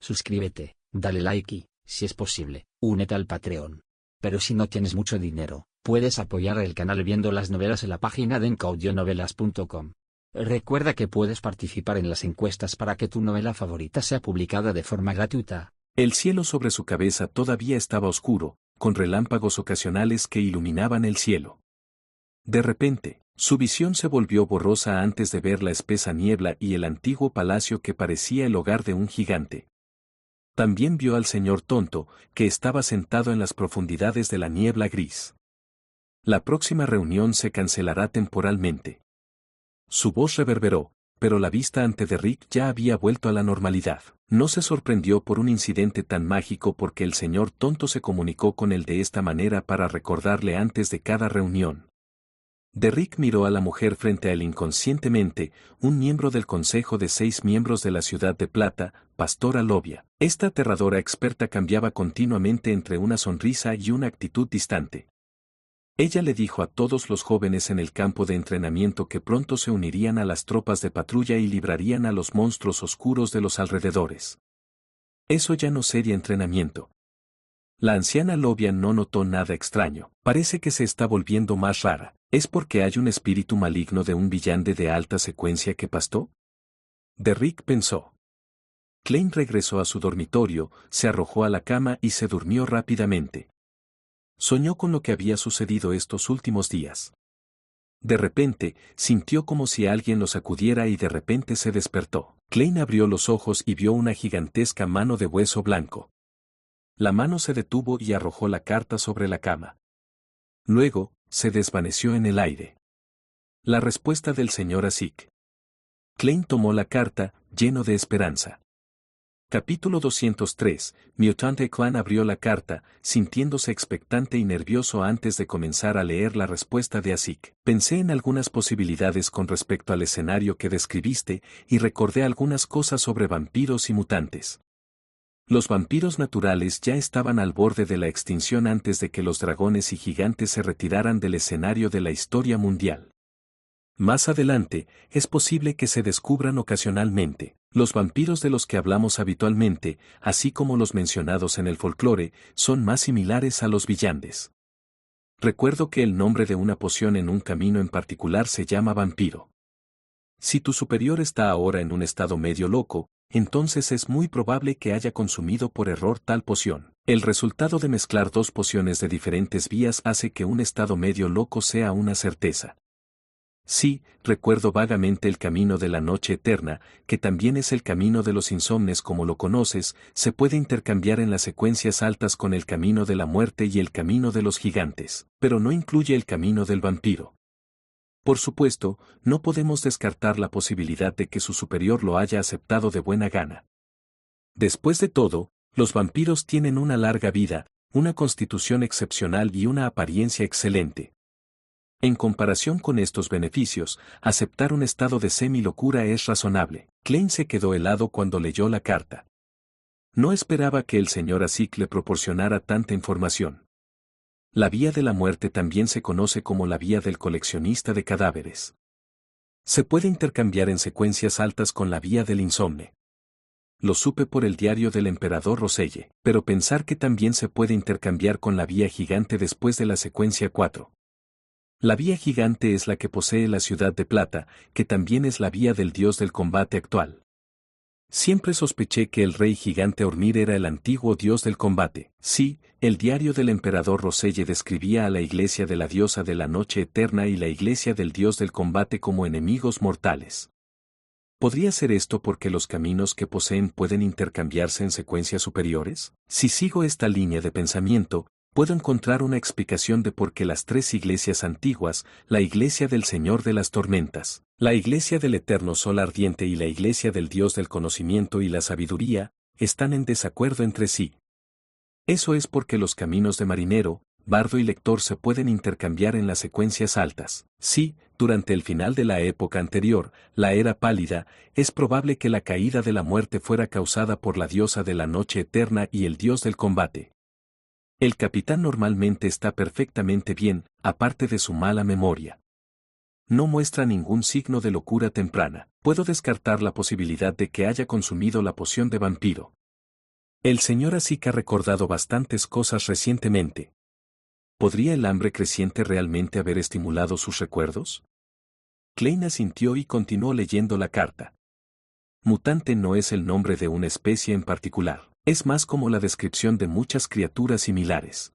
suscríbete, dale like y, si es posible, únete al Patreon. Pero si no tienes mucho dinero, puedes apoyar el canal viendo las novelas en la página de encaudionovelas.com. Recuerda que puedes participar en las encuestas para que tu novela favorita sea publicada de forma gratuita. El cielo sobre su cabeza todavía estaba oscuro, con relámpagos ocasionales que iluminaban el cielo. De repente, su visión se volvió borrosa antes de ver la espesa niebla y el antiguo palacio que parecía el hogar de un gigante. También vio al señor Tonto, que estaba sentado en las profundidades de la niebla gris. La próxima reunión se cancelará temporalmente. Su voz reverberó, pero la vista ante Derrick ya había vuelto a la normalidad. No se sorprendió por un incidente tan mágico porque el señor Tonto se comunicó con él de esta manera para recordarle antes de cada reunión. Derrick miró a la mujer frente a él inconscientemente, un miembro del Consejo de 6 miembros de la Ciudad de Plata, Pastora Lobia. Esta aterradora experta cambiaba continuamente entre una sonrisa y una actitud distante. Ella le dijo a todos los jóvenes en el campo de entrenamiento que pronto se unirían a las tropas de patrulla y librarían a los monstruos oscuros de los alrededores. Eso ya no sería entrenamiento. La anciana Lobia no notó nada extraño. Parece que se está volviendo más rara. ¿Es porque hay un espíritu maligno de un villante de alta secuencia que pastó? Derrick pensó. Klein regresó a su dormitorio, se arrojó a la cama y se durmió rápidamente. Soñó con lo que había sucedido estos últimos días. De repente, sintió como si alguien lo sacudiera y de repente se despertó. Klein abrió los ojos y vio una gigantesca mano de hueso blanco. La mano se detuvo y arrojó la carta sobre la cama. Luego, se desvaneció en el aire. La respuesta del señor Asik. Klein tomó la carta, lleno de esperanza. Capítulo 203. Mutante Clan abrió la carta, sintiéndose expectante y nervioso antes de comenzar a leer la respuesta de Asik. Pensé en algunas posibilidades con respecto al escenario que describiste y recordé algunas cosas sobre vampiros y mutantes. Los vampiros naturales ya estaban al borde de la extinción antes de que los dragones y gigantes se retiraran del escenario de la historia mundial. Más adelante, es posible que se descubran ocasionalmente. Los vampiros de los que hablamos habitualmente, así como los mencionados en el folclore, son más similares a los villanes. Recuerdo que el nombre de una poción en un camino en particular se llama vampiro. Si tu superior está ahora en un estado medio loco, entonces es muy probable que haya consumido por error tal poción. El resultado de mezclar dos pociones de diferentes vías hace que un estado medio loco sea una certeza. Sí, recuerdo vagamente el camino de la noche eterna, que también es el camino de los insomnes como lo conoces, se puede intercambiar en las secuencias altas con el camino de la muerte y el camino de los gigantes, pero no incluye el camino del vampiro. Por supuesto, no podemos descartar la posibilidad de que su superior lo haya aceptado de buena gana. Después de todo, los vampiros tienen una larga vida, una constitución excepcional y una apariencia excelente. En comparación con estos beneficios, aceptar un estado de semi-locura es razonable. Klein se quedó helado cuando leyó la carta. No esperaba que el señor Asik le proporcionara tanta información. La vía de la muerte también se conoce como la vía del coleccionista de cadáveres. Se puede intercambiar en secuencias altas con la vía del insomne. Lo supe por el diario del emperador Roselle, pero pensar que también se puede intercambiar con la vía gigante después de la secuencia 4. La vía gigante es la que posee la ciudad de Plata, que también es la vía del dios del combate actual. Siempre sospeché que el rey gigante Ormir era el antiguo dios del combate. Sí, el diario del emperador Roselle describía a la iglesia de la diosa de la noche eterna y la iglesia del dios del combate como enemigos mortales. ¿Podría ser esto porque los caminos que poseen pueden intercambiarse en secuencias superiores? Si sigo esta línea de pensamiento, puedo encontrar una explicación de por qué las 3 iglesias antiguas, la iglesia del Señor de las Tormentas, la iglesia del Eterno Sol Ardiente y la iglesia del Dios del Conocimiento y la Sabiduría, están en desacuerdo entre sí. Eso es porque los caminos de marinero, bardo y lector se pueden intercambiar en las secuencias altas. Sí, durante el final de la época anterior, la Era Pálida, es probable que la caída de la muerte fuera causada por la diosa de la noche eterna y el dios del combate. El capitán normalmente está perfectamente bien, aparte de su mala memoria. No muestra ningún signo de locura temprana. Puedo descartar la posibilidad de que haya consumido la poción de vampiro. El señor Asik ha recordado bastantes cosas recientemente. ¿Podría el hambre creciente realmente haber estimulado sus recuerdos? Klein asintió y continuó leyendo la carta. Mutante no es el nombre de una especie en particular, es más como la descripción de muchas criaturas similares.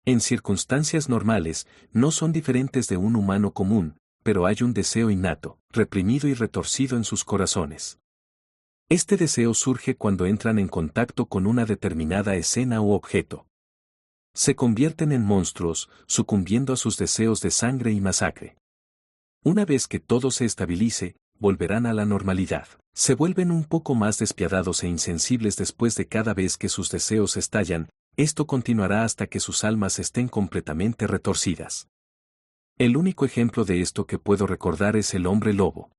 En circunstancias normales, no son diferentes de un humano común, pero hay un deseo innato, reprimido y retorcido en sus corazones. Este deseo surge cuando entran en contacto con una determinada escena u objeto. Se convierten en monstruos, sucumbiendo a sus deseos de sangre y masacre. Una vez que todo se estabilice, volverán a la normalidad. Se vuelven un poco más despiadados e insensibles después de cada vez que sus deseos estallan. Esto continuará hasta que sus almas estén completamente retorcidas. El único ejemplo de esto que puedo recordar es el hombre lobo.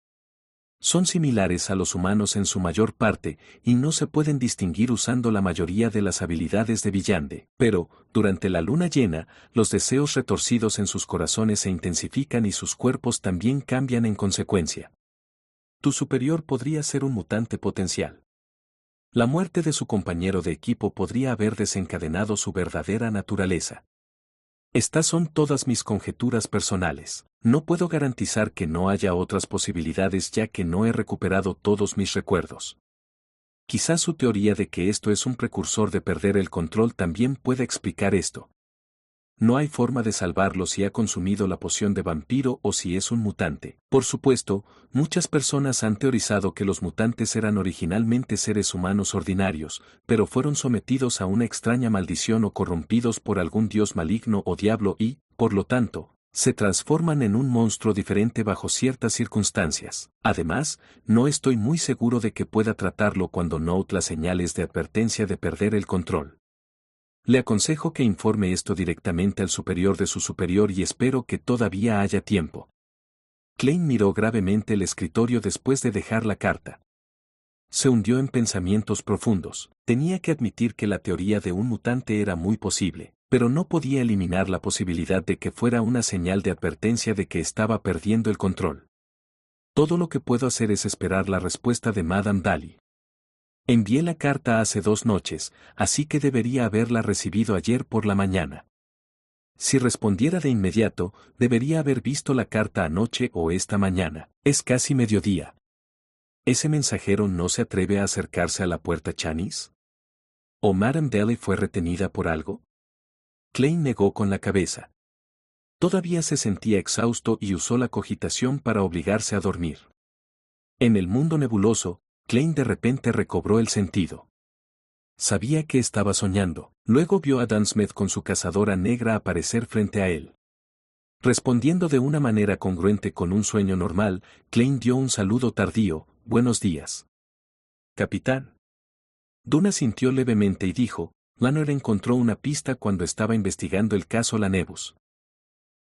Son similares a los humanos en su mayor parte, y no se pueden distinguir usando la mayoría de las habilidades de Villande, pero, durante la luna llena, los deseos retorcidos en sus corazones se intensifican y sus cuerpos también cambian en consecuencia. Tu superior podría ser un mutante potencial. La muerte de su compañero de equipo podría haber desencadenado su verdadera naturaleza. Estas son todas mis conjeturas personales. No puedo garantizar que no haya otras posibilidades ya que no he recuperado todos mis recuerdos. Quizás su teoría de que esto es un precursor de perder el control también pueda explicar esto. No hay forma de salvarlo si ha consumido la poción de vampiro o si es un mutante. Por supuesto, muchas personas han teorizado que los mutantes eran originalmente seres humanos ordinarios, pero fueron sometidos a una extraña maldición o corrompidos por algún dios maligno o diablo y, por lo tanto, se transforman en un monstruo diferente bajo ciertas circunstancias. Además, no estoy muy seguro de que pueda tratarlo cuando note las señales de advertencia de perder el control. Le aconsejo que informe esto directamente al superior de su superior y espero que todavía haya tiempo. Klein miró gravemente el escritorio después de dejar la carta. Se hundió en pensamientos profundos. Tenía que admitir que la teoría de un mutante era muy posible, pero no podía eliminar la posibilidad de que fuera una señal de advertencia de que estaba perdiendo el control. Todo lo que puedo hacer es esperar la respuesta de Madame Daly. Envié la carta hace 2 noches, así que debería haberla recibido ayer por la mañana. Si respondiera de inmediato, debería haber visto la carta anoche o esta mañana. Es casi mediodía. ¿Ese mensajero no se atreve a acercarse a la puerta Chanis? ¿O Madame Daly fue retenida por algo? Klein negó con la cabeza. Todavía se sentía exhausto y usó la cogitación para obligarse a dormir. En el mundo nebuloso, Klein de repente recobró el sentido. Sabía que estaba soñando. Luego vio a Dan Smith con su cazadora negra aparecer frente a él. Respondiendo de una manera congruente con un sueño normal, Klein dio un saludo tardío: «Buenos días, capitán». Dunn asintió levemente y dijo: «Lanner encontró una pista cuando estaba investigando el caso Lanebus.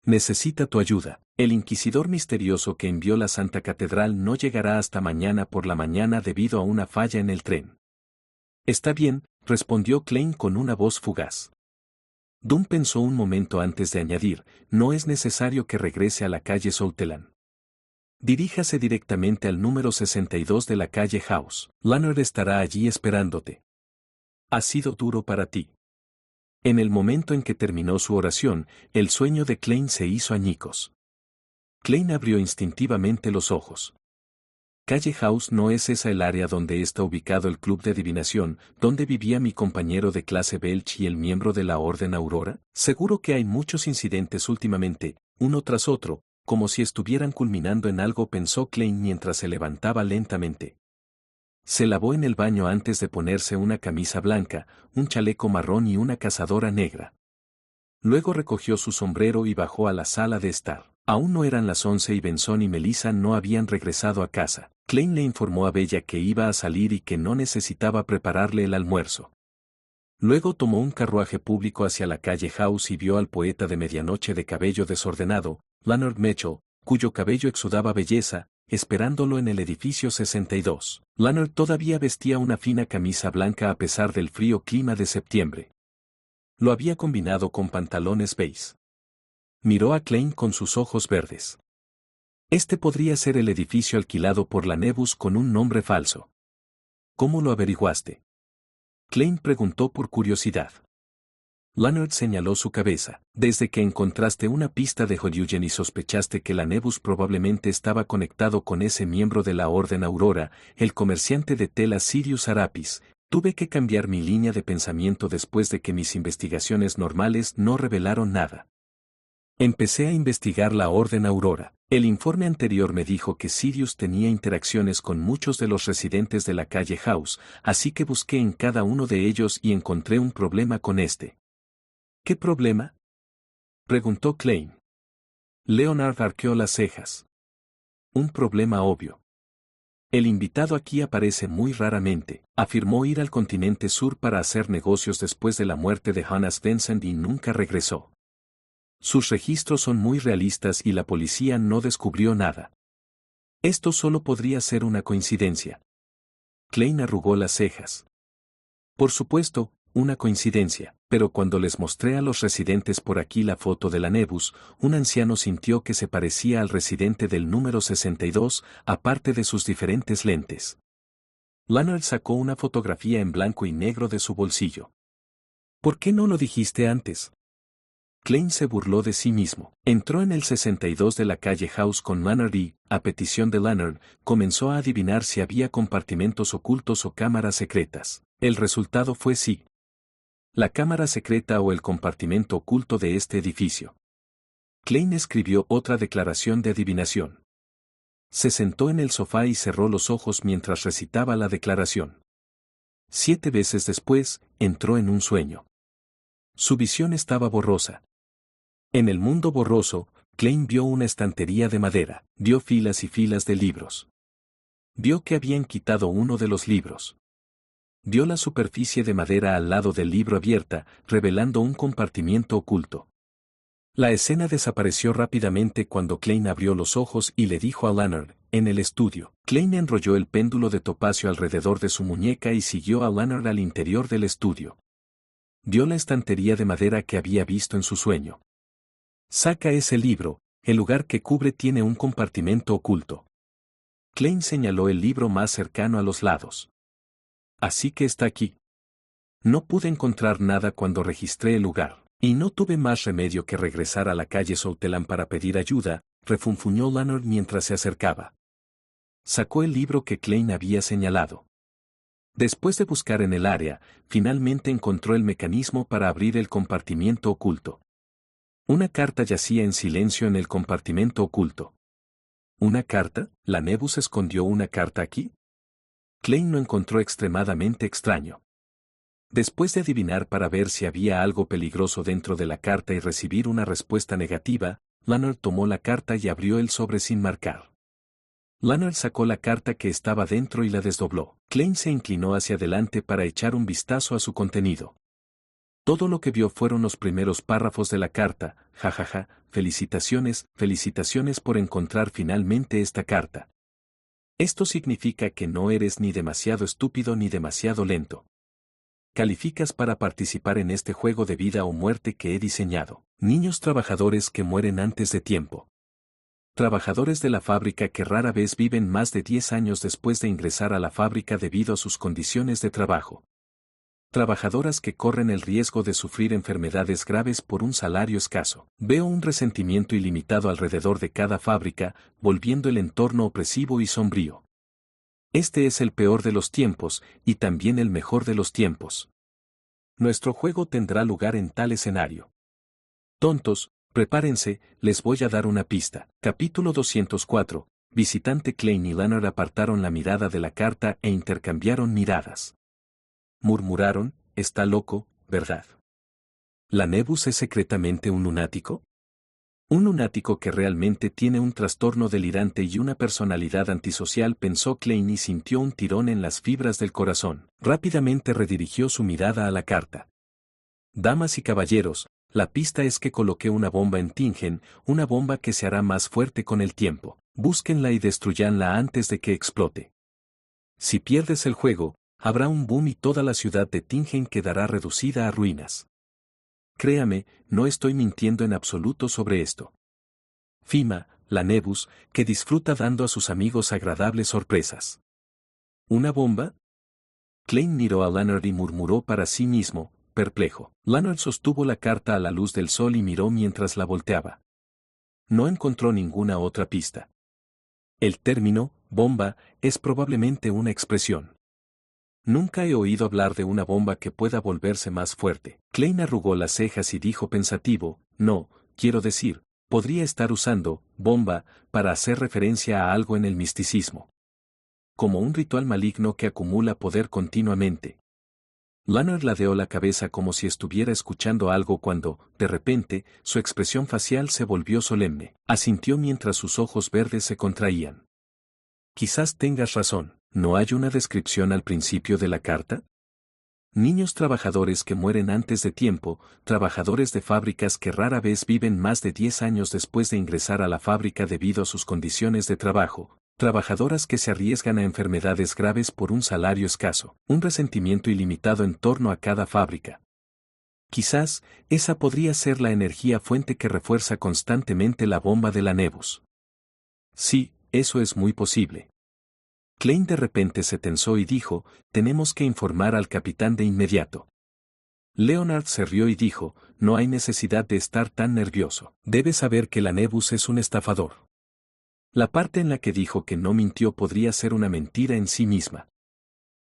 Necesita tu ayuda. El inquisidor misterioso que envió la Santa Catedral no llegará hasta mañana por la mañana debido a una falla en el tren». «Está bien», respondió Klein con una voz fugaz. Dunn pensó un momento antes de añadir: «No es necesario que regrese a la calle Southland. Diríjase directamente al número 62 de la calle House. Lanner estará allí esperándote». «Ha sido duro para ti». En el momento en que terminó su oración, el sueño de Klein se hizo añicos. Klein abrió instintivamente los ojos. Calle House no es esa el área donde está ubicado el club de adivinación, donde vivía mi compañero de clase Belch y el miembro de la Orden Aurora. Seguro que hay muchos incidentes últimamente, uno tras otro, como si estuvieran culminando en algo, pensó Klein mientras se levantaba lentamente. Se lavó en el baño antes de ponerse una camisa blanca, un chaleco marrón y una cazadora negra. Luego recogió su sombrero y bajó a la sala de estar. Aún no eran las 11 y Benson y Melissa no habían regresado a casa. Klein le informó a Bella que iba a salir y que no necesitaba prepararle el almuerzo. Luego tomó un carruaje público hacia la calle House y vio al poeta de medianoche de cabello desordenado, Leonard Mitchell, cuyo cabello exudaba belleza, esperándolo en el edificio 62. Leonard todavía vestía una fina camisa blanca a pesar del frío clima de septiembre. Lo había combinado con pantalones beige. Miró a Klein con sus ojos verdes. Este podría ser el edificio alquilado por Lanebus con un nombre falso. ¿Cómo lo averiguaste? Klein preguntó por curiosidad. Leonard señaló su cabeza. Desde que encontraste una pista de Horyugen y sospechaste que la Nebus probablemente estaba conectado con ese miembro de la Orden Aurora, el comerciante de tela Sirius Arapis, tuve que cambiar mi línea de pensamiento después de que mis investigaciones normales no revelaron nada. Empecé a investigar la Orden Aurora. El informe anterior me dijo que Sirius tenía interacciones con muchos de los residentes de la calle House, así que busqué en cada uno de ellos y encontré un problema con este. ¿Qué problema?, preguntó Klein. Leonard arqueó las cejas. Un problema obvio. El invitado aquí aparece muy raramente. Afirmó ir al continente sur para hacer negocios después de la muerte de Hannes Vincent y nunca regresó. Sus registros son muy realistas y la policía no descubrió nada. Esto solo podría ser una coincidencia. Klein arrugó las cejas. Por supuesto, una coincidencia, pero cuando les mostré a los residentes por aquí la foto de la Nebus, un anciano sintió que se parecía al residente del número 62, aparte de sus diferentes lentes. Leonard sacó una fotografía en blanco y negro de su bolsillo. ¿Por qué no lo dijiste antes? Klein se burló de sí mismo. Entró en el 62 de la calle House con Leonard y, a petición de Leonard, comenzó a adivinar si había compartimentos ocultos o cámaras secretas. El resultado fue sí. La cámara secreta o el compartimento oculto de este edificio. Klein escribió otra declaración de adivinación. Se sentó en el sofá y cerró los ojos mientras recitaba la declaración. 7 veces después, entró en un sueño. Su visión estaba borrosa. En el mundo borroso, Klein vio una estantería de madera, vio filas y filas de libros. Vio que habían quitado uno de los libros. Vio la superficie de madera al lado del libro abierta, revelando un compartimiento oculto. La escena desapareció rápidamente cuando Klein abrió los ojos y le dijo a Leonard, en el estudio. Klein enrolló el péndulo de topacio alrededor de su muñeca y siguió a Leonard al interior del estudio. Vio la estantería de madera que había visto en su sueño. Saca ese libro, el lugar que cubre tiene un compartimento oculto. Klein señaló el libro más cercano a los lados. Así que está aquí. No pude encontrar nada cuando registré el lugar, y no tuve más remedio que regresar a la calle Soutelan para pedir ayuda, refunfuñó Leonard mientras se acercaba. Sacó el libro que Klein había señalado. Después de buscar en el área, finalmente encontró el mecanismo para abrir el compartimiento oculto. Una carta yacía en silencio en el compartimento oculto. ¿Una carta? ¿La Nebus escondió una carta aquí? Klein lo encontró extremadamente extraño. Después de adivinar para ver si había algo peligroso dentro de la carta y recibir una respuesta negativa, Leonard tomó la carta y abrió el sobre sin marcar. Leonard sacó la carta que estaba dentro y la desdobló. Klein se inclinó hacia adelante para echar un vistazo a su contenido. Todo lo que vio fueron los primeros párrafos de la carta. Jajaja, felicitaciones, felicitaciones por encontrar finalmente esta carta. Esto significa que no eres ni demasiado estúpido ni demasiado lento. Calificas para participar en este juego de vida o muerte que he diseñado. Niños trabajadores que mueren antes de tiempo. Trabajadores de la fábrica que rara vez viven más de 10 años después de ingresar a la fábrica debido a sus condiciones de trabajo. Trabajadoras que corren el riesgo de sufrir enfermedades graves por un salario escaso. Veo un resentimiento ilimitado alrededor de cada fábrica, volviendo el entorno opresivo y sombrío. Este es el peor de los tiempos, y también el mejor de los tiempos. Nuestro juego tendrá lugar en tal escenario. Tontos, prepárense, les voy a dar una pista. Capítulo 204. Visitante Klein y Leonard apartaron la mirada de la carta e intercambiaron miradas. Murmuraron, está loco, ¿verdad? ¿La Nebus es secretamente un lunático? Un lunático que realmente tiene un trastorno delirante y una personalidad antisocial, pensó Klein y sintió un tirón en las fibras del corazón. Rápidamente redirigió su mirada a la carta. Damas y caballeros, la pista es que coloqué una bomba en Tingen, una bomba que se hará más fuerte con el tiempo. Búsquenla y destruyanla antes de que explote. Si pierdes el juego, habrá un boom y toda la ciudad de Tingen quedará reducida a ruinas. Créame, no estoy mintiendo en absoluto sobre esto. Fima, la Nebus, que disfruta dando a sus amigos agradables sorpresas. ¿Una bomba? Klein miró a Leonard y murmuró para sí mismo, perplejo. Leonard sostuvo la carta a la luz del sol y miró mientras la volteaba. No encontró ninguna otra pista. El término, bomba, es probablemente una expresión. Nunca he oído hablar de una bomba que pueda volverse más fuerte. Klein arrugó las cejas y dijo pensativo, no, quiero decir, podría estar usando, bomba, para hacer referencia a algo en el misticismo. Como un ritual maligno que acumula poder continuamente. Leonard ladeó la cabeza como si estuviera escuchando algo cuando, de repente, su expresión facial se volvió solemne. Asintió mientras sus ojos verdes se contraían. Quizás tengas razón, ¿no hay una descripción al principio de la carta? Niños trabajadores que mueren antes de tiempo, trabajadores de fábricas que rara vez viven más de 10 años después de ingresar a la fábrica debido a sus condiciones de trabajo, trabajadoras que se arriesgan a enfermedades graves por un salario escaso, un resentimiento ilimitado en torno a cada fábrica. Quizás, esa podría ser la energía fuente que refuerza constantemente la bomba de la Nebus. Sí, eso es muy posible. Klein de repente se tensó y dijo, tenemos que informar al capitán de inmediato. Leonard se rió y dijo, no hay necesidad de estar tan nervioso. Debes saber que la Nebus es un estafador. La parte en la que dijo que no mintió podría ser una mentira en sí misma.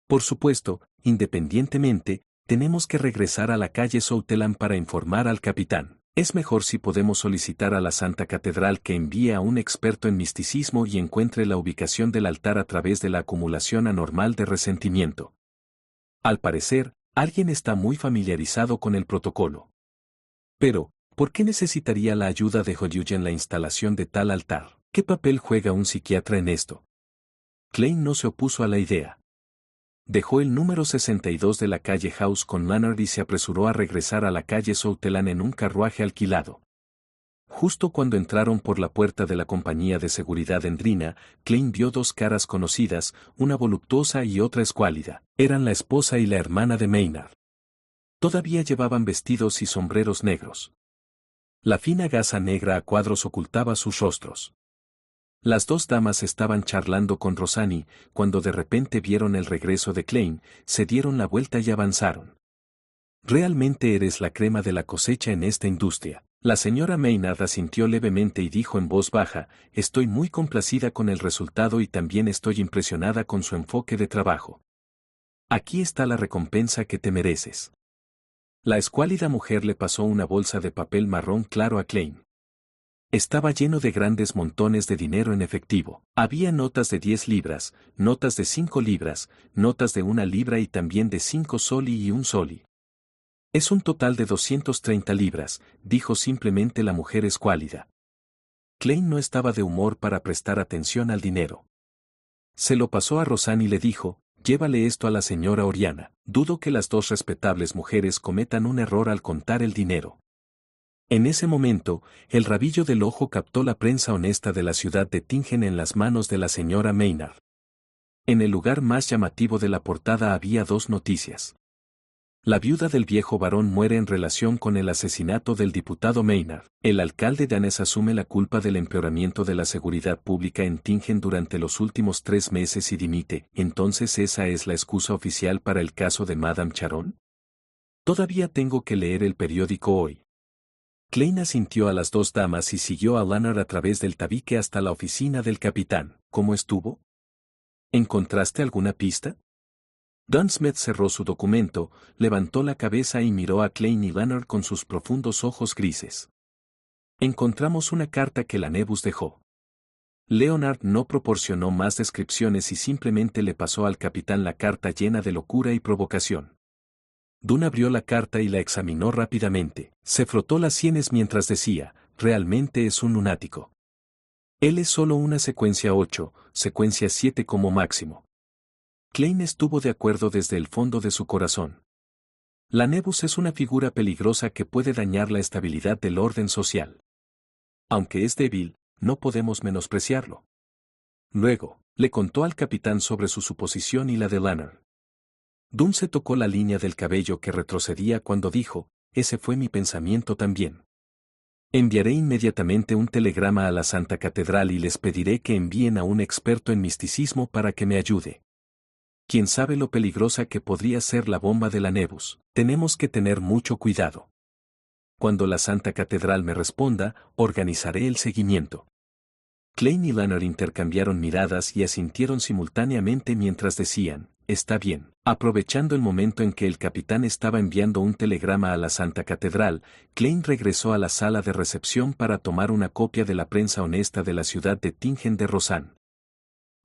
Por supuesto, independientemente, tenemos que regresar a la calle Southland para informar al capitán. Es mejor si podemos solicitar a la Santa Catedral que envíe a un experto en misticismo y encuentre la ubicación del altar a través de la acumulación anormal de resentimiento. Al parecer, alguien está muy familiarizado con el protocolo. Pero, ¿por qué necesitaría la ayuda de Hoyuji en la instalación de tal altar? ¿Qué papel juega un psiquiatra en esto? Klein no se opuso a la idea. Dejó el número 62 de la calle House con Leonard y se apresuró a regresar a la calle Southland en un carruaje alquilado. Justo cuando entraron por la puerta de la compañía de seguridad Endrina, Klein vio dos caras conocidas, una voluptuosa y otra escuálida. Eran la esposa y la hermana de Maynard. Todavía llevaban vestidos y sombreros negros. La fina gasa negra a cuadros ocultaba sus rostros. Las dos damas estaban charlando con Rosanny, cuando de repente vieron el regreso de Klein, se dieron la vuelta y avanzaron. Realmente eres la crema de la cosecha en esta industria. La señora Maynard asintió levemente y dijo en voz baja, estoy muy complacida con el resultado y también estoy impresionada con su enfoque de trabajo. Aquí está la recompensa que te mereces. La escuálida mujer le pasó una bolsa de papel marrón claro a Klein. Estaba lleno de grandes montones de dinero en efectivo. Había notas de 10 libras, notas de 5 libras, notas de 1 libra y también de 5 soli y 1 soli. Es un total de 230 libras, dijo simplemente la mujer escuálida. Klein no estaba de humor para prestar atención al dinero. Se lo pasó a Rosanny y le dijo, llévale esto a la señora Oriana. Dudo que las dos respetables mujeres cometan un error al contar el dinero. En ese momento, el rabillo del ojo captó la prensa honesta de la ciudad de Tingen en las manos de la señora Maynard. En el lugar más llamativo de la portada había dos noticias. La viuda del viejo varón muere en relación con el asesinato del diputado Maynard. El alcalde danés asume la culpa del empeoramiento de la seguridad pública en Tingen durante los últimos 3 meses y dimite. ¿Entonces esa es la excusa oficial para el caso de Madame Charon? Todavía tengo que leer el periódico hoy. Klein asintió a las dos damas y siguió a Leonard a través del tabique hasta la oficina del capitán. ¿Cómo estuvo? ¿Encontraste alguna pista? Dunsmith cerró su documento, levantó la cabeza y miró a Klein y Leonard con sus profundos ojos grises. Encontramos una carta que la Nebus dejó. Leonard no proporcionó más descripciones y simplemente le pasó al capitán la carta llena de locura y provocación. Dunn abrió la carta y la examinó rápidamente. Se frotó las sienes mientras decía, realmente es un lunático. Él es solo una secuencia 8, secuencia 7 como máximo. Klein estuvo de acuerdo desde el fondo de su corazón. La Nebus es una figura peligrosa que puede dañar la estabilidad del orden social. Aunque es débil, no podemos menospreciarlo. Luego, le contó al capitán sobre su suposición y la de Leonard. Dunn se tocó la línea del cabello que retrocedía cuando dijo, ese fue mi pensamiento también. Enviaré inmediatamente un telegrama a la Santa Catedral y les pediré que envíen a un experto en misticismo para que me ayude. Quién sabe lo peligrosa que podría ser la bomba de la Nebus. Tenemos que tener mucho cuidado. Cuando la Santa Catedral me responda, organizaré el seguimiento. Klein y Lanner intercambiaron miradas y asintieron simultáneamente mientras decían, está bien. Aprovechando el momento en que el capitán estaba enviando un telegrama a la Santa Catedral, Klein regresó a la sala de recepción para tomar una copia de la prensa honesta de la ciudad de Tingen de Rosan.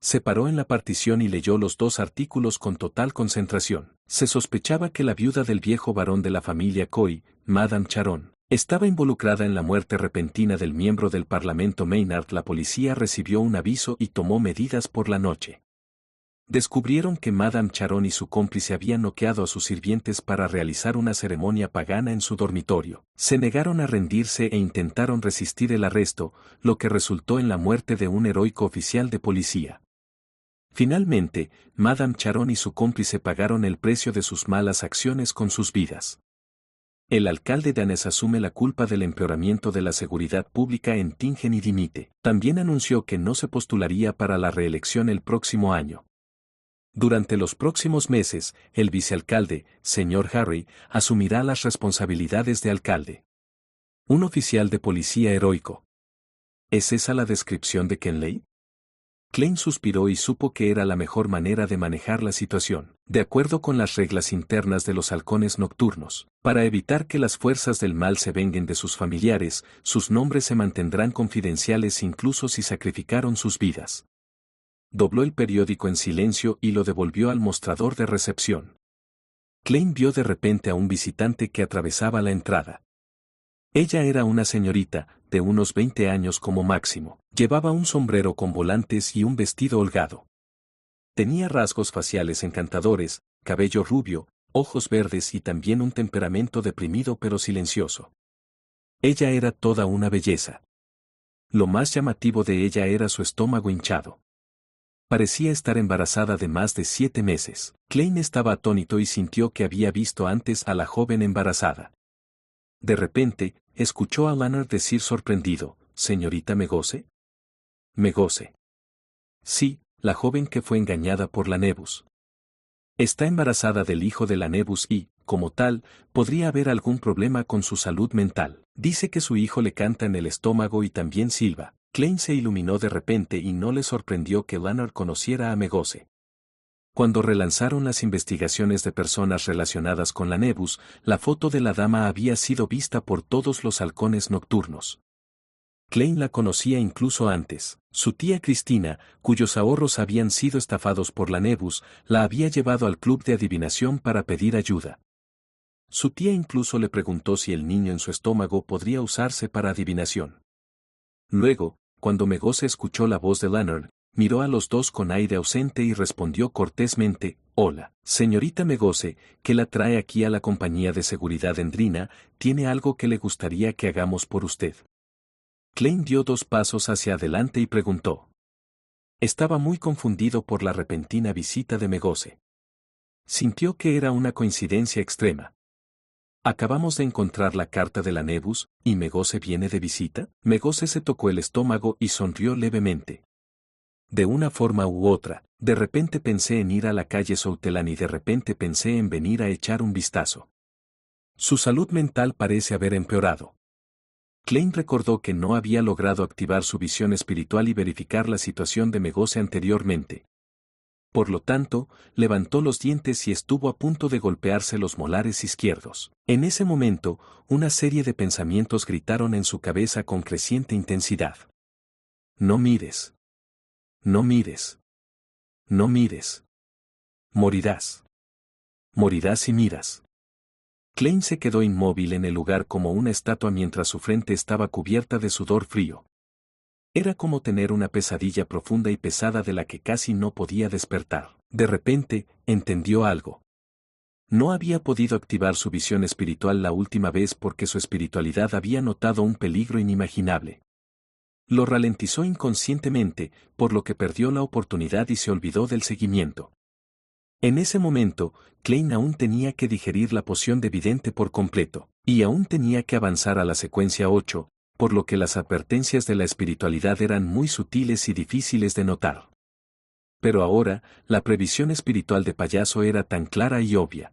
Se paró en la partición y leyó los 2 artículos con total concentración. Se sospechaba que la viuda del viejo varón de la familia Coy, Madame Charon, estaba involucrada en la muerte repentina del miembro del Parlamento Maynard. La policía recibió un aviso y tomó medidas por la noche. Descubrieron que Madame Charon y su cómplice habían noqueado a sus sirvientes para realizar una ceremonia pagana en su dormitorio. Se negaron a rendirse e intentaron resistir el arresto, lo que resultó en la muerte de un heroico oficial de policía. Finalmente, Madame Charon y su cómplice pagaron el precio de sus malas acciones con sus vidas. El alcalde de Annes asume la culpa del empeoramiento de la seguridad pública en Tingen y dimite. También anunció que no se postularía para la reelección el próximo año. Durante los próximos meses, el vicealcalde, señor Harry, asumirá las responsabilidades de alcalde. Un oficial de policía heroico. ¿Es esa la descripción de Kenley? Klein suspiró y supo que era la mejor manera de manejar la situación, de acuerdo con las reglas internas de los halcones nocturnos. Para evitar que las fuerzas del mal se venguen de sus familiares, sus nombres se mantendrán confidenciales incluso si sacrificaron sus vidas. Dobló el periódico en silencio y lo devolvió al mostrador de recepción. Klein vio de repente a un visitante que atravesaba la entrada. Ella era una señorita, de unos 20 años como máximo. Llevaba un sombrero con volantes y un vestido holgado. Tenía rasgos faciales encantadores, cabello rubio, ojos verdes y también un temperamento deprimido pero silencioso. Ella era toda una belleza. Lo más llamativo de ella era su estómago hinchado. Parecía estar embarazada de más de 7 meses. Klein estaba atónito y sintió que había visto antes a la joven embarazada. De repente, escuchó a Lanner decir sorprendido, «¿Señorita Megose?» «¿Megose?» «Sí, la joven que fue engañada por la Nebus. Está embarazada del hijo de la Nebus y, como tal, podría haber algún problema con su salud mental. Dice que su hijo le canta en el estómago y también silba». Klein se iluminó de repente y no le sorprendió que Lanner conociera a Megose. Cuando relanzaron las investigaciones de personas relacionadas con la Nebus, la foto de la dama había sido vista por todos los halcones nocturnos. Klein la conocía incluso antes. Su tía Cristina, cuyos ahorros habían sido estafados por la Nebus, la había llevado al club de adivinación para pedir ayuda. Su tía incluso le preguntó si el niño en su estómago podría usarse para adivinación. Luego, cuando Megose escuchó la voz de Lanner, miró a los dos con aire ausente y respondió cortésmente, «Hola, señorita Megose, ¿qué la trae aquí a la compañía de seguridad Endrina? ¿Tiene algo que le gustaría que hagamos por usted?» Klein dio 2 pasos hacia adelante y preguntó. Estaba muy confundido por la repentina visita de Megose. Sintió que era una coincidencia extrema. Acabamos de encontrar la carta de la Nebus, ¿y Megose viene de visita? Megose se tocó el estómago y sonrió levemente. De una forma u otra, de repente pensé en ir a la calle Soutelán y de repente pensé en venir a echar un vistazo. Su salud mental parece haber empeorado. Klein recordó que no había logrado activar su visión espiritual y verificar la situación de Megose anteriormente. Por lo tanto, levantó los dientes y estuvo a punto de golpearse los molares izquierdos. En ese momento, una serie de pensamientos gritaron en su cabeza con creciente intensidad. «No mires. No mires. No mires. Morirás. Morirás si miras». Klein se quedó inmóvil en el lugar como una estatua mientras su frente estaba cubierta de sudor frío. Era como tener una pesadilla profunda y pesada de la que casi no podía despertar. De repente, entendió algo. No había podido activar su visión espiritual la última vez porque su espiritualidad había notado un peligro inimaginable. Lo ralentizó inconscientemente, por lo que perdió la oportunidad y se olvidó del seguimiento. En ese momento, Klein aún tenía que digerir la poción de vidente por completo, y aún tenía que avanzar a la secuencia 8, por lo que las advertencias de la espiritualidad eran muy sutiles y difíciles de notar. pero ahora, la previsión espiritual de Payaso era tan clara y obvia.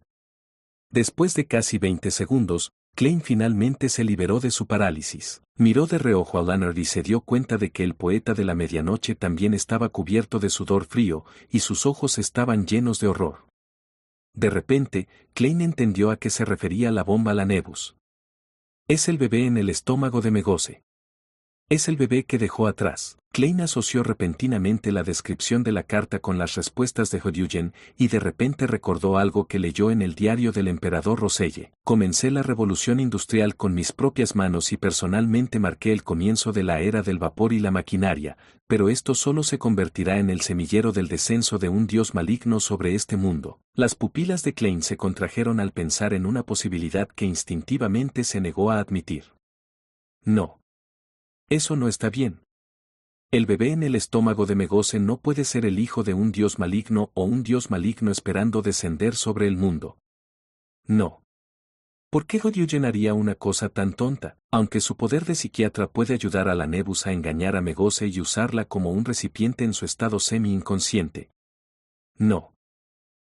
Después de casi 20 segundos, Klein finalmente se liberó de su parálisis. Miró de reojo a Lanard y se dio cuenta de que el poeta de la medianoche también estaba cubierto de sudor frío, y sus ojos estaban llenos de horror. De repente, Klein entendió a qué se refería la bomba Lanebus. Es el bebé en el estómago de Megose. Es el bebé que dejó atrás. Klein asoció repentinamente la descripción de la carta con las respuestas de Horyugen, y de repente recordó algo que leyó en el diario del emperador Roselle. Comencé la revolución industrial con mis propias manos y personalmente marqué el comienzo de la era del vapor y la maquinaria, pero esto solo se convertirá en el semillero del descenso de un dios maligno sobre este mundo. Las pupilas de Klein se contrajeron al pensar en una posibilidad que instintivamente se negó a admitir. No. Eso no está bien. El bebé en el estómago de Megose no puede ser el hijo de un dios maligno o un dios maligno esperando descender sobre el mundo. No. ¿Por qué Horyugen haría una cosa tan tonta? Aunque su poder de psiquiatra puede ayudar a Lanebus a engañar a Megose y usarla como un recipiente en su estado semi-inconsciente. No.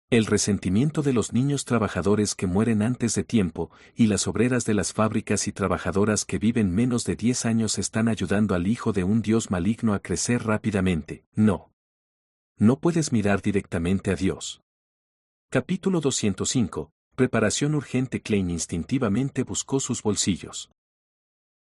El resentimiento de los niños trabajadores que mueren antes de tiempo, y las obreras de las fábricas y trabajadoras que viven menos de 10 años están ayudando al hijo de un dios maligno a crecer rápidamente. No. No puedes mirar directamente a Dios. Capítulo 205. Preparación urgente. Klein instintivamente buscó sus bolsillos.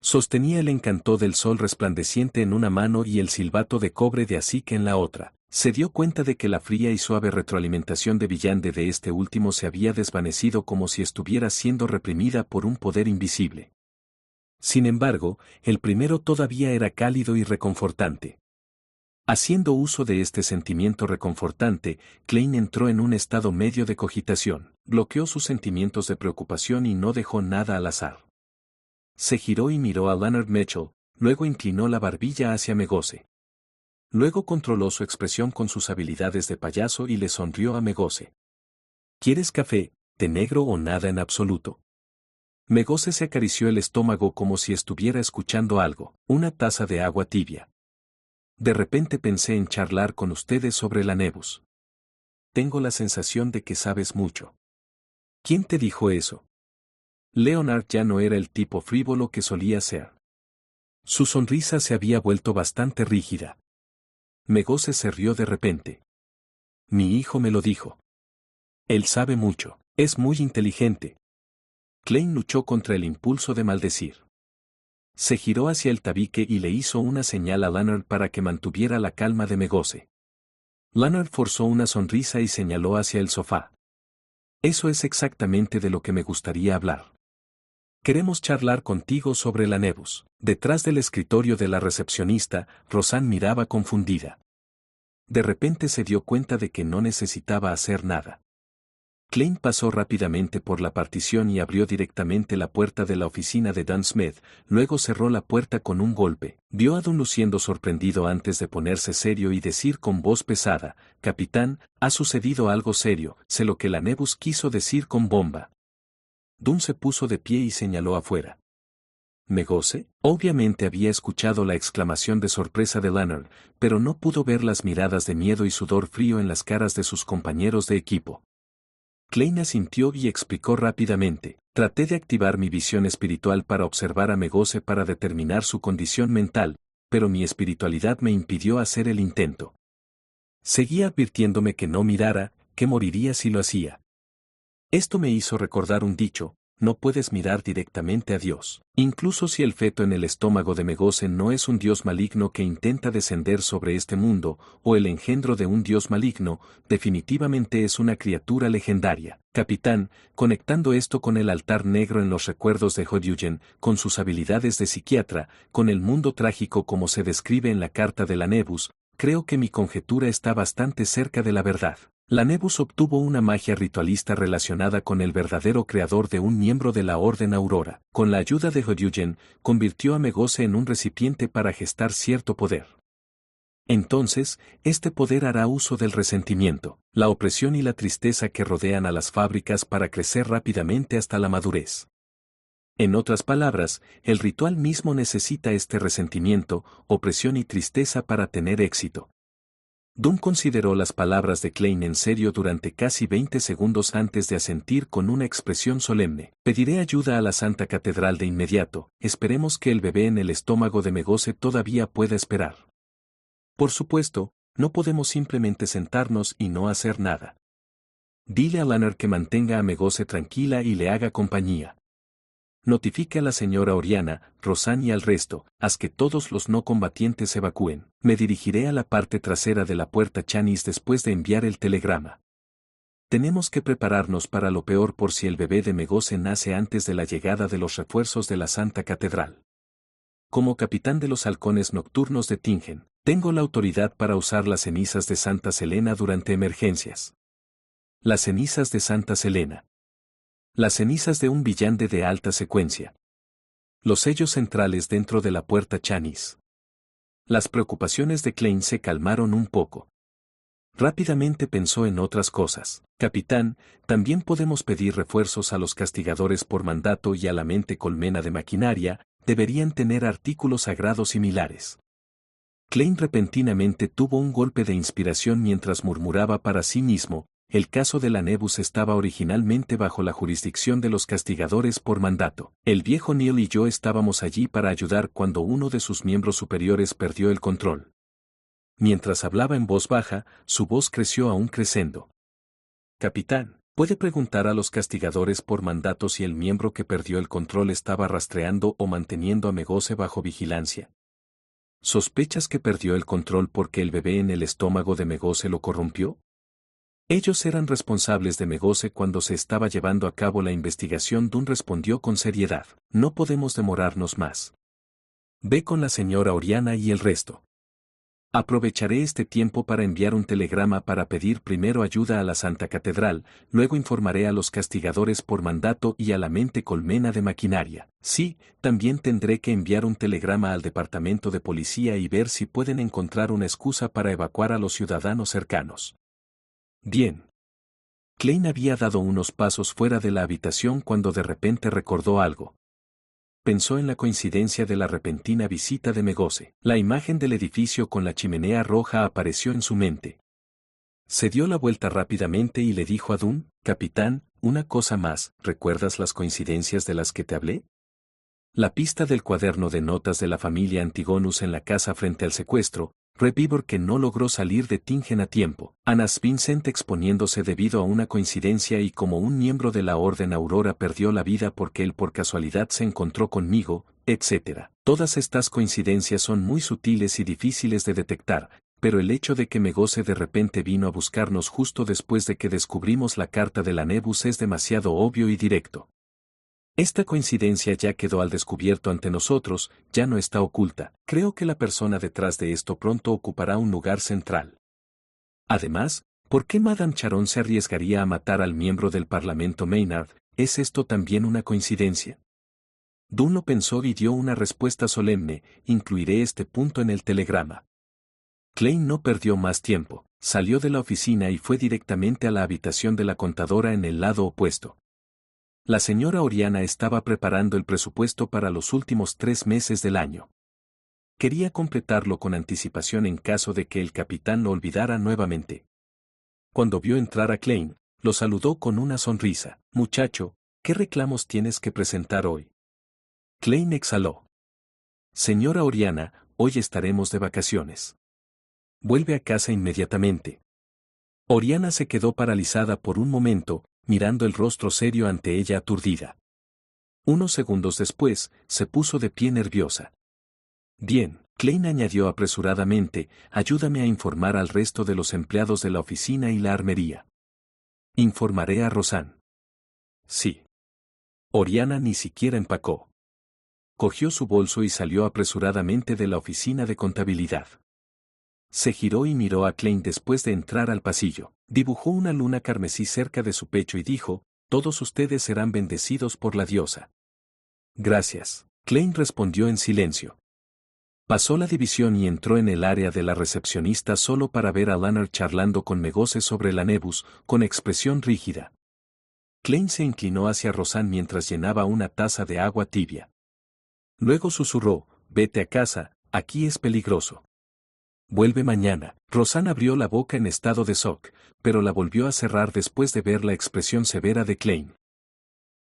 Sostenía el encanto del sol resplandeciente en una mano y el silbato de cobre de Asik en la otra. Se dio cuenta de que la fría y suave retroalimentación de Villande de este último se había desvanecido como si estuviera siendo reprimida por un poder invisible. Sin embargo, el primero todavía era cálido y reconfortante. Haciendo uso de este sentimiento reconfortante, Klein entró en un estado medio de cogitación, bloqueó sus sentimientos de preocupación y no dejó nada al azar. Se giró y miró a Leonard Mitchell, luego inclinó la barbilla hacia Megose. Luego controló su expresión con sus habilidades de payaso y le sonrió a Megose. ¿Quieres café, té negro o nada en absoluto? Megose se acarició el estómago como si estuviera escuchando algo. Una taza de agua tibia. De repente pensé en charlar con ustedes sobre Lanebus. Tengo la sensación de que sabes mucho. ¿Quién te dijo eso? Leonard ya no era el tipo frívolo que solía ser. Su sonrisa se había vuelto bastante rígida. Megose se rió de repente. Mi hijo me lo dijo. Él sabe mucho, es muy inteligente. Klein luchó contra el impulso de maldecir. Se giró hacia el tabique y le hizo una señal a Leonard para que mantuviera la calma de Megose. Leonard forzó una sonrisa y señaló hacia el sofá. Eso es exactamente de lo que me gustaría hablar. Queremos charlar contigo sobre Lanebus. Detrás del escritorio de la recepcionista, Rosanne miraba confundida. De repente se dio cuenta de que no necesitaba hacer nada. Klein pasó rápidamente por la partición y abrió directamente la puerta de la oficina de Dan Smith, luego cerró la puerta con un golpe. Vio a Dunn luciendo sorprendido antes de ponerse serio y decir con voz pesada, «Capitán, ha sucedido algo serio», sé lo que Lanebus quiso decir con bomba. Dunn se puso de pie y señaló afuera. Megose, obviamente había escuchado la exclamación de sorpresa de Leonard, pero no pudo ver las miradas de miedo y sudor frío en las caras de sus compañeros de equipo. Klein asintió y explicó rápidamente, traté de activar mi visión espiritual para observar a Megose para determinar su condición mental, pero mi espiritualidad me impidió hacer el intento. Seguía advirtiéndome que no mirara, que moriría si lo hacía. Esto me hizo recordar un dicho, no puedes mirar directamente a Dios. Incluso si el feto en el estómago de Megose no es un dios maligno que intenta descender sobre este mundo, o el engendro de un dios maligno, definitivamente es una criatura legendaria. Capitán, conectando esto con el altar negro en los recuerdos de Horyugen, con sus habilidades de psiquiatra, con el mundo trágico como se describe en la carta de Lanebus, creo que mi conjetura está bastante cerca de la verdad. Lanebus obtuvo una magia ritualista relacionada con el verdadero creador de un miembro de la Orden Aurora. Con la ayuda de Horyugen, convirtió a Megose en un recipiente para gestar cierto poder. Entonces, este poder hará uso del resentimiento, la opresión y la tristeza que rodean a las fábricas para crecer rápidamente hasta la madurez. En otras palabras, el ritual mismo necesita este resentimiento, opresión y tristeza para tener éxito. Dunn consideró las palabras de Klein en serio durante casi 20 segundos antes de asentir con una expresión solemne. Pediré ayuda a la Santa Catedral de inmediato, esperemos que el bebé en el estómago de Megose todavía pueda esperar. Por supuesto, no podemos simplemente sentarnos y no hacer nada. Dile a Lanner que mantenga a Megose tranquila y le haga compañía. Notifique a la señora Oriana, Rosanne y al resto, haz que todos los no combatientes evacúen. Me dirigiré a la parte trasera de la puerta Chanis después de enviar el telegrama. Tenemos que prepararnos para lo peor por si el bebé de Megose nace antes de la llegada de los refuerzos de la Santa Catedral. Como capitán de los halcones nocturnos de Tingen, tengo la autoridad para usar las cenizas de Santa Selena durante emergencias. Las cenizas de Santa Selena. Las cenizas de un villande de alta secuencia. Los sellos centrales dentro de la puerta Chanis. Las preocupaciones de Klein se calmaron un poco. Rápidamente pensó en otras cosas. Capitán, también podemos pedir refuerzos a los castigadores por mandato y a la mente colmena de maquinaria, deberían tener artículos sagrados similares. Klein repentinamente tuvo un golpe de inspiración mientras murmuraba para sí mismo. El caso de la Nebus estaba originalmente bajo la jurisdicción de los castigadores por mandato. El viejo Neil y yo estábamos allí para ayudar cuando uno de sus miembros superiores perdió el control. Mientras hablaba en voz baja, su voz creció a un crescendo. Capitán, ¿puede preguntar a los castigadores por mandato si el miembro que perdió el control estaba rastreando o manteniendo a Megose bajo vigilancia? ¿Sospechas que perdió el control porque el bebé en el estómago de Megose lo corrompió? Ellos eran responsables de Megose cuando se estaba llevando a cabo la investigación. Dunn respondió con seriedad. No podemos demorarnos más. Ve con la señora Oriana y el resto. Aprovecharé este tiempo para enviar un telegrama para pedir primero ayuda a la Santa Catedral, luego informaré a los castigadores por mandato y a la mente colmena de maquinaria. Sí, también tendré que enviar un telegrama al departamento de policía y ver si pueden encontrar una excusa para evacuar a los ciudadanos cercanos. Bien. Klein había dado unos pasos fuera de la habitación cuando de repente recordó algo. Pensó en la coincidencia de la repentina visita de Megose. La imagen del edificio con la chimenea roja apareció en su mente. Se dio la vuelta rápidamente y le dijo a Dunn, Capitán, una cosa más, ¿recuerdas las coincidencias de las que te hablé? La pista del cuaderno de notas de la familia Antigonus en la casa frente al secuestro, Revivor que no logró salir de Tingen a tiempo, Anas Vincent exponiéndose debido a una coincidencia y como un miembro de la Orden Aurora perdió la vida porque él por casualidad se encontró conmigo, etc. Todas estas coincidencias son muy sutiles y difíciles de detectar, pero el hecho de que Megose de repente vino a buscarnos justo después de que descubrimos la carta de la Nebus es demasiado obvio y directo. Esta coincidencia ya quedó al descubierto ante nosotros, ya no está oculta. Creo que la persona detrás de esto pronto ocupará un lugar central. Además, ¿por qué Madame Charon se arriesgaría a matar al miembro del Parlamento Maynard? ¿Es esto también una coincidencia? Dunn lo pensó y dio una respuesta solemne, incluiré este punto en el telegrama. Klein no perdió más tiempo, salió de la oficina y fue directamente a la habitación de la contadora en el lado opuesto. La señora Oriana estaba preparando el presupuesto para los últimos 3 meses del año. Quería completarlo con anticipación en caso de que el capitán lo olvidara nuevamente. Cuando vio entrar a Klein, lo saludó con una sonrisa. Muchacho, ¿qué reclamos tienes que presentar hoy? Klein exhaló. Señora Oriana, hoy estaremos de vacaciones. Vuelve a casa inmediatamente. Oriana se quedó paralizada por un momento, mirando el rostro serio ante ella aturdida. Unos segundos después, se puso de pie nerviosa. Bien, Klein añadió apresuradamente, ayúdame a informar al resto de los empleados de la oficina y la armería. Informaré a Rosanne. Sí. Oriana ni siquiera empacó. Cogió su bolso y salió apresuradamente de la oficina de contabilidad. Se giró y miró a Klein después de entrar al pasillo. Dibujó una luna carmesí cerca de su pecho y dijo, todos ustedes serán bendecidos por la diosa. Gracias. Klein respondió en silencio. Pasó la división y entró en el área de la recepcionista solo para ver a Lanner charlando con Megose sobre la Nebus, con expresión rígida. Klein se inclinó hacia Rosanne mientras llenaba una taza de agua tibia. Luego susurró, vete a casa, aquí es peligroso. Vuelve mañana. Rosanne abrió la boca en estado de shock, pero la volvió a cerrar después de ver la expresión severa de Klein.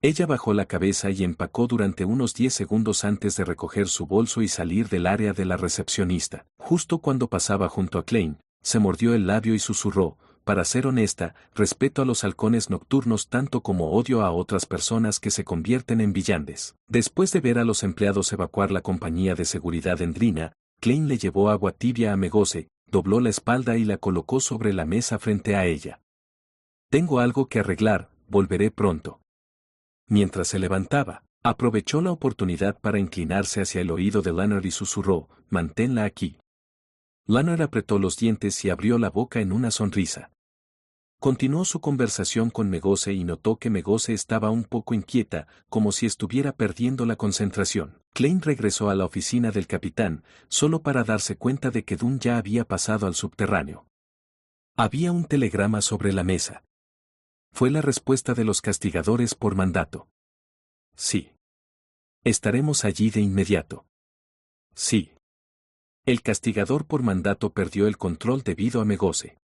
Ella bajó la cabeza y empacó durante unos 10 segundos antes de recoger su bolso y salir del área de la recepcionista. Justo cuando pasaba junto a Klein, se mordió el labio y susurró: para ser honesta, respeto a los halcones nocturnos tanto como odio a otras personas que se convierten en villanes. Después de ver a los empleados evacuar la compañía de seguridad en Drina, Klein le llevó agua tibia a Megose, dobló la espalda y la colocó sobre la mesa frente a ella. Tengo algo que arreglar, volveré pronto. Mientras se levantaba, aprovechó la oportunidad para inclinarse hacia el oído de Leonard y susurró: manténla aquí. Leonard apretó los dientes y abrió la boca en una sonrisa. Continuó su conversación con Megose y notó que Megose estaba un poco inquieta, como si estuviera perdiendo la concentración. Klein regresó a la oficina del capitán, solo para darse cuenta de que Dunn ya había pasado al subterráneo. Había un telegrama sobre la mesa. Fue la respuesta de los castigadores por mandato. Sí. Estaremos allí de inmediato. Sí. El castigador por mandato perdió el control debido a Megose.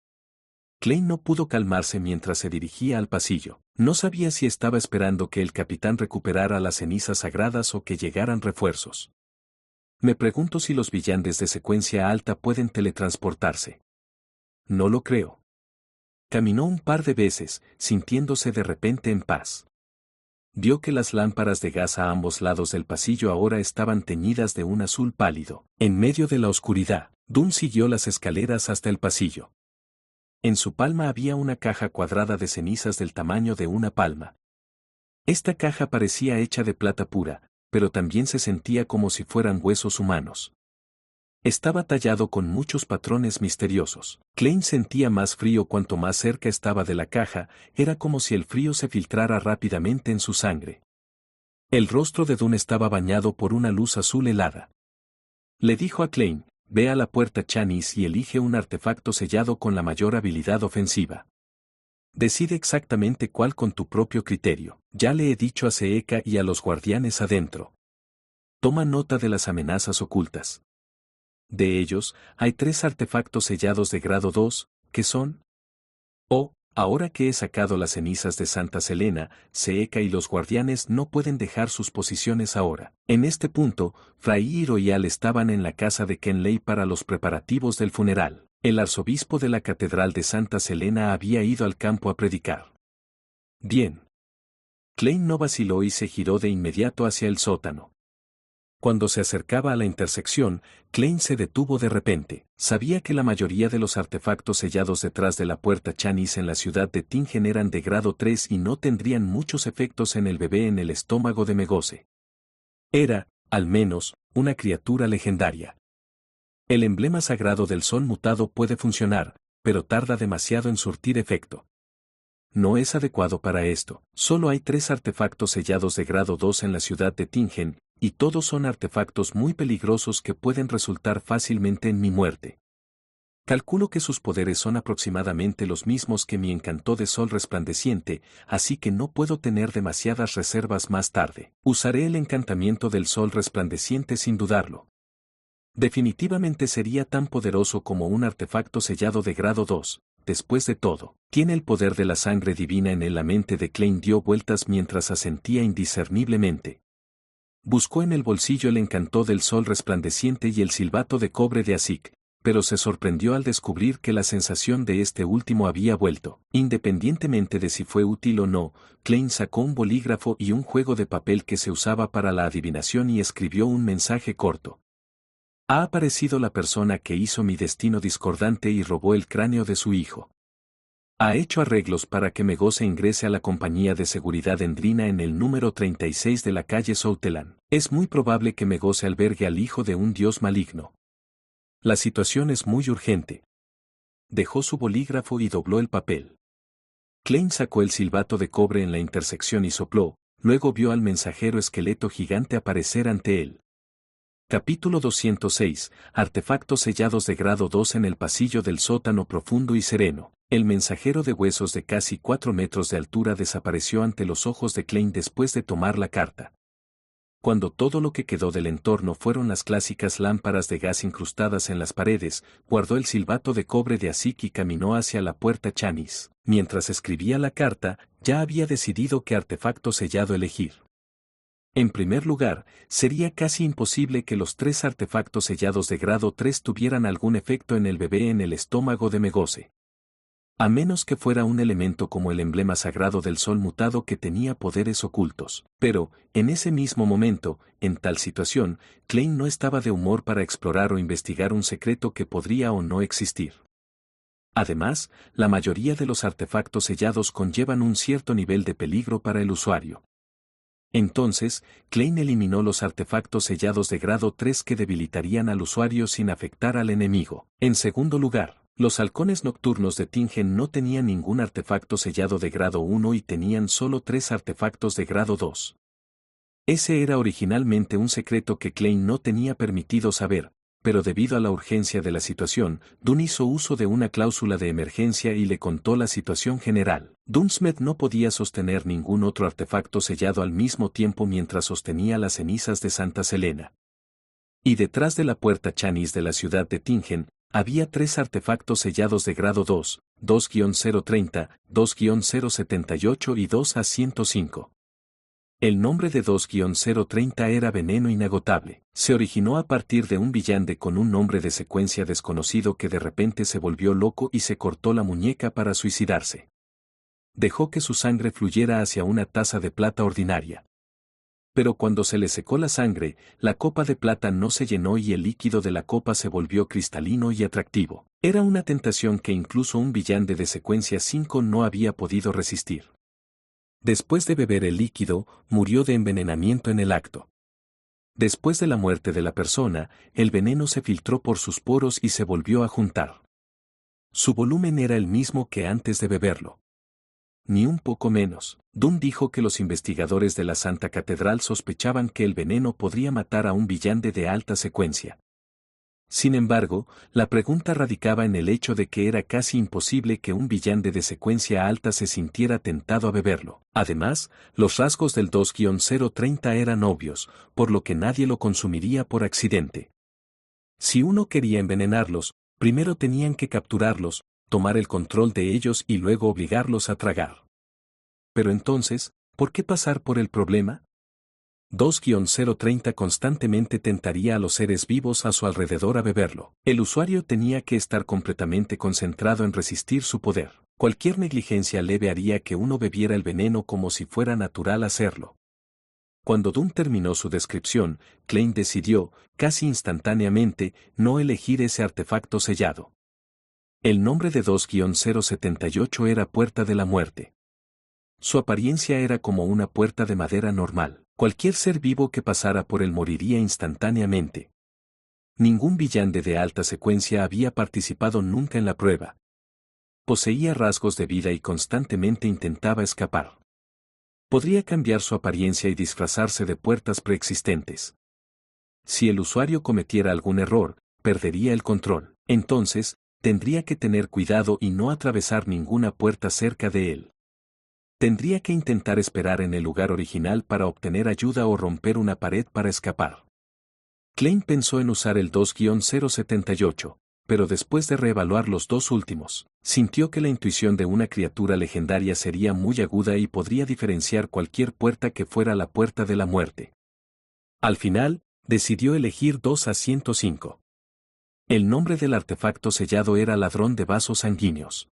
Klein no pudo calmarse mientras se dirigía al pasillo. No sabía si estaba esperando que el capitán recuperara las cenizas sagradas o que llegaran refuerzos. Me pregunto si los villanes de secuencia alta pueden teletransportarse. No lo creo. Caminó un par de veces, sintiéndose de repente en paz. Vio que las lámparas de gas a ambos lados del pasillo ahora estaban teñidas de un azul pálido. En medio de la oscuridad, Dunn siguió las escaleras hasta el pasillo. En su palma había una caja cuadrada de cenizas del tamaño de una palma. Esta caja parecía hecha de plata pura, pero también se sentía como si fueran huesos humanos. Estaba tallado con muchos patrones misteriosos. Klein sentía más frío cuanto más cerca estaba de la caja, era como si el frío se filtrara rápidamente en su sangre. El rostro de Dunn estaba bañado por una luz azul helada. Le dijo a Klein: ve a la puerta Chanis y elige un artefacto sellado con la mayor habilidad ofensiva. Decide exactamente cuál con tu propio criterio. Ya le he dicho a Seeka y a los guardianes adentro. Toma nota de las amenazas ocultas. De ellos, hay 3 artefactos sellados de grado 2, que son: ahora que he sacado las cenizas de Santa Selena, Seeka y los guardianes no pueden dejar sus posiciones ahora. En este punto, Fray y Royal estaban en la casa de Kenley para los preparativos del funeral. El arzobispo de la catedral de Santa Selena había ido al campo a predicar. Bien. Klein no vaciló y se giró de inmediato hacia el sótano. Cuando se acercaba a la intersección, Klein se detuvo de repente. Sabía que la mayoría de los artefactos sellados detrás de la puerta Chanis en la ciudad de Tingen eran de grado 3 y no tendrían muchos efectos en el bebé en el estómago de Megose. Era, al menos, una criatura legendaria. El emblema sagrado del sol mutado puede funcionar, pero tarda demasiado en surtir efecto. No es adecuado para esto. Solo hay 3 artefactos sellados de grado 2 en la ciudad de Tingen, y todos son artefactos muy peligrosos que pueden resultar fácilmente en mi muerte. Calculo que sus poderes son aproximadamente los mismos que mi encanto de sol resplandeciente, así que no puedo tener demasiadas reservas más tarde. Usaré el encantamiento del sol resplandeciente sin dudarlo. Definitivamente sería tan poderoso como un artefacto sellado de grado 2. Después de todo, tiene el poder de la sangre divina en él. La mente de Klein dio vueltas mientras asentía indiscerniblemente. Buscó en el bolsillo el encanto del sol resplandeciente y el silbato de cobre de Asik, pero se sorprendió al descubrir que la sensación de este último había vuelto. Independientemente de si fue útil o no, Klein sacó un bolígrafo y un juego de papel que se usaba para la adivinación y escribió un mensaje corto. Ha aparecido la persona que hizo mi destino discordante y robó el cráneo de su hijo. Ha hecho arreglos para que Megose ingrese a la compañía de seguridad en Drina en el número 36 de la calle Soutelan. Es muy probable que Megose albergue al hijo de un dios maligno. La situación es muy urgente. Dejó su bolígrafo y dobló el papel. Klein sacó el silbato de cobre en la intersección y sopló, luego vio al mensajero esqueleto gigante aparecer ante él. Capítulo 206, artefactos sellados de grado 2 en el pasillo del sótano profundo y sereno. El mensajero de huesos de casi 4 metros de altura desapareció ante los ojos de Klein después de tomar la carta. Cuando todo lo que quedó del entorno fueron las clásicas lámparas de gas incrustadas en las paredes, guardó el silbato de cobre de Asik y caminó hacia la puerta Chanis. Mientras escribía la carta, ya había decidido qué artefacto sellado elegir. En primer lugar, sería casi imposible que los 3 artefactos sellados de grado 3 tuvieran algún efecto en el bebé en el estómago de Megose. A menos que fuera un elemento como el emblema sagrado del sol mutado que tenía poderes ocultos. Pero, en ese mismo momento, en tal situación, Klein no estaba de humor para explorar o investigar un secreto que podría o no existir. Además, la mayoría de los artefactos sellados conllevan un cierto nivel de peligro para el usuario. Entonces, Klein eliminó los artefactos sellados de grado 3 que debilitarían al usuario sin afectar al enemigo. En segundo lugar, los halcones nocturnos de Tingen no tenían ningún artefacto sellado de grado 1 y tenían solo 3 artefactos de grado 2. Ese era originalmente un secreto que Klein no tenía permitido saber, pero debido a la urgencia de la situación, Dunn hizo uso de una cláusula de emergencia y le contó la situación general. Dunsmed no podía sostener ningún otro artefacto sellado al mismo tiempo mientras sostenía las cenizas de Santa Selena. Y detrás de la puerta Chanis de la ciudad de Tingen, había 3 artefactos sellados de grado 2, 2-030, 2-078 y 2-105. El nombre de 2-030 era veneno inagotable. Se originó a partir de un villande con un nombre de secuencia desconocido que de repente se volvió loco y se cortó la muñeca para suicidarse. Dejó que su sangre fluyera hacia una taza de plata ordinaria. Pero cuando se le secó la sangre, la copa de plata no se llenó y el líquido de la copa se volvió cristalino y atractivo. Era una tentación que incluso un villande de secuencia 5 no había podido resistir. Después de beber el líquido, murió de envenenamiento en el acto. Después de la muerte de la persona, el veneno se filtró por sus poros y se volvió a juntar. Su volumen era el mismo que antes de beberlo. Ni un poco menos. Dunn dijo que los investigadores de la Santa Catedral sospechaban que el veneno podría matar a un villande de alta secuencia. Sin embargo, la pregunta radicaba en el hecho de que era casi imposible que un villande de secuencia alta se sintiera tentado a beberlo. Además, los rasgos del 2-030 eran obvios, por lo que nadie lo consumiría por accidente. Si uno quería envenenarlos, primero tenían que capturarlos, tomar el control de ellos y luego obligarlos a tragar. Pero entonces, ¿por qué pasar por el problema? 2-030 constantemente tentaría a los seres vivos a su alrededor a beberlo. El usuario tenía que estar completamente concentrado en resistir su poder. Cualquier negligencia leve haría que uno bebiera el veneno como si fuera natural hacerlo. Cuando Dunn terminó su descripción, Klein decidió, casi instantáneamente, no elegir ese artefacto sellado. El nombre de 2-078 era Puerta de la Muerte. Su apariencia era como una puerta de madera normal. Cualquier ser vivo que pasara por él moriría instantáneamente. Ningún villande de alta secuencia había participado nunca en la prueba. Poseía rasgos de vida y constantemente intentaba escapar. Podría cambiar su apariencia y disfrazarse de puertas preexistentes. Si el usuario cometiera algún error, perdería el control. Entonces, tendría que tener cuidado y no atravesar ninguna puerta cerca de él. Tendría que intentar esperar en el lugar original para obtener ayuda o romper una pared para escapar. Klein pensó en usar el 2-078, pero después de reevaluar los dos últimos, sintió que la intuición de una criatura legendaria sería muy aguda y podría diferenciar cualquier puerta que fuera la puerta de la muerte. Al final, decidió elegir 2-105. El nombre del artefacto sellado era Ladrón de Vasos Sanguíneos.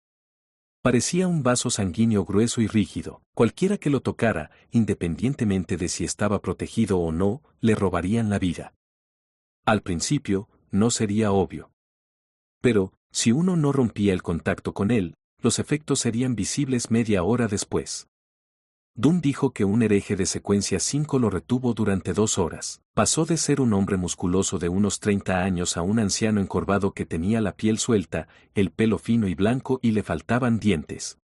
Parecía un vaso sanguíneo grueso y rígido. Cualquiera que lo tocara, independientemente de si estaba protegido o no, le robarían la vida. Al principio, no sería obvio. Pero, si uno no rompía el contacto con él, los efectos serían visibles media hora después. Dunn dijo que un hereje de secuencia 5 lo retuvo durante 2 horas. Pasó de ser un hombre musculoso de unos 30 años a un anciano encorvado que tenía la piel suelta, el pelo fino y blanco y le faltaban dientes.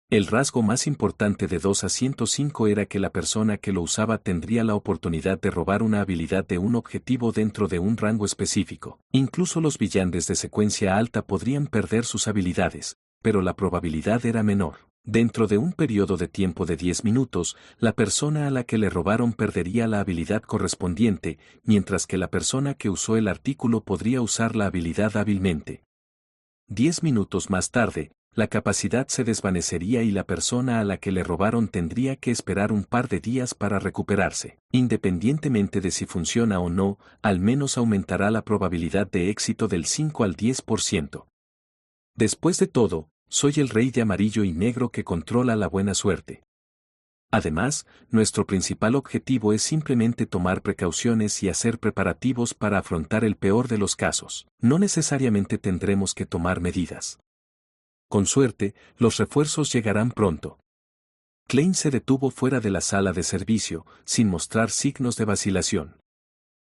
El rasgo más importante de 2-105 era que la persona que lo usaba tendría la oportunidad de robar una habilidad de un objetivo dentro de un rango específico. Incluso los villandes de secuencia alta podrían perder sus habilidades, pero la probabilidad era menor. Dentro de un periodo de tiempo de 10 minutos, la persona a la que le robaron perdería la habilidad correspondiente, mientras que la persona que usó el artículo podría usar la habilidad hábilmente. 10 minutos más tarde, la capacidad se desvanecería y la persona a la que le robaron tendría que esperar un par de días para recuperarse. Independientemente de si funciona o no, al menos aumentará la probabilidad de éxito del 5 al 10%. Después de todo, soy el rey de amarillo y negro que controla la buena suerte. Además, nuestro principal objetivo es simplemente tomar precauciones y hacer preparativos para afrontar el peor de los casos. No necesariamente tendremos que tomar medidas. Con suerte, los refuerzos llegarán pronto. Klein se detuvo fuera de la sala de servicio, sin mostrar signos de vacilación.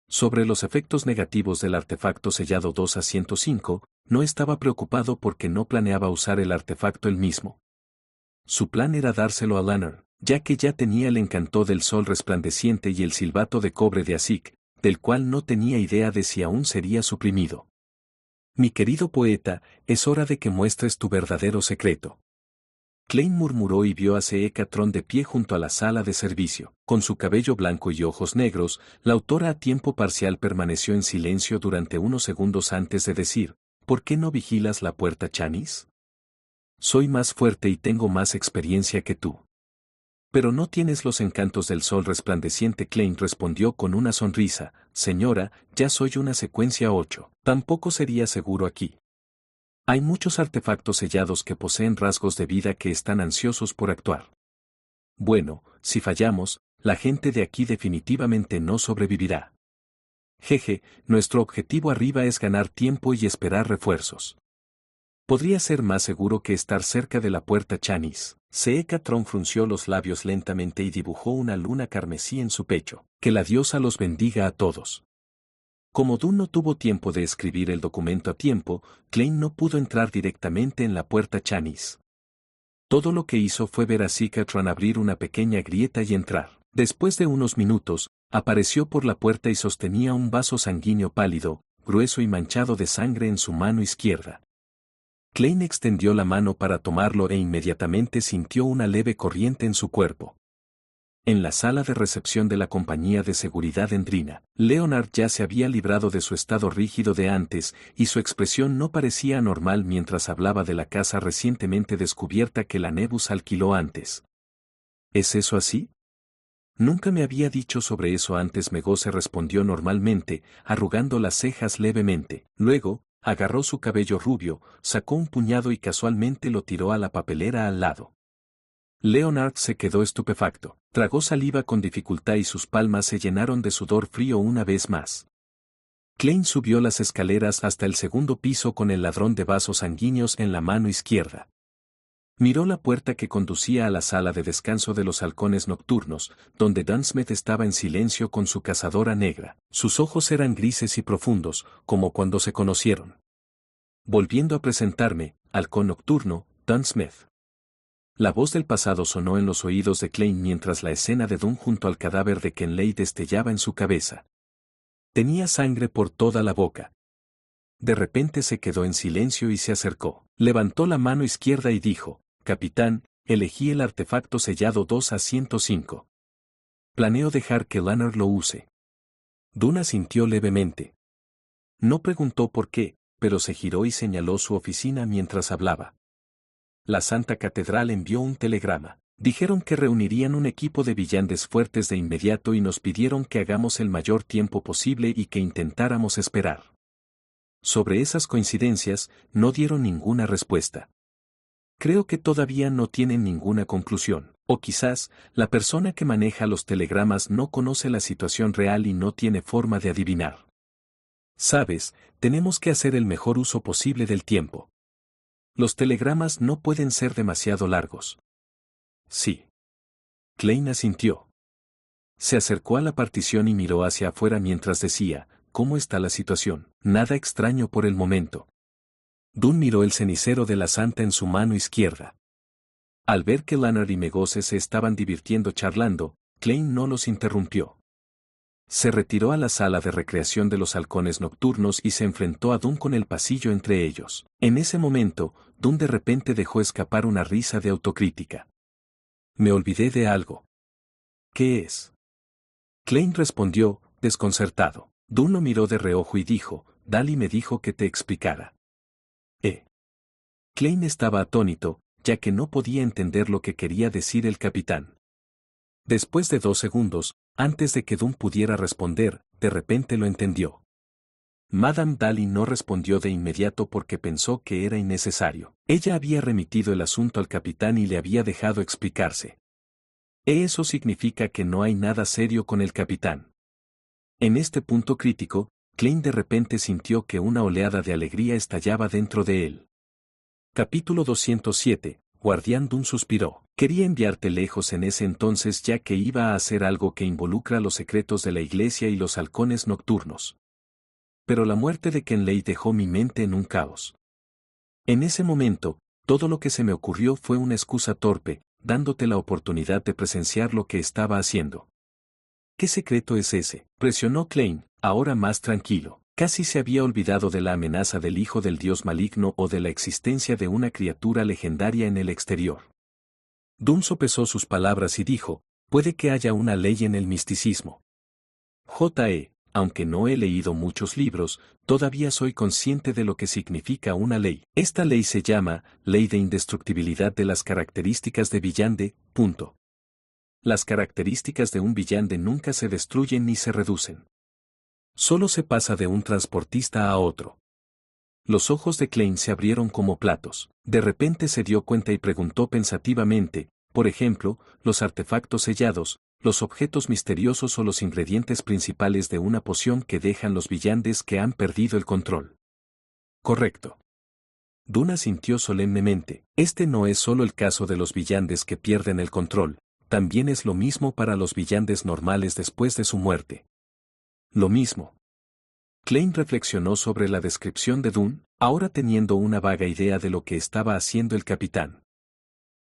Sobre los efectos negativos del artefacto sellado 2A105, no estaba preocupado porque no planeaba usar el artefacto él mismo. Su plan era dárselo a Lanner, ya que ya tenía el encanto del sol resplandeciente y el silbato de cobre de Asik, del cual no tenía idea de si aún sería suprimido. Mi querido poeta, es hora de que muestres tu verdadero secreto. Klein murmuró y vio a Seekatron de pie junto a la sala de servicio. Con su cabello blanco y ojos negros, la autora a tiempo parcial permaneció en silencio durante unos segundos antes de decir, ¿por qué no vigilas la puerta, Chanis? Soy más fuerte y tengo más experiencia que tú. Pero no tienes los encantos del sol resplandeciente. Klein respondió con una sonrisa, señora, ya soy una secuencia 8. Tampoco sería seguro aquí. Hay muchos artefactos sellados que poseen rasgos de vida que están ansiosos por actuar. Bueno, si fallamos, la gente de aquí definitivamente no sobrevivirá. Jeje, nuestro objetivo arriba es ganar tiempo y esperar refuerzos. Podría ser más seguro que estar cerca de la puerta, Chanis. Seekatron frunció los labios lentamente y dibujó una luna carmesí en su pecho. Que la diosa los bendiga a todos. Como Dun no tuvo tiempo de escribir el documento a tiempo, Klein no pudo entrar directamente en la puerta, Chanis. Todo lo que hizo fue ver a Seekatron abrir una pequeña grieta y entrar. Después de unos minutos, apareció por la puerta y sostenía un vaso sanguíneo pálido, grueso y manchado de sangre en su mano izquierda. Klein extendió la mano para tomarlo e inmediatamente sintió una leve corriente en su cuerpo. En la sala de recepción de la compañía de seguridad Endrina, Leonard ya se había librado de su estado rígido de antes y su expresión no parecía anormal mientras hablaba de la casa recientemente descubierta que la Nebus alquiló antes. ¿Es eso así? Nunca me había dicho sobre eso antes. Megó se respondió normalmente, arrugando las cejas levemente. Luego, agarró su cabello rubio, sacó un puñado y casualmente lo tiró a la papelera al lado. Leonard se quedó estupefacto, tragó saliva con dificultad y sus palmas se llenaron de sudor frío una vez más. Klein subió las escaleras hasta el segundo piso con el ladrón de vasos sanguíneos en la mano izquierda. Miró la puerta que conducía a la sala de descanso de los halcones nocturnos, donde Dunsmith estaba en silencio con su cazadora negra. Sus ojos eran grises y profundos, como cuando se conocieron. Volviendo a presentarme, halcón nocturno, Dunsmith. La voz del pasado sonó en los oídos de Klein mientras la escena de Dun junto al cadáver de Kenley destellaba en su cabeza. Tenía sangre por toda la boca. De repente se quedó en silencio y se acercó. Levantó la mano izquierda y dijo, Capitán, elegí el artefacto sellado 2A105. Planeo dejar que Lanner lo use. Dun asintió levemente. No preguntó por qué, pero se giró y señaló su oficina mientras hablaba. La Santa Catedral envió un telegrama. Dijeron que reunirían un equipo de villanes fuertes de inmediato y nos pidieron que hagamos el mayor tiempo posible y que intentáramos esperar. Sobre esas coincidencias, no dieron ninguna respuesta. Creo que todavía no tienen ninguna conclusión, o quizás, la persona que maneja los telegramas no conoce la situación real y no tiene forma de adivinar. Sabes, tenemos que hacer el mejor uso posible del tiempo. Los telegramas no pueden ser demasiado largos. Sí. Klein asintió. Se acercó a la partición y miró hacia afuera mientras decía, ¿cómo está la situación? Nada extraño por el momento. Dun miró el cenicero de la santa en su mano izquierda. Al ver que Lanner y Megose se estaban divirtiendo charlando, Klein no los interrumpió. Se retiró a la sala de recreación de los halcones nocturnos y se enfrentó a Dune con el pasillo entre ellos. En ese momento, Dune de repente dejó escapar una risa de autocrítica. Me olvidé de algo. ¿Qué es? Klein respondió, desconcertado. Dune lo miró de reojo y dijo, Dali me dijo que te explicara. Klein estaba atónito, ya que no podía entender lo que quería decir el capitán. Después de 2 segundos, antes de que Dune pudiera responder, de repente lo entendió. Madame Dali no respondió de inmediato porque pensó que era innecesario. Ella había remitido el asunto al capitán y le había dejado explicarse. Eso significa que no hay nada serio con el capitán. En este punto crítico, Klein de repente sintió que una oleada de alegría estallaba dentro de él. Capítulo 207. Guardián Dune suspiró. Quería enviarte lejos en ese entonces ya que iba a hacer algo que involucra los secretos de la iglesia y los halcones nocturnos. Pero la muerte de Kenley dejó mi mente en un caos. En ese momento, todo lo que se me ocurrió fue una excusa torpe, dándote la oportunidad de presenciar lo que estaba haciendo. ¿Qué secreto es ese? Presionó Klein, ahora más tranquilo. Casi se había olvidado de la amenaza del hijo del dios maligno o de la existencia de una criatura legendaria en el exterior. Dune sopesó sus palabras y dijo, puede que haya una ley en el misticismo. Aunque no he leído muchos libros, todavía soy consciente de lo que significa una ley. Esta ley se llama, Ley de Indestructibilidad de las Características de Villande, . Las características de un Villande nunca se destruyen ni se reducen. Solo se pasa de un transportista a otro. Los ojos de Klein se abrieron como platos. De repente se dio cuenta y preguntó pensativamente, por ejemplo, los artefactos sellados, los objetos misteriosos o los ingredientes principales de una poción que dejan los villandes que han perdido el control. Correcto. Dune asintió solemnemente. Este no es solo el caso de los villandes que pierden el control, también es lo mismo para los villandes normales después de su muerte. Lo mismo. Klein reflexionó sobre la descripción de Dune, ahora teniendo una vaga idea de lo que estaba haciendo el capitán.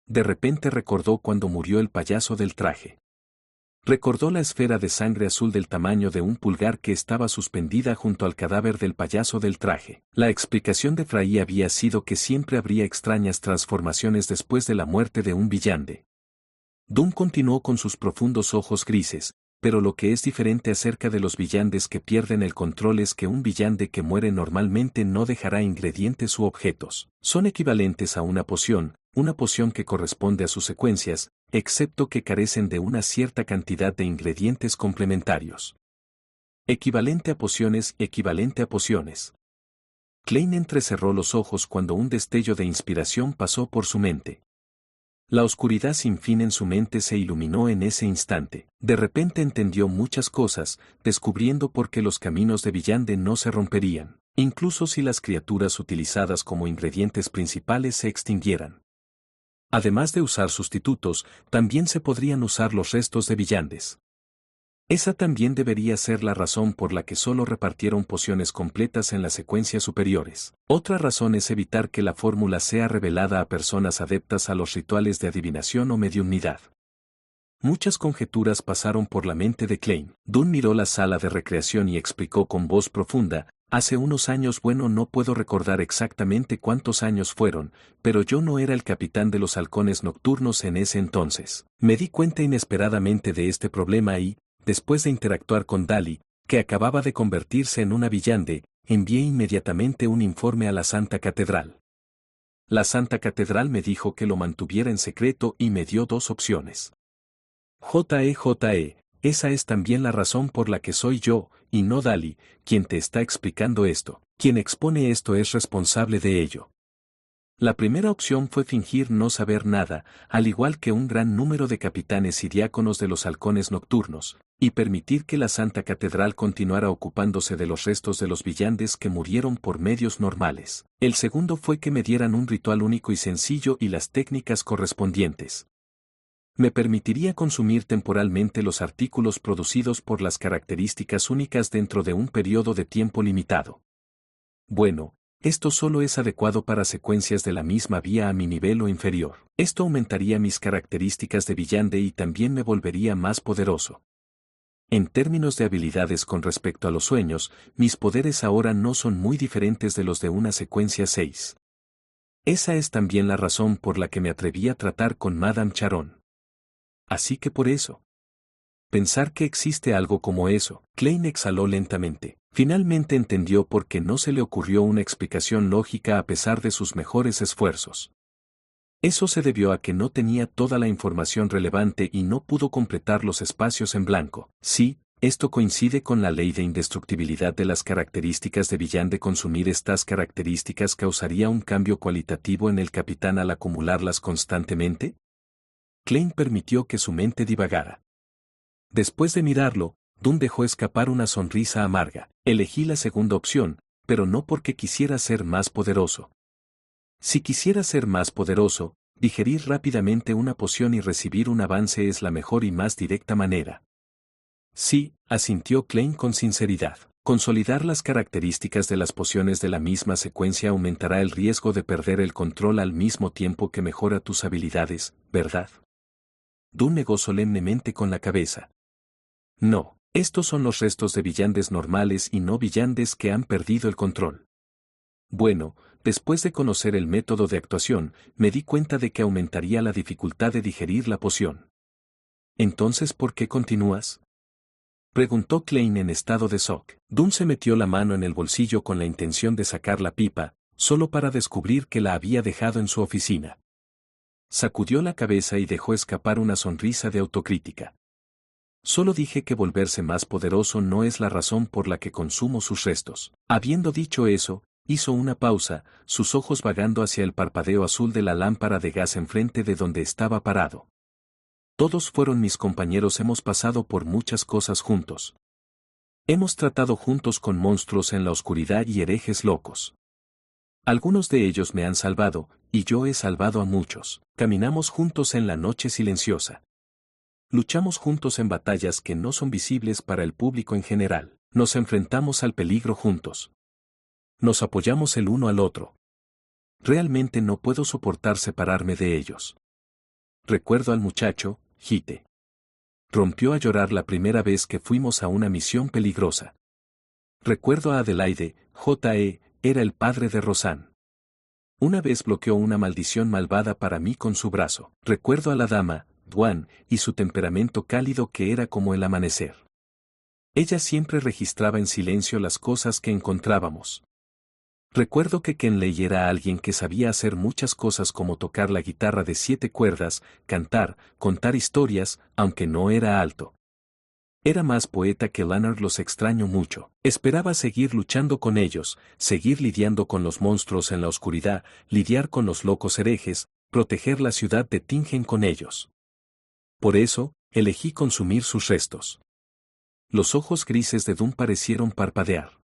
De repente recordó cuando murió el payaso del traje. Recordó la esfera de sangre azul del tamaño de un pulgar que estaba suspendida junto al cadáver del payaso del traje. La explicación de Fray había sido que siempre habría extrañas transformaciones después de la muerte de un villande. Dune continuó con sus profundos ojos grises, pero lo que es diferente acerca de los villandes que pierden el control es que un villande que muere normalmente no dejará ingredientes u objetos. Son equivalentes a una poción que corresponde a sus secuencias, excepto que carecen de una cierta cantidad de ingredientes complementarios. Equivalente a pociones. Klein entrecerró los ojos cuando un destello de inspiración pasó por su mente. La oscuridad sin fin en su mente se iluminó en ese instante. De repente entendió muchas cosas, descubriendo por qué los caminos de Villande no se romperían, incluso si las criaturas utilizadas como ingredientes principales se extinguieran. Además de usar sustitutos, también se podrían usar los restos de villandes. Esa también debería ser la razón por la que solo repartieron pociones completas en las secuencias superiores. Otra razón es evitar que la fórmula sea revelada a personas adeptas a los rituales de adivinación o mediumnidad. Muchas conjeturas pasaron por la mente de Klein. Dune miró la sala de recreación y explicó con voz profunda, hace unos años no puedo recordar exactamente cuántos años fueron, pero yo no era el capitán de los halcones nocturnos en ese entonces. Me di cuenta inesperadamente de este problema y, después de interactuar con Dali, que acababa de convertirse en una villande, envié inmediatamente un informe a la Santa Catedral. La Santa Catedral me dijo que lo mantuviera en secreto y me dio 2 opciones. Esa es también la razón por la que soy yo, y no Dali, quien te está explicando esto. Quien expone esto es responsable de ello. La primera opción fue fingir no saber nada, al igual que un gran número de capitanes y diáconos de los halcones nocturnos, y permitir que la Santa Catedral continuara ocupándose de los restos de los villandes que murieron por medios normales. El segundo fue que me dieran un ritual único y sencillo y las técnicas correspondientes. Me permitiría consumir temporalmente los artículos producidos por las características únicas dentro de un periodo de tiempo limitado. Bueno, esto solo es adecuado para secuencias de la misma vía a mi nivel o inferior. Esto aumentaría mis características de villande y también me volvería más poderoso. En términos de habilidades con respecto a los sueños, mis poderes ahora no son muy diferentes de los de una secuencia 6. Esa es también la razón por la que me atreví a tratar con Madame Charon. Así que por eso. Pensar que existe algo como eso, Klein exhaló lentamente. Finalmente entendió por qué no se le ocurrió una explicación lógica a pesar de sus mejores esfuerzos. Eso se debió a que no tenía toda la información relevante y no pudo completar los espacios en blanco. Sí, esto coincide con la ley de indestructibilidad de las características de Villan. De consumir estas características causaría un cambio cualitativo en el capitán al acumularlas constantemente. Klein permitió que su mente divagara. Después de mirarlo, Dunn dejó escapar una sonrisa amarga. Elegí la segunda opción, pero no porque quisiera ser más poderoso. Si quisiera ser más poderoso, digerir rápidamente una poción y recibir un avance es la mejor y más directa manera. Sí, asintió Klein con sinceridad. Consolidar las características de las pociones de la misma secuencia aumentará el riesgo de perder el control al mismo tiempo que mejora tus habilidades, ¿verdad? Dunn negó solemnemente con la cabeza. No, estos son los restos de villandes normales y no villandes que han perdido el control. Bueno, después de conocer el método de actuación, me di cuenta de que aumentaría la dificultad de digerir la poción. ¿Entonces por qué continúas? Preguntó Klein en estado de shock. Dunn se metió la mano en el bolsillo con la intención de sacar la pipa, solo para descubrir que la había dejado en su oficina. Sacudió la cabeza y dejó escapar una sonrisa de autocrítica. Solo dije que volverse más poderoso no es la razón por la que consumo sus restos. Habiendo dicho eso, hizo una pausa, sus ojos vagando hacia el parpadeo azul de la lámpara de gas enfrente de donde estaba parado. Todos fueron mis compañeros, hemos pasado por muchas cosas juntos. Hemos tratado juntos con monstruos en la oscuridad y herejes locos. Algunos de ellos me han salvado, y yo he salvado a muchos. Caminamos juntos en la noche silenciosa. Luchamos juntos en batallas que no son visibles para el público en general. Nos enfrentamos al peligro juntos. Nos apoyamos el uno al otro. Realmente no puedo soportar separarme de ellos. Recuerdo al muchacho, Hite. Rompió a llorar la primera vez que fuimos a una misión peligrosa. Recuerdo a Adelaide, J.E., era el padre de Rosanne. Una vez bloqueó una maldición malvada para mí con su brazo. Recuerdo a la dama, Dwan, y su temperamento cálido que era como el amanecer. Ella siempre registraba en silencio las cosas que encontrábamos. Recuerdo que Kenley era alguien que sabía hacer muchas cosas como tocar la guitarra de 7 cuerdas, cantar, contar historias, aunque no era alto. Era más poeta que Leonard, los extraño mucho. Esperaba seguir luchando con ellos, seguir lidiando con los monstruos en la oscuridad, lidiar con los locos herejes, proteger la ciudad de Tingen con ellos. Por eso, elegí consumir sus restos. Los ojos grises de Dunn parecieron parpadear.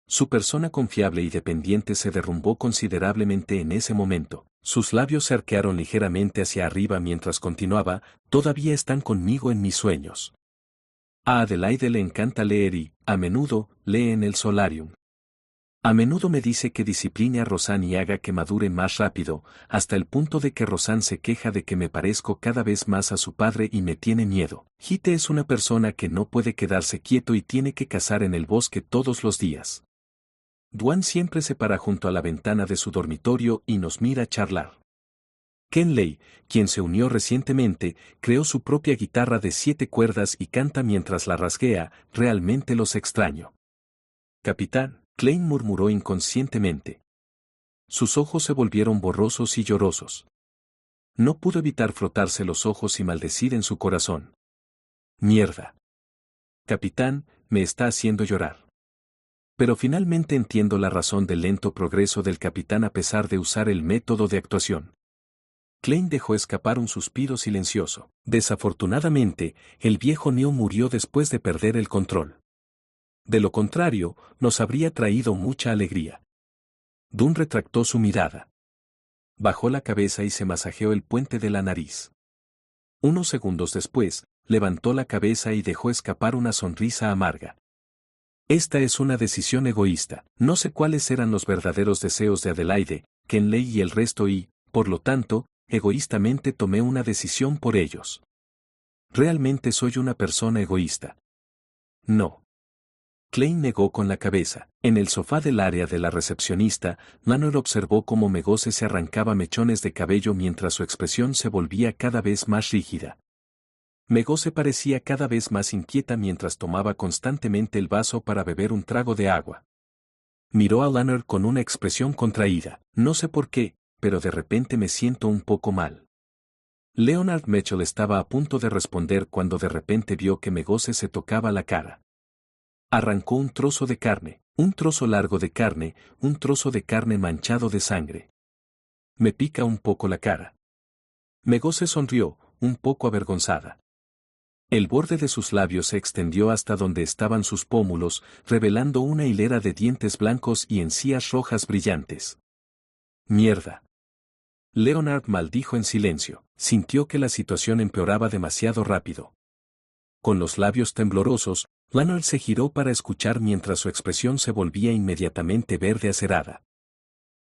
Su persona confiable y dependiente se derrumbó considerablemente en ese momento. Sus labios se arquearon ligeramente hacia arriba mientras continuaba, todavía están conmigo en mis sueños. A Adelaide le encanta leer y, a menudo, lee en el solarium. A menudo me dice que discipline a Rosanne y haga que madure más rápido, hasta el punto de que Rosanne se queja de que me parezco cada vez más a su padre y me tiene miedo. Hite es una persona que no puede quedarse quieto y tiene que cazar en el bosque todos los días. Dwan siempre se para junto a la ventana de su dormitorio y nos mira charlar. Kenley, quien se unió recientemente, creó su propia guitarra de 7 cuerdas y canta mientras la rasguea, realmente los extraño. Capitán, Klein murmuró inconscientemente. Sus ojos se volvieron borrosos y llorosos. No pudo evitar frotarse los ojos y maldecir en su corazón. Mierda. Capitán, me está haciendo llorar. Pero finalmente entiendo la razón del lento progreso del capitán a pesar de usar el método de actuación. Klein dejó escapar un suspiro silencioso. Desafortunadamente, el viejo Neo murió después de perder el control. De lo contrario, nos habría traído mucha alegría. Dunn retractó su mirada. Bajó la cabeza y se masajeó el puente de la nariz. Unos segundos después, levantó la cabeza y dejó escapar una sonrisa amarga. Esta es una decisión egoísta. No sé cuáles eran los verdaderos deseos de Adelaide, Kenley y el resto y, por lo tanto, egoístamente tomé una decisión por ellos. Realmente soy una persona egoísta. No. Klein negó con la cabeza. En el sofá del área de la recepcionista, Lanner observó cómo Megose se arrancaba mechones de cabello mientras su expresión se volvía cada vez más rígida. Megose parecía cada vez más inquieta mientras tomaba constantemente el vaso para beber un trago de agua. Miró a Lanner con una expresión contraída. No sé por qué, pero de repente me siento un poco mal. Leonard Mitchell estaba a punto de responder cuando de repente vio que Megose se tocaba la cara. Arrancó un trozo de carne, un trozo largo de carne, un trozo de carne manchado de sangre. Me pica un poco la cara. Megose sonrió, un poco avergonzada. El borde de sus labios se extendió hasta donde estaban sus pómulos, revelando una hilera de dientes blancos y encías rojas brillantes. Mierda. Leonard maldijo en silencio. Sintió que la situación empeoraba demasiado rápido. Con los labios temblorosos, Lanner se giró para escuchar mientras su expresión se volvía inmediatamente verde acerada.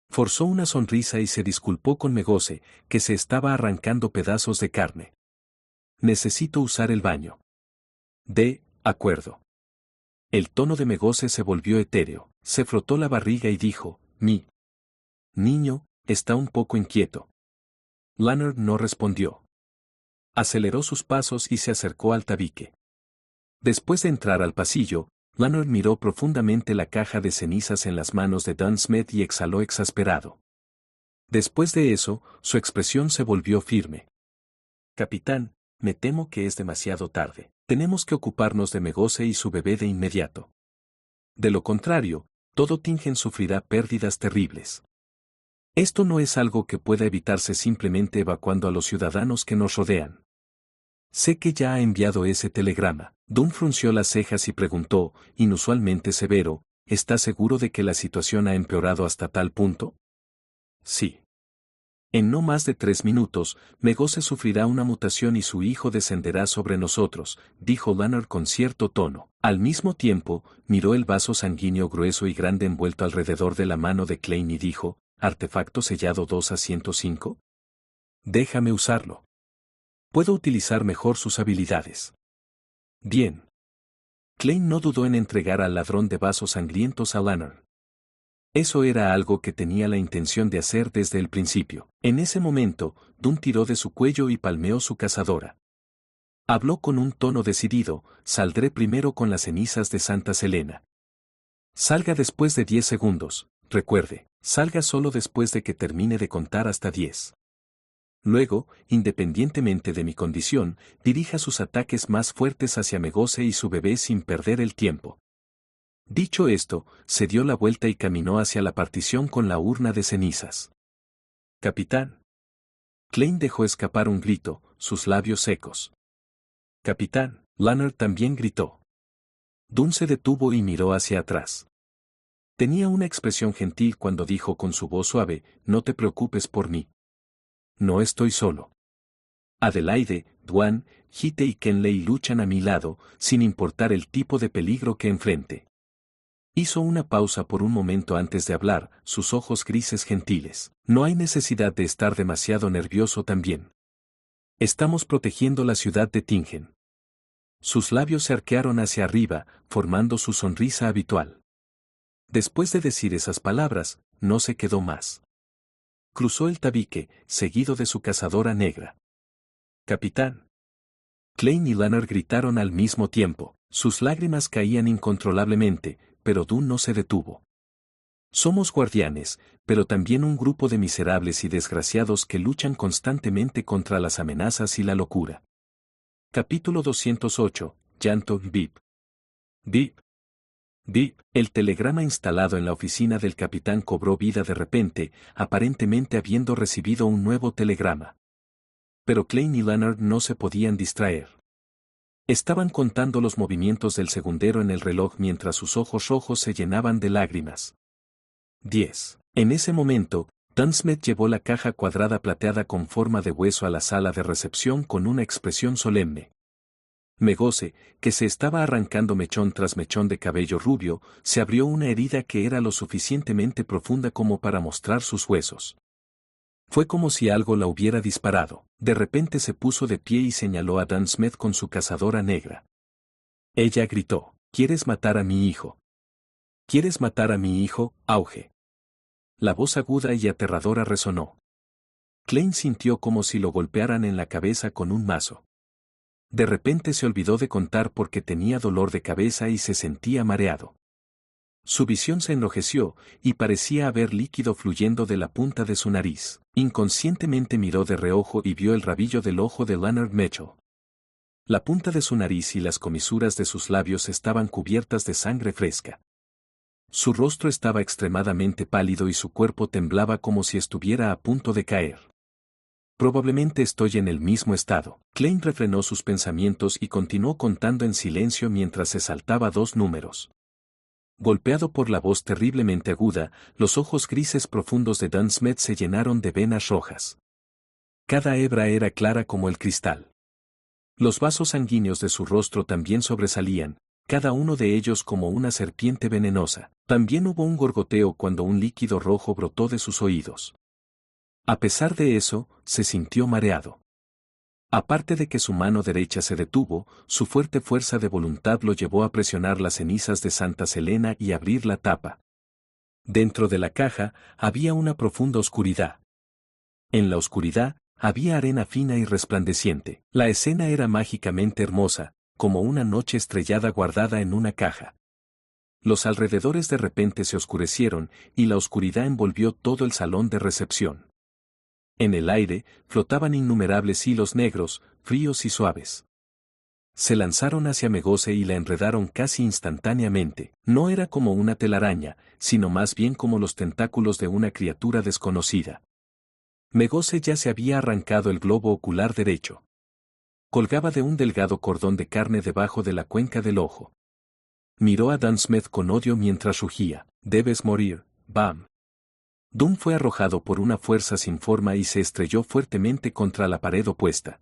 Forzó una sonrisa y se disculpó con Megose, que se estaba arrancando pedazos de carne. Necesito usar el baño. De acuerdo. El tono de Megose se volvió etéreo, se frotó la barriga y dijo, mi niño, está un poco inquieto. Lanner no respondió. Aceleró sus pasos y se acercó al tabique. Después de entrar al pasillo, Lanner miró profundamente la caja de cenizas en las manos de Dunsmith y exhaló exasperado. Después de eso, su expresión se volvió firme. Capitán, me temo que es demasiado tarde. Tenemos que ocuparnos de Megose y su bebé de inmediato. De lo contrario, todo Tingen sufrirá pérdidas terribles. Esto no es algo que pueda evitarse simplemente evacuando a los ciudadanos que nos rodean. Sé que ya ha enviado ese telegrama. Dunn frunció las cejas y preguntó, inusualmente severo, ¿está seguro de que la situación ha empeorado hasta tal punto? Sí. En no más de 3 minutos, Megose sufrirá una mutación y su hijo descenderá sobre nosotros, dijo Lanner con cierto tono. Al mismo tiempo, miró el vaso sanguíneo grueso y grande envuelto alrededor de la mano de Klein y dijo, ¿artefacto sellado 2A105? Déjame usarlo. Puedo utilizar mejor sus habilidades. Bien. Klein no dudó en entregar al ladrón de vasos sangrientos a Lanner. Eso era algo que tenía la intención de hacer desde el principio. En ese momento, Dunn tiró de su cuello y palmeó su cazadora. Habló con un tono decidido, saldré primero con las cenizas de Santa Selena. Salga después de 10 segundos, recuerde, salga solo después de que termine de contar hasta 10. Luego, independientemente de mi condición, dirija sus ataques más fuertes hacia Megose y su bebé sin perder el tiempo. Dicho esto, se dio la vuelta y caminó hacia la partición con la urna de cenizas. Capitán. Klein dejó escapar un grito, sus labios secos. Capitán, Lanner también gritó. Dunn se detuvo y miró hacia atrás. Tenía una expresión gentil cuando dijo con su voz suave, no te preocupes por mí. No estoy solo. Adelaide, Dwan, Hite y Kenley luchan a mi lado, sin importar el tipo de peligro que enfrente. Hizo una pausa por un momento antes de hablar, sus ojos grises gentiles. No hay necesidad de estar demasiado nervioso también. Estamos protegiendo la ciudad de Tingen. Sus labios se arquearon hacia arriba, formando su sonrisa habitual. Después de decir esas palabras, no se quedó más. Cruzó el tabique, seguido de su cazadora negra. Capitán. Klein y Lanner gritaron al mismo tiempo, sus lágrimas caían incontrolablemente, pero Dunn no se detuvo. Somos guardianes, pero también un grupo de miserables y desgraciados que luchan constantemente contra las amenazas y la locura. Capítulo 208, Llanto Bip. Bip. Bip. El telegrama instalado en la oficina del capitán cobró vida de repente, aparentemente habiendo recibido un nuevo telegrama. Pero Klein y Lanner no se podían distraer. Estaban contando los movimientos del segundero en el reloj mientras sus ojos rojos se llenaban de lágrimas. 10. En ese momento, Dunsmith llevó la caja cuadrada plateada con forma de hueso a la sala de recepción con una expresión solemne. Megose, que se estaba arrancando mechón tras mechón de cabello rubio, se abrió una herida que era lo suficientemente profunda como para mostrar sus huesos. Fue como si algo la hubiera disparado. De repente se puso de pie y señaló a Dunsmith con su cazadora negra. Ella gritó. ¿Quieres matar a mi hijo? ¿Quieres matar a mi hijo, Auge? La voz aguda y aterradora resonó. Klein sintió como si lo golpearan en la cabeza con un mazo. De repente se olvidó de contar porque tenía dolor de cabeza y se sentía mareado. Su visión se enrojeció, y parecía haber líquido fluyendo de la punta de su nariz. Inconscientemente miró de reojo y vio el rabillo del ojo de Leonard Mitchell. La punta de su nariz y las comisuras de sus labios estaban cubiertas de sangre fresca. Su rostro estaba extremadamente pálido y su cuerpo temblaba como si estuviera a punto de caer. Probablemente estoy en el mismo estado. Klein refrenó sus pensamientos y continuó contando en silencio mientras se saltaba 2 números. Golpeado por la voz terriblemente aguda, los ojos grises profundos de Dunsmith se llenaron de venas rojas. Cada hebra era clara como el cristal. Los vasos sanguíneos de su rostro también sobresalían, cada uno de ellos como una serpiente venenosa. También hubo un gorgoteo cuando un líquido rojo brotó de sus oídos. A pesar de eso, se sintió mareado. Aparte de que su mano derecha se detuvo, su fuerte fuerza de voluntad lo llevó a presionar las cenizas de Santa Selena y abrir la tapa. Dentro de la caja, había una profunda oscuridad. En la oscuridad, había arena fina y resplandeciente. La escena era mágicamente hermosa, como una noche estrellada guardada en una caja. Los alrededores de repente se oscurecieron, y la oscuridad envolvió todo el salón de recepción. En el aire, flotaban innumerables hilos negros, fríos y suaves. Se lanzaron hacia Megose y la enredaron casi instantáneamente. No era como una telaraña, sino más bien como los tentáculos de una criatura desconocida. Megose ya se había arrancado el globo ocular derecho. Colgaba de un delgado cordón de carne debajo de la cuenca del ojo. Miró a Dunsmith con odio mientras rugía: «Debes morir, Bam». Dunn fue arrojado por una fuerza sin forma y se estrelló fuertemente contra la pared opuesta.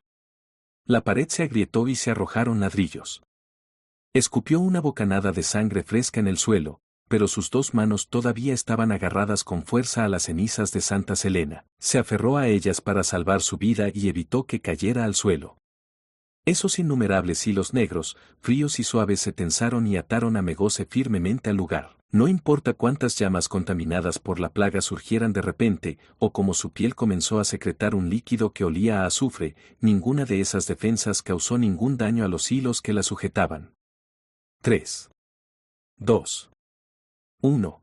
La pared se agrietó y se arrojaron ladrillos. Escupió una bocanada de sangre fresca en el suelo, pero sus 2 manos todavía estaban agarradas con fuerza a las cenizas de Santa Selena. Se aferró a ellas para salvar su vida y evitó que cayera al suelo. Esos innumerables hilos negros, fríos y suaves se tensaron y ataron a Megose firmemente al lugar. No importa cuántas llamas contaminadas por la plaga surgieran de repente, o como su piel comenzó a secretar un líquido que olía a azufre, ninguna de esas defensas causó ningún daño a los hilos que la sujetaban. 3, 2, 1.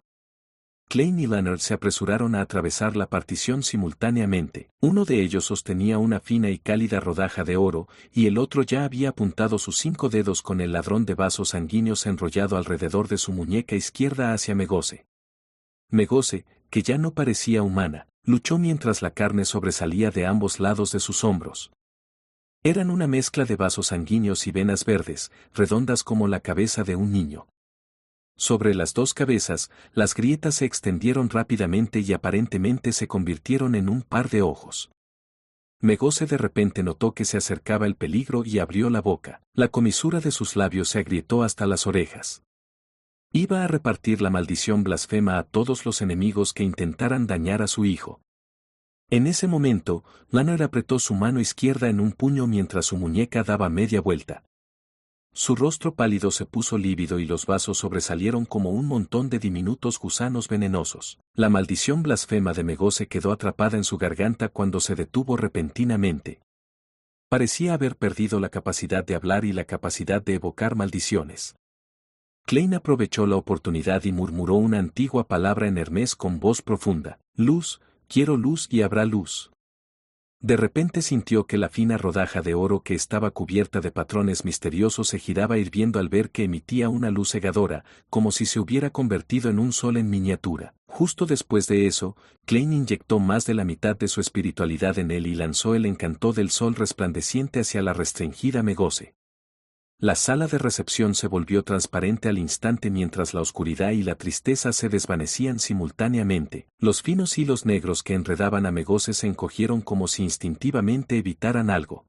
Klein y Leonard se apresuraron a atravesar la partición simultáneamente. Uno de ellos sostenía una fina y cálida rodaja de oro, y el otro ya había apuntado sus 5 dedos con el ladrón de vasos sanguíneos enrollado alrededor de su muñeca izquierda hacia Megose. Megose, que ya no parecía humana, luchó mientras la carne sobresalía de ambos lados de sus hombros. Eran una mezcla de vasos sanguíneos y venas verdes, redondas como la cabeza de un niño. Sobre las 2 cabezas, las grietas se extendieron rápidamente y aparentemente se convirtieron en un par de ojos. Megose de repente notó que se acercaba el peligro y abrió la boca. La comisura de sus labios se agrietó hasta las orejas. Iba a repartir la maldición blasfema a todos los enemigos que intentaran dañar a su hijo. En ese momento, Leonard apretó su mano izquierda en un puño mientras su muñeca daba media vuelta. Su rostro pálido se puso lívido y los vasos sobresalieron como un montón de diminutos gusanos venenosos. La maldición blasfema de Megose quedó atrapada en su garganta cuando se detuvo repentinamente. Parecía haber perdido la capacidad de hablar y la capacidad de evocar maldiciones. Klein aprovechó la oportunidad y murmuró una antigua palabra en Hermés con voz profunda: «Luz, quiero luz y habrá luz». De repente sintió que la fina rodaja de oro que estaba cubierta de patrones misteriosos se giraba hirviendo al ver que emitía una luz cegadora, como si se hubiera convertido en un sol en miniatura. Justo después de eso, Klein inyectó más de la mitad de su espiritualidad en él y lanzó el encanto del sol resplandeciente hacia la restringida Megose. La sala de recepción se volvió transparente al instante mientras la oscuridad y la tristeza se desvanecían simultáneamente. Los finos hilos negros que enredaban a Megose se encogieron como si instintivamente evitaran algo.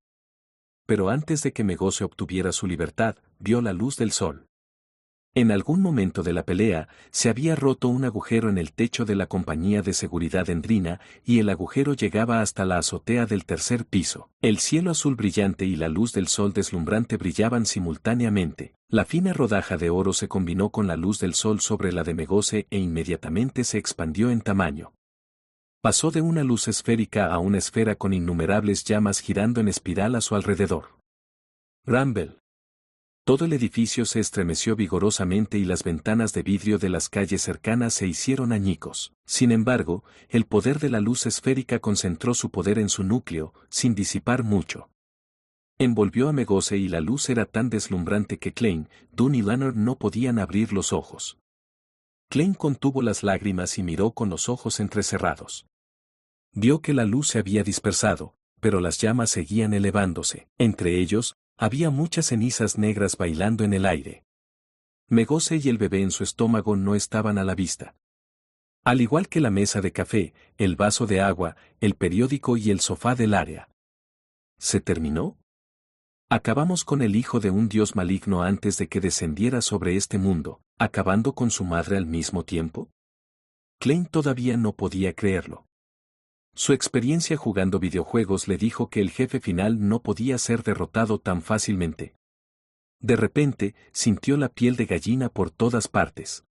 Pero antes de que Megose obtuviera su libertad, vio la luz del sol. En algún momento de la pelea, se había roto un agujero en el techo de la compañía de seguridad Endrina, y el agujero llegaba hasta la azotea del tercer piso. El cielo azul brillante y la luz del sol deslumbrante brillaban simultáneamente. La fina rodaja de oro se combinó con la luz del sol sobre la de Megose e inmediatamente se expandió en tamaño. Pasó de una luz esférica a una esfera con innumerables llamas girando en espiral a su alrededor. Rumble. Todo el edificio se estremeció vigorosamente y las ventanas de vidrio de las calles cercanas se hicieron añicos. Sin embargo, el poder de la luz esférica concentró su poder en su núcleo, sin disipar mucho. Envolvió a Megose y la luz era tan deslumbrante que Klein, Dunn y Lanner no podían abrir los ojos. Klein contuvo las lágrimas y miró con los ojos entrecerrados. Vio que la luz se había dispersado, pero las llamas seguían elevándose. Entre ellos, había muchas cenizas negras bailando en el aire. Megose y el bebé en su estómago no estaban a la vista. Al igual que la mesa de café, el vaso de agua, el periódico y el sofá del área. ¿Se terminó? Acabamos con el hijo de un dios maligno antes de que descendiera sobre este mundo, acabando con su madre al mismo tiempo. Klein todavía no podía creerlo. Su experiencia jugando videojuegos le dijo que el jefe final no podía ser derrotado tan fácilmente. De repente, sintió la piel de gallina por todas partes.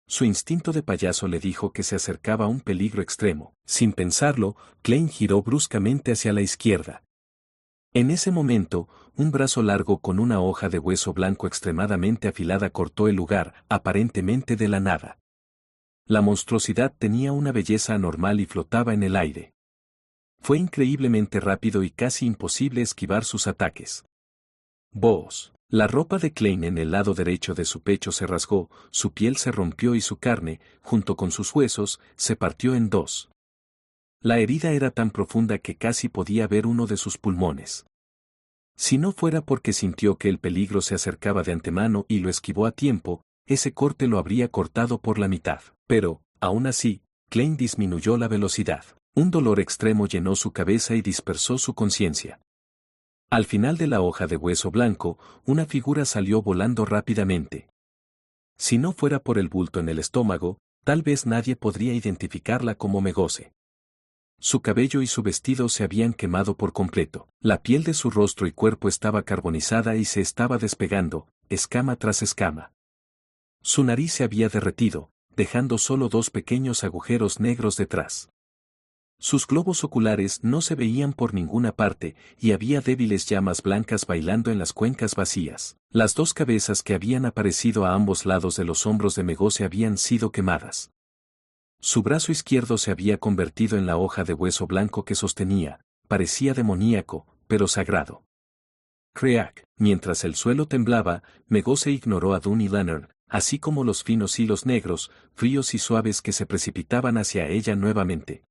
Su instinto de payaso le dijo que se acercaba un peligro extremo. Sin pensarlo, Klein giró bruscamente hacia la izquierda. En ese momento, un brazo largo con una hoja de hueso blanco extremadamente afilada cortó el lugar, aparentemente de la nada. La monstruosidad tenía una belleza anormal y flotaba en el aire. Fue increíblemente rápido y casi imposible esquivar sus ataques. ¡Boos! La ropa de Klein en el lado derecho de su pecho se rasgó, su piel se rompió y su carne, junto con sus huesos, se partió en dos. La herida era tan profunda que casi podía ver uno de sus pulmones. Si no fuera porque sintió que el peligro se acercaba de antemano y lo esquivó a tiempo, ese corte lo habría cortado por la mitad. Pero, aún así, Klein disminuyó la velocidad. Un dolor extremo llenó su cabeza y dispersó su conciencia. Al final de la hoja de hueso blanco, una figura salió volando rápidamente. Si no fuera por el bulto en el estómago, tal vez nadie podría identificarla como Megose. Su cabello y su vestido se habían quemado por completo. La piel de su rostro y cuerpo estaba carbonizada y se estaba despegando, escama tras escama. Su nariz se había derretido, dejando solo dos pequeños agujeros negros detrás. Sus globos oculares no se veían por ninguna parte, y había débiles llamas blancas bailando en las cuencas vacías. Las dos cabezas que habían aparecido a ambos lados de los hombros de Megose habían sido quemadas. Su brazo izquierdo se había convertido en la hoja de hueso blanco que sostenía, parecía demoníaco, pero sagrado. Creak. Mientras el suelo temblaba, Megose ignoró a Dunn y Lanner, así como los finos hilos negros, fríos y suaves que se precipitaban hacia ella nuevamente.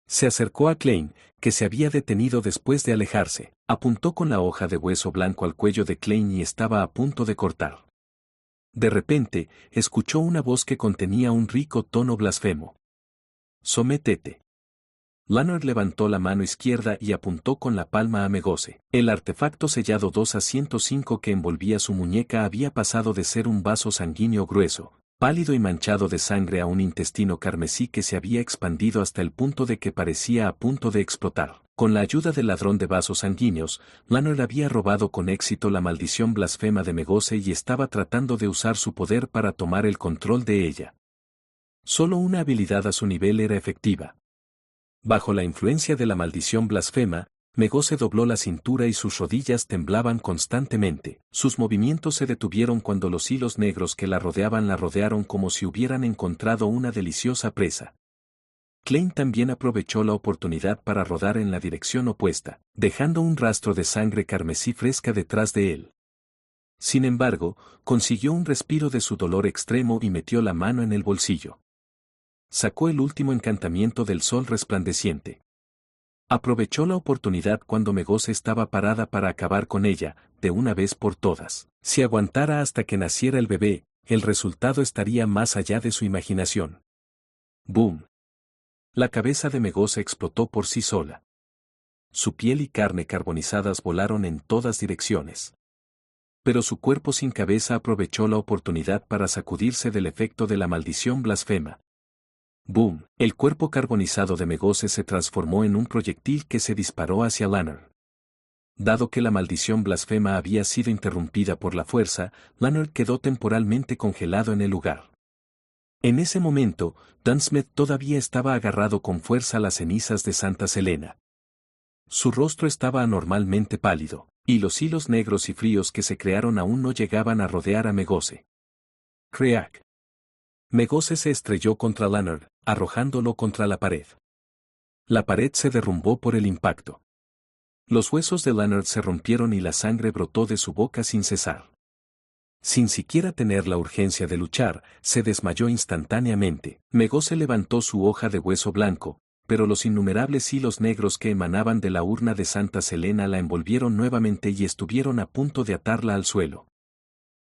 Se acercó a Klein, que se había detenido después de alejarse, apuntó con la hoja de hueso blanco al cuello de Klein y estaba a punto de cortar. De repente, escuchó una voz que contenía un rico tono blasfemo. «Sométete». Lanner levantó la mano izquierda y apuntó con la palma a Megose. El artefacto sellado 2A105 que envolvía su muñeca había pasado de ser un vaso sanguíneo grueso, pálido y manchado de sangre a un intestino carmesí que se había expandido hasta el punto de que parecía a punto de explotar. Con la ayuda del ladrón de vasos sanguíneos, Lanner había robado con éxito la maldición blasfema de Megose y estaba tratando de usar su poder para tomar el control de ella. Solo una habilidad a su nivel era efectiva. Bajo la influencia de la maldición blasfema, Megose dobló la cintura y sus rodillas temblaban constantemente. Sus movimientos se detuvieron cuando los hilos negros que la rodearon como si hubieran encontrado una deliciosa presa. Klein también aprovechó la oportunidad para rodar en la dirección opuesta, dejando un rastro de sangre carmesí fresca detrás de él. Sin embargo, consiguió un respiro de su dolor extremo y metió la mano en el bolsillo. Sacó el último encantamiento del sol resplandeciente. Aprovechó la oportunidad cuando Megose estaba parada para acabar con ella, de una vez por todas. Si aguantara hasta que naciera el bebé, el resultado estaría más allá de su imaginación. ¡Boom! La cabeza de Megose explotó por sí sola. Su piel y carne carbonizadas volaron en todas direcciones. pero su cuerpo sin cabeza aprovechó la oportunidad para sacudirse del efecto de la maldición blasfema. ¡Boom! El cuerpo carbonizado de Megose se transformó en un proyectil que se disparó hacia Lanner. Dado que la maldición blasfema había sido interrumpida por la fuerza, Lanner quedó temporalmente congelado en el lugar. En ese momento, Dunsmith todavía estaba agarrado con fuerza a las cenizas de Santa Selena. Su rostro estaba anormalmente pálido, y los hilos negros y fríos que se crearon aún no llegaban a rodear a Megose. Crack. Megose se estrelló contra Lanner, arrojándolo contra la pared. La pared se derrumbó por el impacto. Los huesos de Lanner se rompieron y la sangre brotó de su boca sin cesar. Sin siquiera tener la urgencia de luchar, se desmayó instantáneamente. Megose levantó su hoja de hueso blanco, pero los innumerables hilos negros que emanaban de la urna de Santa Selena la envolvieron nuevamente y estuvieron a punto de atarla al suelo.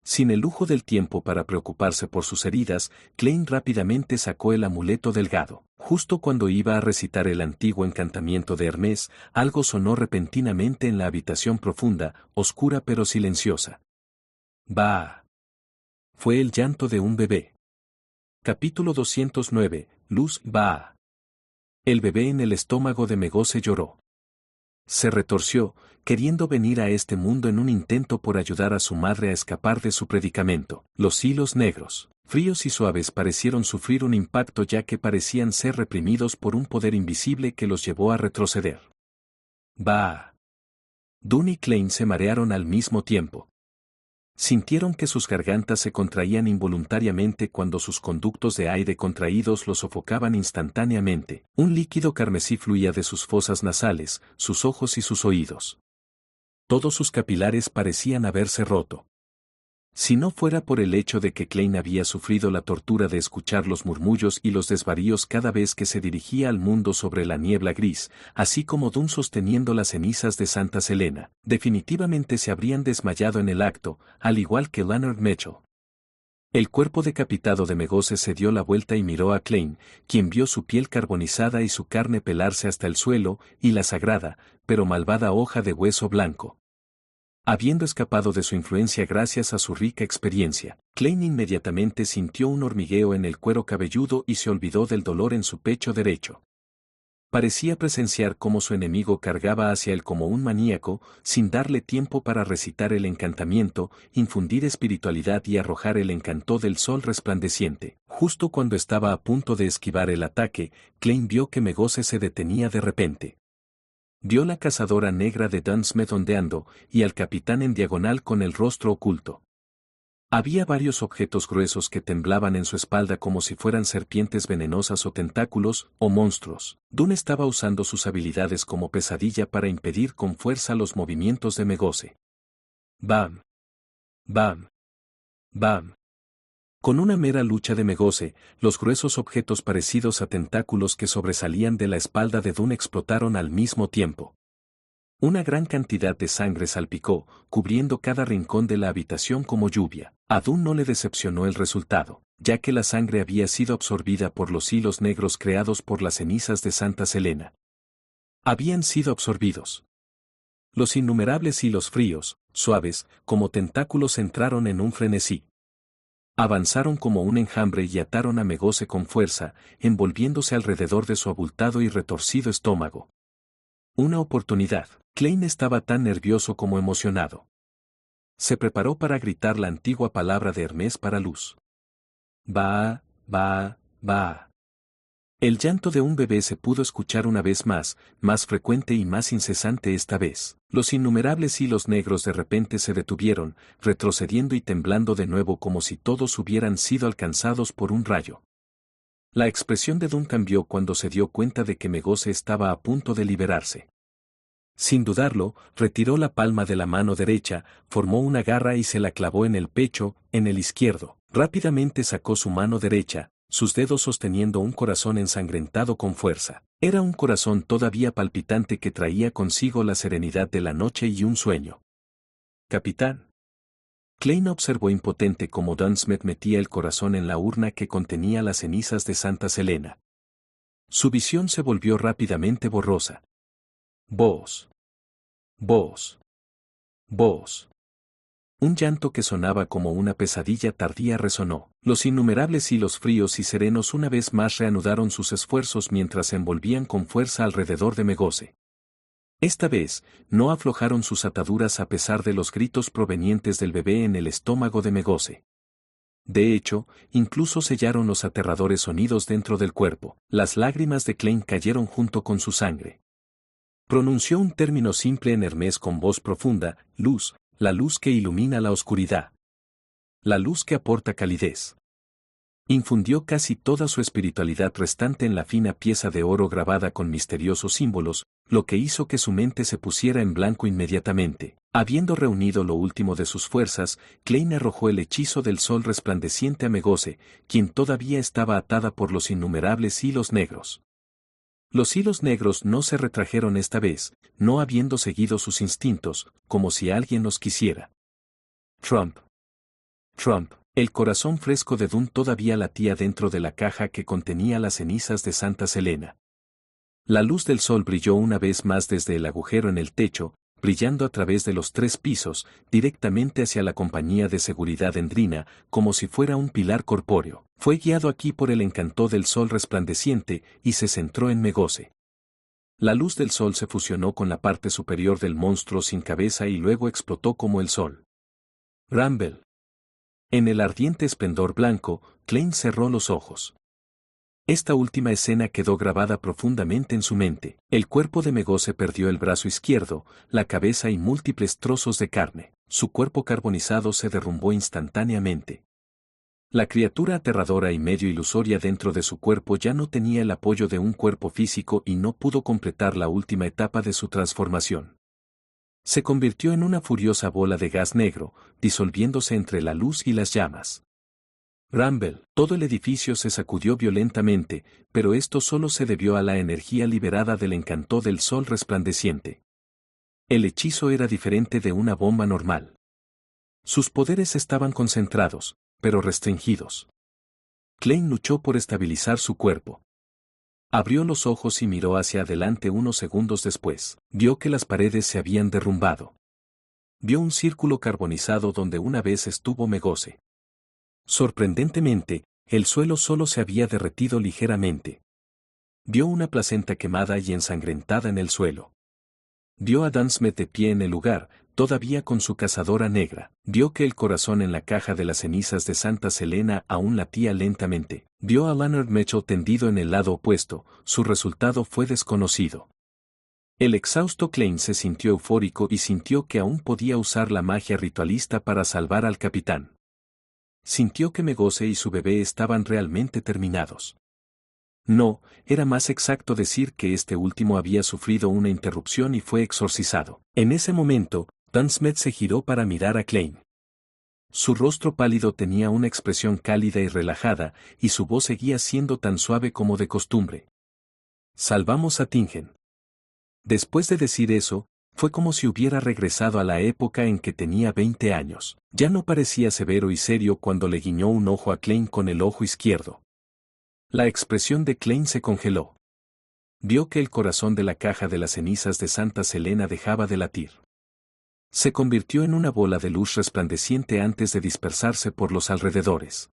Sin el lujo del tiempo para preocuparse por sus heridas, Klein rápidamente sacó el amuleto delgado. Justo cuando iba a recitar el antiguo encantamiento de Hermes, algo sonó repentinamente en la habitación profunda, oscura pero silenciosa. ¡Bah! Fue el llanto de un bebé. Capítulo 209, Luz, ¡bah! El bebé en el estómago de Megose lloró. Se retorció, queriendo venir a este mundo en un intento por ayudar a su madre a escapar de su predicamento. Los hilos negros, fríos y suaves parecieron sufrir un impacto ya que parecían ser reprimidos por un poder invisible que los llevó a retroceder. ¡Bah! Dun y Klein se marearon al mismo tiempo. Sintieron que sus gargantas se contraían involuntariamente cuando sus conductos de aire contraídos los sofocaban instantáneamente. Un líquido carmesí fluía de sus fosas nasales, sus ojos y sus oídos. Todos sus capilares parecían haberse roto. Si no fuera por el hecho de que Klein había sufrido la tortura de escuchar los murmullos y los desvaríos cada vez que se dirigía al mundo sobre la niebla gris, así como Dun sosteniendo las cenizas de Santa Selena, definitivamente se habrían desmayado en el acto, al igual que Leonard Mitchell. El cuerpo decapitado de Megose se dio la vuelta y miró a Klein, quien vio su piel carbonizada y su carne pelarse hasta el suelo, y la sagrada, pero malvada hoja de hueso blanco. Habiendo escapado de su influencia gracias a su rica experiencia, Klein inmediatamente sintió un hormigueo en el cuero cabelludo y se olvidó del dolor en su pecho derecho. Parecía presenciar cómo su enemigo cargaba hacia él como un maníaco, sin darle tiempo para recitar el encantamiento, infundir espiritualidad y arrojar el encanto del sol resplandeciente. Justo cuando estaba a punto de esquivar el ataque, Klein vio que Megose se detenía de repente. Vio la cazadora negra de Dunsmith ondeando, y al capitán en diagonal con el rostro oculto. Había varios objetos gruesos que temblaban en su espalda como si fueran serpientes venenosas o tentáculos, o monstruos. Dun estaba usando sus habilidades como pesadilla para impedir con fuerza los movimientos de Megose. ¡Bam! ¡Bam! ¡Bam! Con una mera lucha de Megose, los gruesos objetos parecidos a tentáculos que sobresalían de la espalda de Dun explotaron al mismo tiempo. Una gran cantidad de sangre salpicó, cubriendo cada rincón de la habitación como lluvia. A Dun no le decepcionó el resultado, ya que la sangre había sido absorbida por los hilos negros creados por las cenizas de Santa Selena. Habían sido absorbidos. Los innumerables hilos fríos, suaves, como tentáculos entraron en un frenesí. Avanzaron como un enjambre y ataron a Megose con fuerza, envolviéndose alrededor de su abultado y retorcido estómago. Una oportunidad. Klein estaba tan nervioso como emocionado. Se preparó para gritar la antigua palabra de Hermes para Luz. ¡Bah! ¡Bah! ¡Bah! El llanto de un bebé se pudo escuchar una vez más frecuente y más incesante esta vez. Los innumerables hilos negros de repente se detuvieron, retrocediendo y temblando de nuevo como si todos hubieran sido alcanzados por un rayo. La expresión de Dun cambió cuando se dio cuenta de que Megose estaba a punto de liberarse. Sin dudarlo, retiró la palma de la mano derecha, formó una garra y se la clavó en el pecho, en el izquierdo. Rápidamente sacó su mano derecha, sus dedos sosteniendo un corazón ensangrentado con fuerza. Era un corazón todavía palpitante que traía consigo la serenidad de la noche y un sueño. Capitán. Klein observó impotente cómo Dunsmith metía el corazón en la urna que contenía las cenizas de Santa Selena. Su visión se volvió rápidamente borrosa. Vos. Vos. Vos. Un llanto que sonaba como una pesadilla tardía resonó. Los innumerables hilos fríos y serenos una vez más reanudaron sus esfuerzos mientras se envolvían con fuerza alrededor de Megose. Esta vez, no aflojaron sus ataduras a pesar de los gritos provenientes del bebé en el estómago de Megose. De hecho, incluso sellaron los aterradores sonidos dentro del cuerpo. Las lágrimas de Klein cayeron junto con su sangre. Pronunció un término simple en Hermes con voz profunda: luz, la luz que ilumina la oscuridad. La luz que aporta calidez. Infundió casi toda su espiritualidad restante en la fina pieza de oro grabada con misteriosos símbolos, lo que hizo que su mente se pusiera en blanco inmediatamente. Habiendo reunido lo último de sus fuerzas, Klein arrojó el hechizo del sol resplandeciente a Megose, quien todavía estaba atada por los innumerables hilos negros. Los hilos negros no se retrajeron esta vez, no habiendo seguido sus instintos, como si alguien los quisiera. Trump. El corazón fresco de Dune todavía latía dentro de la caja que contenía las cenizas de Santa Selena. La luz del sol brilló una vez más desde el agujero en el techo, brillando a través de los 3 pisos, directamente hacia la compañía de seguridad Endrina, como si fuera un pilar corpóreo. Fue guiado aquí por el encanto del sol resplandeciente y se centró en Megose. La luz del sol se fusionó con la parte superior del monstruo sin cabeza y luego explotó como el sol. Rumble. En el ardiente esplendor blanco, Klein cerró los ojos. Esta última escena quedó grabada profundamente en su mente. El cuerpo de Megose perdió el brazo izquierdo, la cabeza y múltiples trozos de carne. Su cuerpo carbonizado se derrumbó instantáneamente. La criatura aterradora y medio ilusoria dentro de su cuerpo ya no tenía el apoyo de un cuerpo físico y no pudo completar la última etapa de su transformación. Se convirtió en una furiosa bola de gas negro, disolviéndose entre la luz y las llamas. Rumble. Todo el edificio se sacudió violentamente, pero esto solo se debió a la energía liberada del encanto del sol resplandeciente. El hechizo era diferente de una bomba normal. Sus poderes estaban concentrados, pero restringidos. Klein luchó por estabilizar su cuerpo. Abrió los ojos y miró hacia adelante unos segundos después. Vio que las paredes se habían derrumbado. Vio un círculo carbonizado donde una vez estuvo Megose. Sorprendentemente, el suelo solo se había derretido ligeramente. Vio una placenta quemada y ensangrentada en el suelo. Vio a Dan Smith de pie en el lugar, todavía con su cazadora negra. Vio que el corazón en la caja de las cenizas de Santa Selena aún latía lentamente. Vio a Leonard Mitchell tendido en el lado opuesto. Su resultado fue desconocido. El exhausto Klein se sintió eufórico y sintió que aún podía usar la magia ritualista para salvar al capitán. Sintió que Megose y su bebé estaban realmente terminados. No, era más exacto decir que este último había sufrido una interrupción y fue exorcizado. En ese momento, Dan Smith se giró para mirar a Klein. Su rostro pálido tenía una expresión cálida y relajada, y su voz seguía siendo tan suave como de costumbre. Salvamos a Tingen. Después de decir eso, fue como si hubiera regresado a la época en que tenía 20 años. Ya no parecía severo y serio cuando le guiñó un ojo a Klein con el ojo izquierdo. La expresión de Klein se congeló. Vio que el corazón de la caja de las cenizas de Santa Selena dejaba de latir. Se convirtió en una bola de luz resplandeciente antes de dispersarse por los alrededores.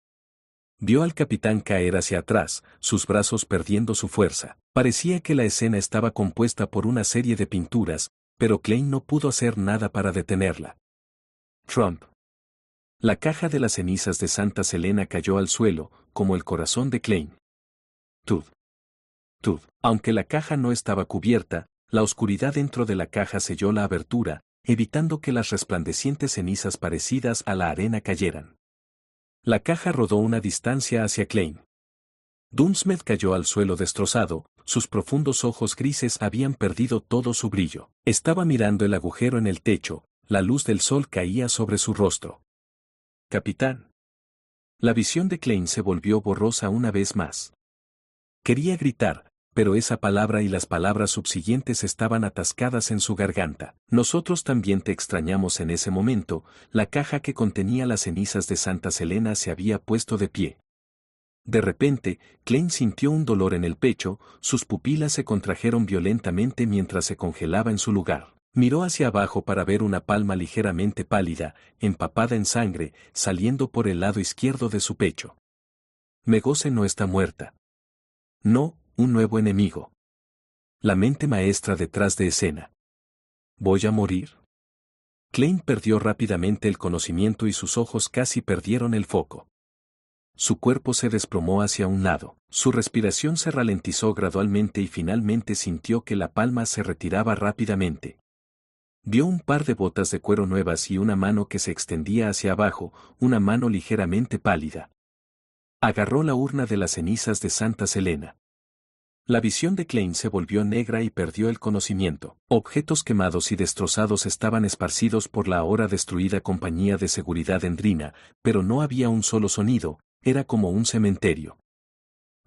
Vio al capitán caer hacia atrás, sus brazos perdiendo su fuerza. Parecía que la escena estaba compuesta por una serie de pinturas, pero Klein no pudo hacer nada para detenerla. Trump. La caja de las cenizas de Santa Selena cayó al suelo, como el corazón de Klein. Tud. Aunque la caja no estaba cubierta, la oscuridad dentro de la caja selló la abertura, evitando que las resplandecientes cenizas parecidas a la arena cayeran. La caja rodó una distancia hacia Klein. Dunsmed cayó al suelo destrozado, sus profundos ojos grises habían perdido todo su brillo. Estaba mirando el agujero en el techo, la luz del sol caía sobre su rostro. Capitán. La visión de Klein se volvió borrosa una vez más. Quería gritar, pero esa palabra y las palabras subsiguientes estaban atascadas en su garganta. Nosotros también te extrañamos en ese momento, la caja que contenía las cenizas de Santa Selena se había puesto de pie. De repente, Klein sintió un dolor en el pecho, sus pupilas se contrajeron violentamente mientras se congelaba en su lugar. Miró hacia abajo para ver una palma ligeramente pálida, empapada en sangre, saliendo por el lado izquierdo de su pecho. Megose no está muerta. No, un nuevo enemigo. La mente maestra detrás de escena. ¿Voy a morir? Klein perdió rápidamente el conocimiento y sus ojos casi perdieron el foco. Su cuerpo se desplomó hacia un lado, su respiración se ralentizó gradualmente y finalmente sintió que la palma se retiraba rápidamente. Vio un par de botas de cuero nuevas y una mano que se extendía hacia abajo, una mano ligeramente pálida. Agarró la urna de las cenizas de Santa Selena. La visión de Klein se volvió negra y perdió el conocimiento. Objetos quemados y destrozados estaban esparcidos por la ahora destruida compañía de seguridad Endrina, pero no había un solo sonido, era como un cementerio.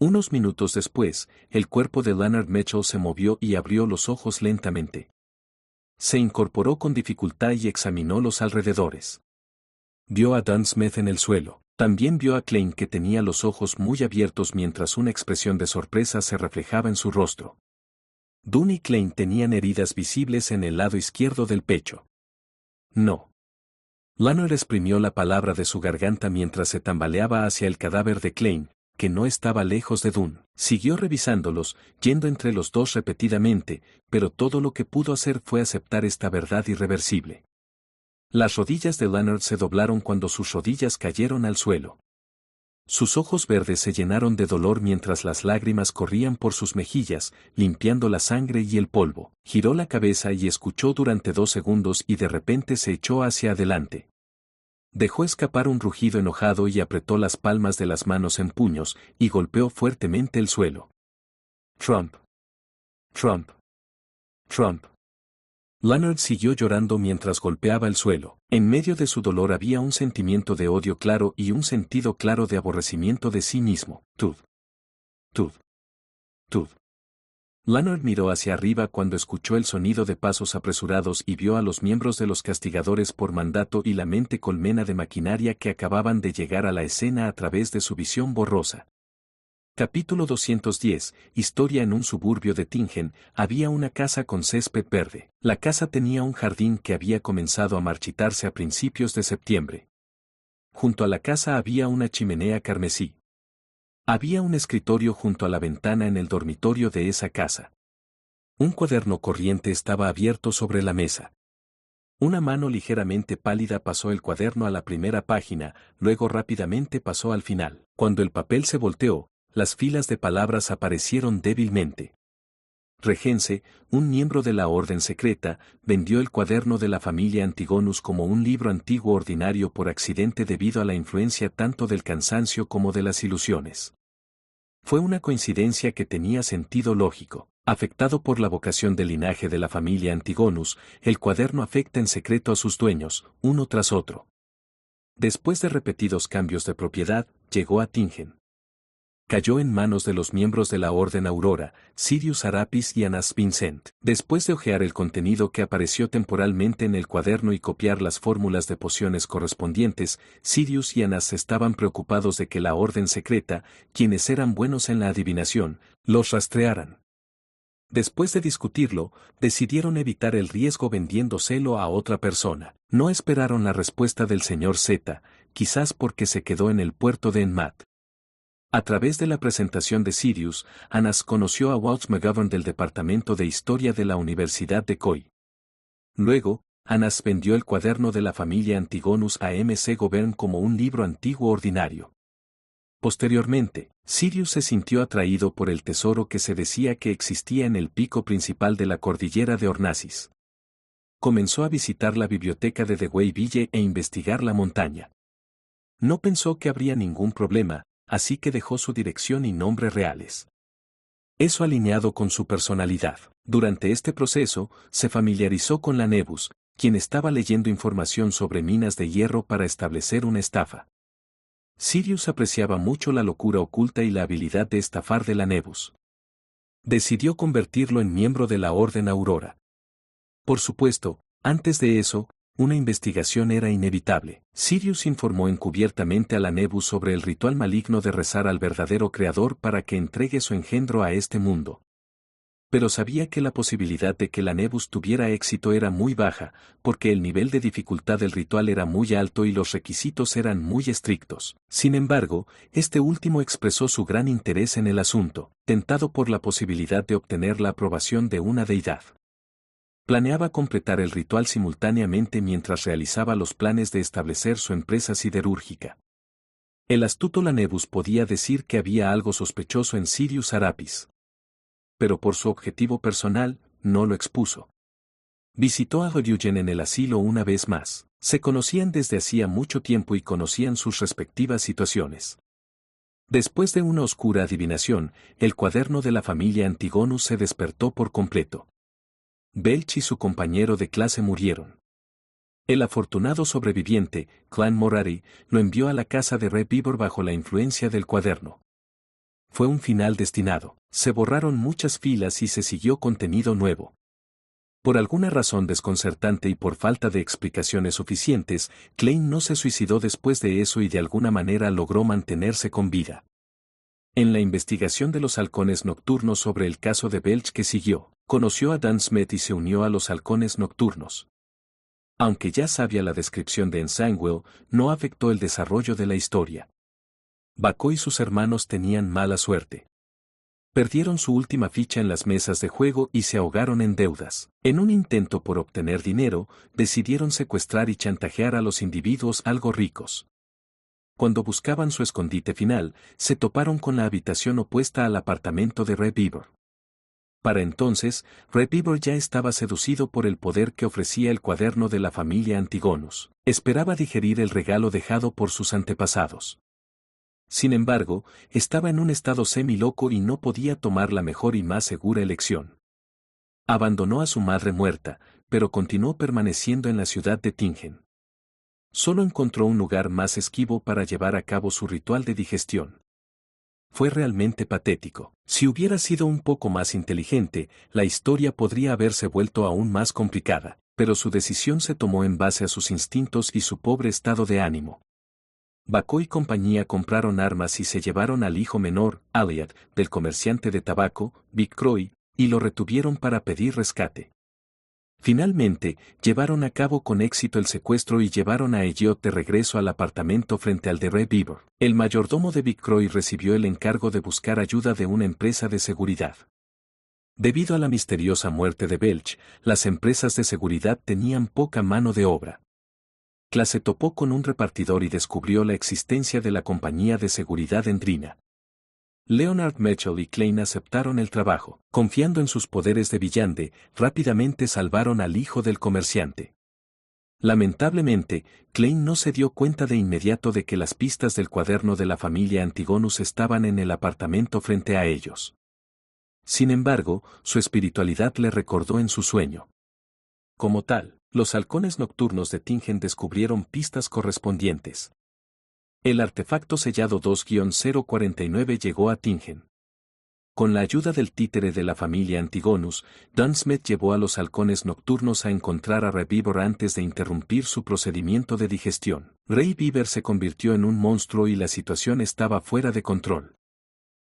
Unos minutos después, el cuerpo de Leonard Mitchell se movió y abrió los ojos lentamente. Se incorporó con dificultad y examinó los alrededores. Vio a Dan Smith en el suelo. También vio a Klein que tenía los ojos muy abiertos mientras una expresión de sorpresa se reflejaba en su rostro. Dunn y Klein tenían heridas visibles en el lado izquierdo del pecho. No. Leonard exprimió la palabra de su garganta mientras se tambaleaba hacia el cadáver de Klein, que no estaba lejos de Dunn. Siguió revisándolos, yendo entre los dos repetidamente, pero todo lo que pudo hacer fue aceptar esta verdad irreversible. Las rodillas de Leonard se doblaron cuando sus rodillas cayeron al suelo. Sus ojos verdes se llenaron de dolor mientras las lágrimas corrían por sus mejillas, limpiando la sangre y el polvo. Giró la cabeza y escuchó durante 2 segundos y de repente se echó hacia adelante. Dejó escapar un rugido enojado y apretó las palmas de las manos en puños y golpeó fuertemente el suelo. Trump. Trump. Trump. Leonard siguió llorando mientras golpeaba el suelo. En medio de su dolor había un sentimiento de odio claro y un sentido claro de aborrecimiento de sí mismo. Tud. Tud. Tud. Leonard miró hacia arriba cuando escuchó el sonido de pasos apresurados y vio a los miembros de los castigadores por mandato y la mente colmena de maquinaria que acababan de llegar a la escena a través de su visión borrosa. Capítulo 210, Historia en un suburbio de Tingen, había una casa con césped verde. La casa tenía un jardín que había comenzado a marchitarse a principios de septiembre. Junto a la casa había una chimenea carmesí. Había un escritorio junto a la ventana en el dormitorio de esa casa. Un cuaderno corriente estaba abierto sobre la mesa. Una mano ligeramente pálida pasó el cuaderno a la primera página, luego rápidamente pasó al final. Cuando el papel se volteó, las filas de palabras aparecieron débilmente. Regense, un miembro de la orden secreta, vendió el cuaderno de la familia Antigonus como un libro antiguo ordinario por accidente debido a la influencia tanto del cansancio como de las ilusiones. Fue una coincidencia que tenía sentido lógico. Afectado por la vocación del linaje de la familia Antigonus, el cuaderno afecta en secreto a sus dueños, uno tras otro. Después de repetidos cambios de propiedad, llegó a Tingen. Cayó en manos de los miembros de la Orden Aurora, Sirius Arapis y Anas Vincent. Después de hojear el contenido que apareció temporalmente en el cuaderno y copiar las fórmulas de pociones correspondientes, Sirius y Anas estaban preocupados de que la Orden Secreta, quienes eran buenos en la adivinación, los rastrearan. Después de discutirlo, decidieron evitar el riesgo vendiéndoselo a otra persona. No esperaron la respuesta del señor Z, quizás porque se quedó en el puerto de Enmat. A través de la presentación de Sirius, Anas conoció a Walt McGovern del Departamento de Historia de la Universidad de Coy. Luego, Anas vendió el cuaderno de la familia Antigonus a M.C. Govern como un libro antiguo ordinario. Posteriormente, Sirius se sintió atraído por el tesoro que se decía que existía en el pico principal de la cordillera de Ornasis. Comenzó a visitar la biblioteca de Deweyville e investigar la montaña. No pensó que habría ningún problema, así que dejó su dirección y nombres reales. Eso alineado con su personalidad. Durante este proceso, se familiarizó con la Nebus, quien estaba leyendo información sobre minas de hierro para establecer una estafa. Sirius apreciaba mucho la locura oculta y la habilidad de estafar de la Nebus. Decidió convertirlo en miembro de la Orden Aurora. Por supuesto, antes de eso, una investigación era inevitable. Sirius informó encubiertamente a la Nebus sobre el ritual maligno de rezar al verdadero Creador para que entregue su engendro a este mundo. Pero sabía que la posibilidad de que la Nebus tuviera éxito era muy baja, porque el nivel de dificultad del ritual era muy alto y los requisitos eran muy estrictos. Sin embargo, este último expresó su gran interés en el asunto, tentado por la posibilidad de obtener la aprobación de una deidad. Planeaba completar el ritual simultáneamente mientras realizaba los planes de establecer su empresa siderúrgica. El astuto Lanebus podía decir que había algo sospechoso en Sirius Arapis. Pero por su objetivo personal, no lo expuso. Visitó a Horyugen en el asilo una vez más. Se conocían desde hacía mucho tiempo y conocían sus respectivas situaciones. Después de una oscura adivinación, el cuaderno de la familia Antigonus se despertó por completo. Belch y su compañero de clase murieron. El afortunado sobreviviente, Clan Morari, lo envió a la casa de Rebivor bajo la influencia del cuaderno. Fue un final destinado. Se borraron muchas filas y se siguió contenido nuevo. Por alguna razón desconcertante y por falta de explicaciones suficientes, Klein no se suicidó después de eso y de alguna manera logró mantenerse con vida. En la investigación de los halcones nocturnos sobre el caso de Belch que siguió, conoció a Dan Smith y se unió a los halcones nocturnos. Aunque ya sabía la descripción de Ensanguel, no afectó el desarrollo de la historia. Bako y sus hermanos tenían mala suerte. Perdieron su última ficha en las mesas de juego y se ahogaron en deudas. En un intento por obtener dinero, decidieron secuestrar y chantajear a los individuos algo ricos. Cuando buscaban su escondite final, se toparon con la habitación opuesta al apartamento de Rebivor. Para entonces, Rebivor ya estaba seducido por el poder que ofrecía el cuaderno de la familia Antigonus. Esperaba digerir el regalo dejado por sus antepasados. Sin embargo, estaba en un estado semi-loco y no podía tomar la mejor y más segura elección. Abandonó a su madre muerta, pero continuó permaneciendo en la ciudad de Tingen. Solo encontró un lugar más esquivo para llevar a cabo su ritual de digestión. Fue realmente patético. Si hubiera sido un poco más inteligente, la historia podría haberse vuelto aún más complicada, pero su decisión se tomó en base a sus instintos y su pobre estado de ánimo. Bako y compañía compraron armas y se llevaron al hijo menor, Aliad, del comerciante de tabaco, Big Croy, y lo retuvieron para pedir rescate. Finalmente, llevaron a cabo con éxito el secuestro y llevaron a Elliot de regreso al apartamento frente al de Rebivor. El mayordomo de Big Croy recibió el encargo de buscar ayuda de una empresa de seguridad. Debido a la misteriosa muerte de Belch, las empresas de seguridad tenían poca mano de obra. Se topó con un repartidor y descubrió la existencia de la compañía de seguridad Endrina. Leonard Mitchell y Klein aceptaron el trabajo. Confiando en sus poderes de villante, rápidamente salvaron al hijo del comerciante. Lamentablemente, Klein no se dio cuenta de inmediato de que las pistas del cuaderno de la familia Antigonus estaban en el apartamento frente a ellos. Sin embargo, su espiritualidad le recordó en su sueño. Como tal, los halcones nocturnos de Tingen descubrieron pistas correspondientes. El artefacto sellado 2-049 llegó a Tingen. Con la ayuda del títere de la familia Antigonus, Dunsmith llevó a los halcones nocturnos a encontrar a Rebivor antes de interrumpir su procedimiento de digestión. Rebivor se convirtió en un monstruo y la situación estaba fuera de control.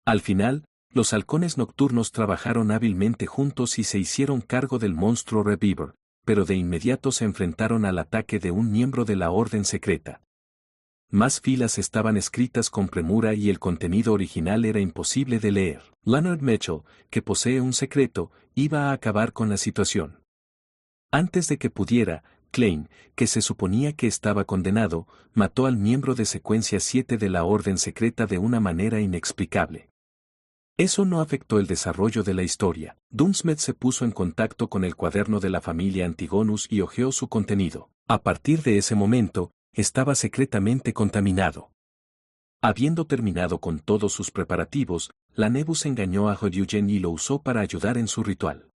Al final, los halcones nocturnos trabajaron hábilmente juntos y se hicieron cargo del monstruo Rebivor, pero de inmediato se enfrentaron al ataque de un miembro de la Orden Secreta. Más filas estaban escritas con premura y el contenido original era imposible de leer. Leonard Mitchell, que posee un secreto, iba a acabar con la situación. Antes de que pudiera, Klein, que se suponía que estaba condenado, mató al miembro de secuencia 7 de la Orden Secreta de una manera inexplicable. Eso no afectó el desarrollo de la historia. Dunsmith se puso en contacto con el cuaderno de la familia Antigonus y hojeó su contenido. A partir de ese momento, estaba secretamente contaminado. Habiendo terminado con todos sus preparativos, la Nebus engañó a Horyugen y lo usó para ayudar en su ritual.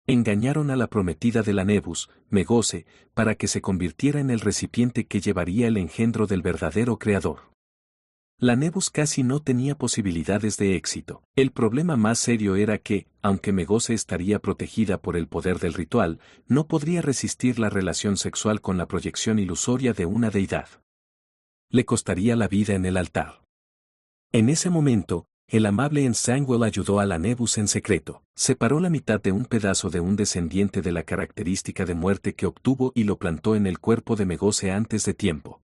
Engañaron a la prometida de la Nebus, Megose, para que se convirtiera en el recipiente que llevaría el engendro del verdadero creador. La Nebus casi no tenía posibilidades de éxito. El problema más serio era que, aunque Megose estaría protegida por el poder del ritual, no podría resistir la relación sexual con la proyección ilusoria de una deidad. Le costaría la vida en el altar. En ese momento, el amable Ensangwell ayudó a la Nebus en secreto. Separó la mitad de un pedazo de un descendiente de la característica de muerte que obtuvo y lo plantó en el cuerpo de Megose antes de tiempo.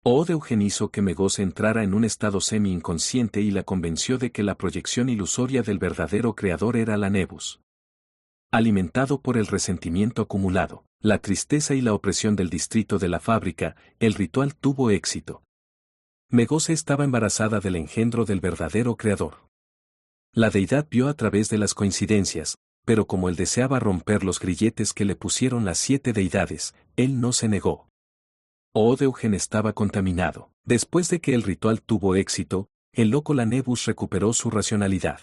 Odeughen hizo que Megose entrara en un estado semi-inconsciente y la convenció de que la proyección ilusoria del verdadero creador era la Nebus. Alimentado por el resentimiento acumulado, la tristeza y la opresión del distrito de la fábrica, el ritual tuvo éxito. Megose estaba embarazada del engendro del verdadero creador. La deidad vio a través de las coincidencias, pero como él deseaba romper los grilletes que le pusieron las 7 deidades, él no se negó. Odeughen estaba contaminado. Después de que el ritual tuvo éxito, el loco la Nebus recuperó su racionalidad.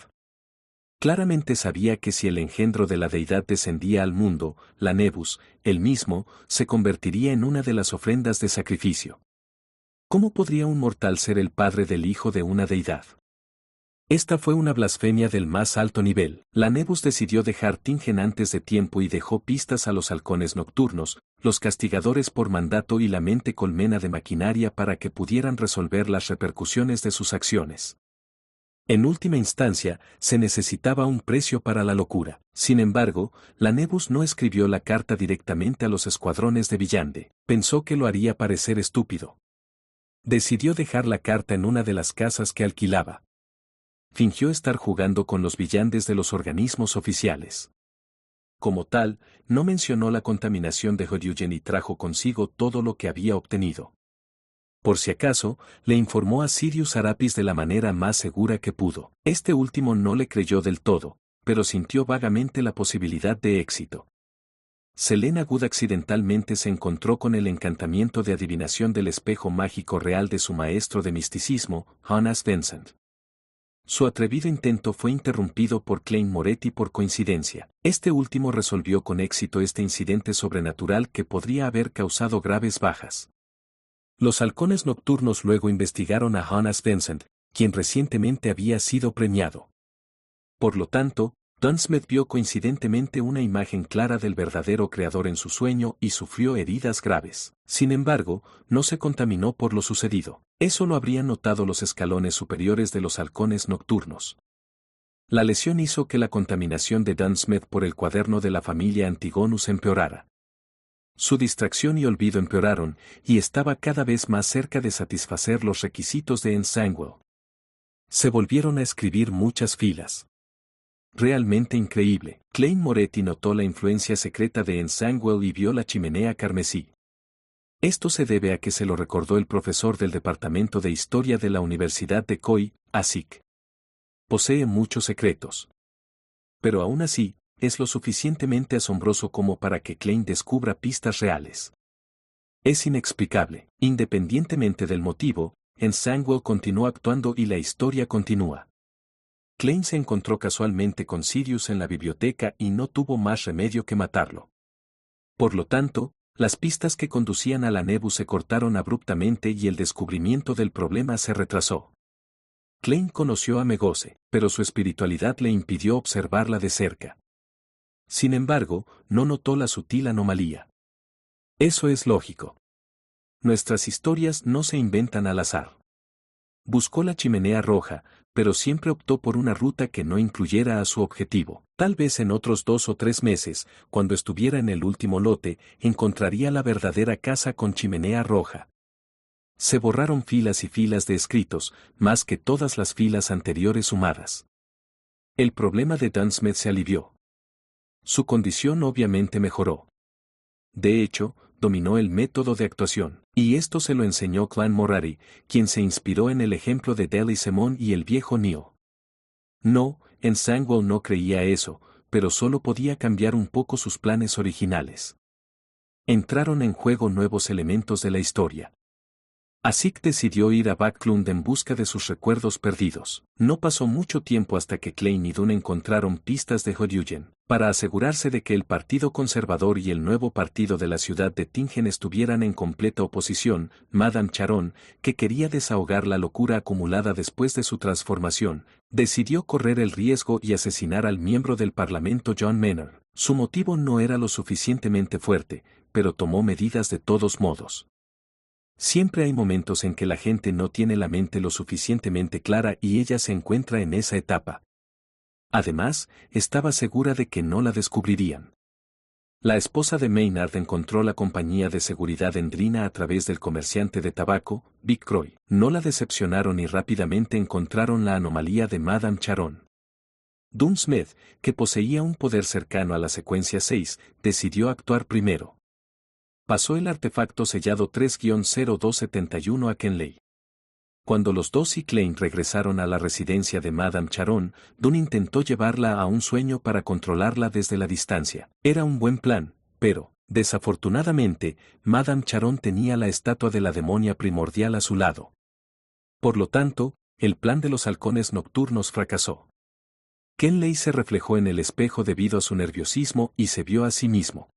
Claramente sabía que si el engendro de la deidad descendía al mundo, la Nebus, él mismo, se convertiría en una de las ofrendas de sacrificio. ¿Cómo podría un mortal ser el padre del hijo de una deidad? Esta fue una blasfemia del más alto nivel. La Nebus decidió dejar Tingen antes de tiempo y dejó pistas a los halcones nocturnos, los castigadores por mandato y la mente colmena de maquinaria para que pudieran resolver las repercusiones de sus acciones. En última instancia, se necesitaba un precio para la locura. Sin embargo, la Nebus no escribió la carta directamente a los escuadrones de Villande. Pensó que lo haría parecer estúpido. Decidió dejar la carta en una de las casas que alquilaba. Fingió estar jugando con los villandes de los organismos oficiales. Como tal, no mencionó la contaminación de Horyugen y trajo consigo todo lo que había obtenido. Por si acaso, le informó a Sirius Arapis de la manera más segura que pudo. Este último no le creyó del todo, pero sintió vagamente la posibilidad de éxito. Selena Good accidentalmente se encontró con el encantamiento de adivinación del espejo mágico real de su maestro de misticismo, Jonas Vincent. Su atrevido intento fue interrumpido por Klein Moretti por coincidencia. Este último resolvió con éxito este incidente sobrenatural que podría haber causado graves bajas. Los halcones nocturnos luego investigaron a Jonas Vincent, quien recientemente había sido premiado. Por lo tanto, Dunsmith vio coincidentemente una imagen clara del verdadero creador en su sueño y sufrió heridas graves. Sin embargo, no se contaminó por lo sucedido. Eso lo habrían notado los escalones superiores de los halcones nocturnos. La lesión hizo que la contaminación de Dunsmith por el cuaderno de la familia Antigonus empeorara. Su distracción y olvido empeoraron, y estaba cada vez más cerca de satisfacer los requisitos de Ensangwell. Se volvieron a escribir muchas filas. Realmente increíble. Klein Moretti notó la influencia secreta de Ensangwell y vio la chimenea carmesí. Esto se debe a que se lo recordó el profesor del Departamento de Historia de la Universidad de Koi, Asik. Posee muchos secretos. Pero aún así, es lo suficientemente asombroso como para que Klein descubra pistas reales. Es inexplicable. Independientemente del motivo, Ensangwell continuó actuando y la historia continúa. Klein se encontró casualmente con Sirius en la biblioteca y no tuvo más remedio que matarlo. Por lo tanto, las pistas que conducían a la Nebus se cortaron abruptamente y el descubrimiento del problema se retrasó. Klein conoció a Megose, pero su espiritualidad le impidió observarla de cerca. Sin embargo, no notó la sutil anomalía. Eso es lógico. Nuestras historias no se inventan al azar. Buscó la chimenea roja, pero siempre optó por una ruta que no incluyera a su objetivo. Tal vez en otros 2 o 3 meses, cuando estuviera en el último lote, encontraría la verdadera casa con chimenea roja. Se borraron filas y filas de escritos, más que todas las filas anteriores sumadas. El problema de Dunsmith se alivió. Su condición obviamente mejoró. De hecho, dominó el método de actuación, y esto se lo enseñó Clan Morari, quien se inspiró en el ejemplo de Deli Semon y el viejo Neo. No, Ensangwell no creía eso, pero solo podía cambiar un poco sus planes originales. Entraron en juego nuevos elementos de la historia. Asik decidió ir a Backlund en busca de sus recuerdos perdidos. No pasó mucho tiempo hasta que Klein y Dunn encontraron pistas de Horyugen. Para asegurarse de que el Partido Conservador y el nuevo partido de la ciudad de Tingen estuvieran en completa oposición, Madame Charon, que quería desahogar la locura acumulada después de su transformación, decidió correr el riesgo y asesinar al miembro del Parlamento John Manor. Su motivo no era lo suficientemente fuerte, pero tomó medidas de todos modos. Siempre hay momentos en que la gente no tiene la mente lo suficientemente clara y ella se encuentra en esa etapa. Además, estaba segura de que no la descubrirían. La esposa de Maynard encontró la compañía de seguridad en Drina a través del comerciante de tabaco, Big Croy. No la decepcionaron y rápidamente encontraron la anomalía de Madame Charon. Dunn Smith, que poseía un poder cercano a la secuencia 6, decidió actuar primero. Pasó el artefacto sellado 3-0271 a Kenley. Cuando los dos y Klein regresaron a la residencia de Madame Charon, Dunn intentó llevarla a un sueño para controlarla desde la distancia. Era un buen plan, pero, desafortunadamente, Madame Charon tenía la estatua de la demonia primordial a su lado. Por lo tanto, el plan de los halcones nocturnos fracasó. Kenley se reflejó en el espejo debido a su nerviosismo y se vio a sí mismo.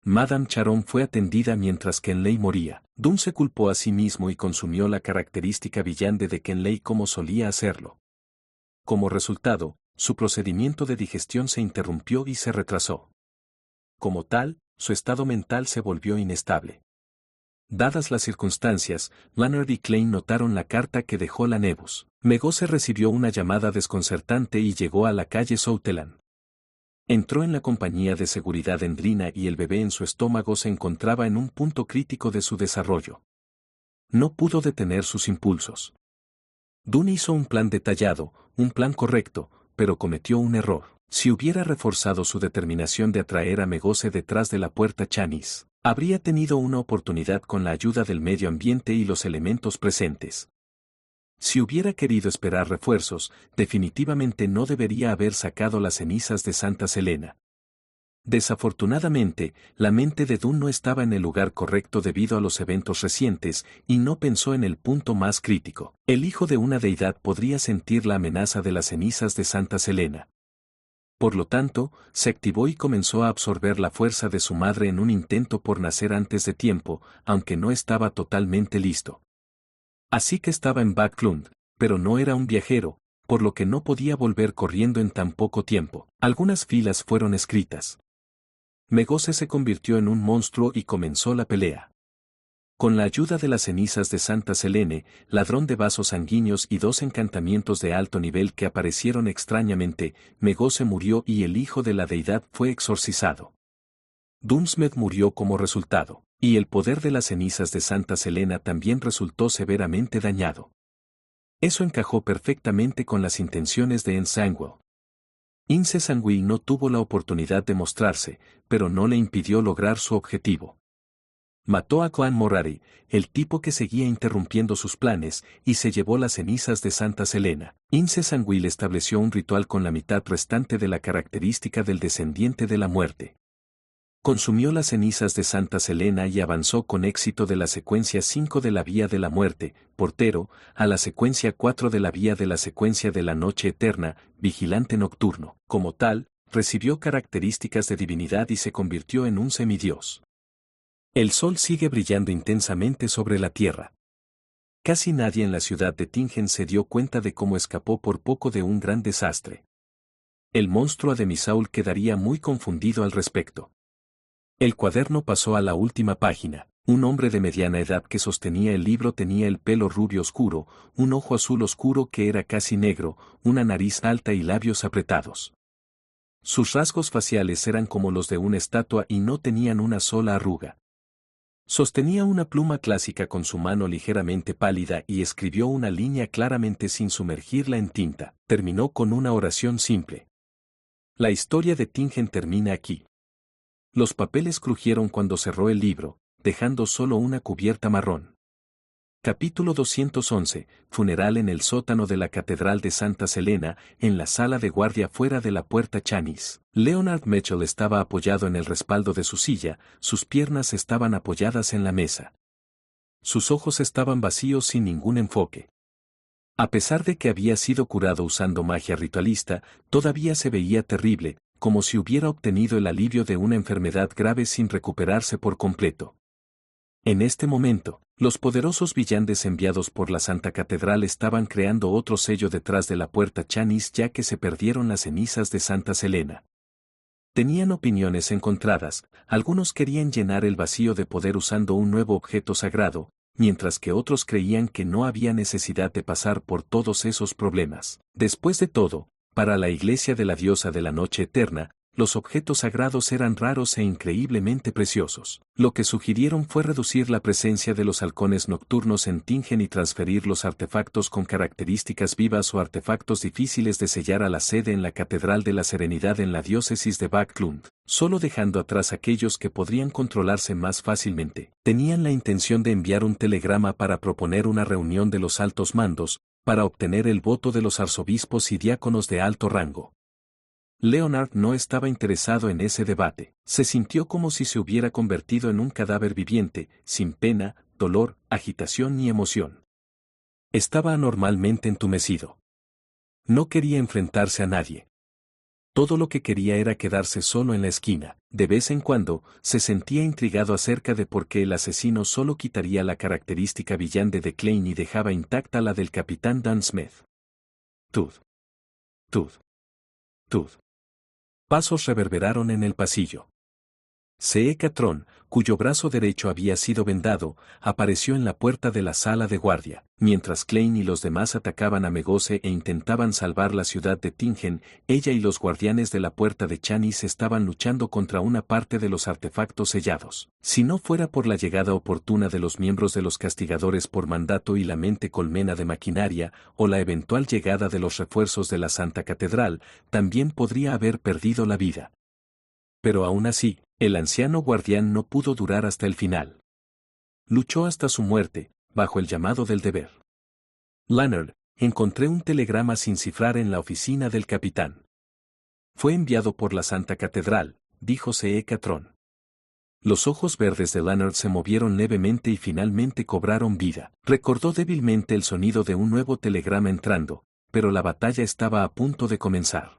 Madame Charon fue atendida mientras Kenley moría. Dunn se culpó a sí mismo y consumió la característica brillante de Kenley como solía hacerlo. Como resultado, su procedimiento de digestión se interrumpió y se retrasó. Como tal, su estado mental se volvió inestable. Dadas las circunstancias, Leonard y Klein notaron la carta que dejó la Nebus. Megose recibió una llamada desconcertante y llegó a la calle Southland. Entró en la compañía de seguridad en Drina y el bebé en su estómago se encontraba en un punto crítico de su desarrollo. No pudo detener sus impulsos. Dunn hizo un plan detallado, un plan correcto, pero cometió un error. Si hubiera reforzado su determinación de atraer a Megose detrás de la puerta Chanis, habría tenido una oportunidad con la ayuda del medio ambiente y los elementos presentes. Si hubiera querido esperar refuerzos, definitivamente no debería haber sacado las cenizas de Santa Selena. Desafortunadamente, la mente de Dunn no estaba en el lugar correcto debido a los eventos recientes y no pensó en el punto más crítico. El hijo de una deidad podría sentir la amenaza de las cenizas de Santa Selena. Por lo tanto, se activó y comenzó a absorber la fuerza de su madre en un intento por nacer antes de tiempo, aunque no estaba totalmente listo. Así que estaba en Backlund, pero no era un viajero, por lo que no podía volver corriendo en tan poco tiempo. Algunas filas fueron escritas. Megose se convirtió en un monstruo y comenzó la pelea. Con la ayuda de las cenizas de Santa Selene, ladrón de vasos sanguíneos y 2 encantamientos de alto nivel que aparecieron extrañamente, Megose murió y el hijo de la deidad fue exorcizado. Dunn Smith murió como resultado, y el poder de las cenizas de Santa Selena también resultó severamente dañado. Eso encajó perfectamente con las intenciones de Ensangwell. Ince Sangui no tuvo la oportunidad de mostrarse, pero no le impidió lograr su objetivo. Mató a Clan Morari, el tipo que seguía interrumpiendo sus planes, y se llevó las cenizas de Santa Selena. Ince Sangui estableció un ritual con la mitad restante de la característica del descendiente de la muerte. Consumió las cenizas de Santa Selena y avanzó con éxito de la secuencia 5 de la Vía de la Muerte, portero, a la secuencia 4 de la Vía de la secuencia de la Noche Eterna, vigilante nocturno. Como tal, recibió características de divinidad y se convirtió en un semidios. El sol sigue brillando intensamente sobre la tierra. Casi nadie en la ciudad de Tingen se dio cuenta de cómo escapó por poco de un gran desastre. El monstruo de Misaul quedaría muy confundido al respecto. El cuaderno pasó a la última página. Un hombre de mediana edad que sostenía el libro tenía el pelo rubio oscuro, un ojo azul oscuro que era casi negro, una nariz alta y labios apretados. Sus rasgos faciales eran como los de una estatua y no tenían una sola arruga. Sostenía una pluma clásica con su mano ligeramente pálida y escribió una línea claramente sin sumergirla en tinta. Terminó con una oración simple. La historia de Tingen termina aquí. Los papeles crujieron cuando cerró el libro, dejando solo una cubierta marrón. Capítulo 211, Funeral en el sótano de la Catedral de Santa Selena, en la sala de guardia fuera de la puerta Chanis. Leonard Mitchell estaba apoyado en el respaldo de su silla, sus piernas estaban apoyadas en la mesa. Sus ojos estaban vacíos sin ningún enfoque. A pesar de que había sido curado usando magia ritualista, todavía se veía terrible, como si hubiera obtenido el alivio de una enfermedad grave sin recuperarse por completo. En este momento, los poderosos villanes enviados por la Santa Catedral estaban creando otro sello detrás de la puerta Chanis ya que se perdieron las cenizas de Santa Selena. Tenían opiniones encontradas, algunos querían llenar el vacío de poder usando un nuevo objeto sagrado, mientras que otros creían que no había necesidad de pasar por todos esos problemas. Después de todo, para la iglesia de la diosa de la noche eterna, los objetos sagrados eran raros e increíblemente preciosos. Lo que sugirieron fue reducir la presencia de los halcones nocturnos en Tingen y transferir los artefactos con características vivas o artefactos difíciles de sellar a la sede en la Catedral de la Serenidad en la diócesis de Backlund, solo dejando atrás aquellos que podrían controlarse más fácilmente. Tenían la intención de enviar un telegrama para proponer una reunión de los altos mandos, para obtener el voto de los arzobispos y diáconos de alto rango. Leonard no estaba interesado en ese debate. Se sintió como si se hubiera convertido en un cadáver viviente, sin pena, dolor, agitación ni emoción. Estaba anormalmente entumecido. No quería enfrentarse a nadie. Todo lo que quería era quedarse solo en la esquina. De vez en cuando, se sentía intrigado acerca de por qué el asesino solo quitaría la característica villante de Klein y dejaba intacta la del capitán Dan Smith. Tud. Tud. Tud. Pasos reverberaron en el pasillo. C.E. Catron, cuyo brazo derecho había sido vendado, apareció en la puerta de la sala de guardia. Mientras Klein y los demás atacaban a Megose e intentaban salvar la ciudad de Tingen, ella y los guardianes de la puerta de Chanis estaban luchando contra una parte de los artefactos sellados. Si no fuera por la llegada oportuna de los miembros de los castigadores por mandato y la mente colmena de maquinaria, o la eventual llegada de los refuerzos de la Santa Catedral, también podría haber perdido la vida. Pero aún así, el anciano guardián no pudo durar hasta el final. Luchó hasta su muerte, bajo el llamado del deber. Leonard, encontré un telegrama sin cifrar en la oficina del capitán. Fue enviado por la Santa Catedral, dijo C.E. Catron. Los ojos verdes de Leonard se movieron levemente y finalmente cobraron vida. Recordó débilmente el sonido de un nuevo telegrama entrando, pero la batalla estaba a punto de comenzar.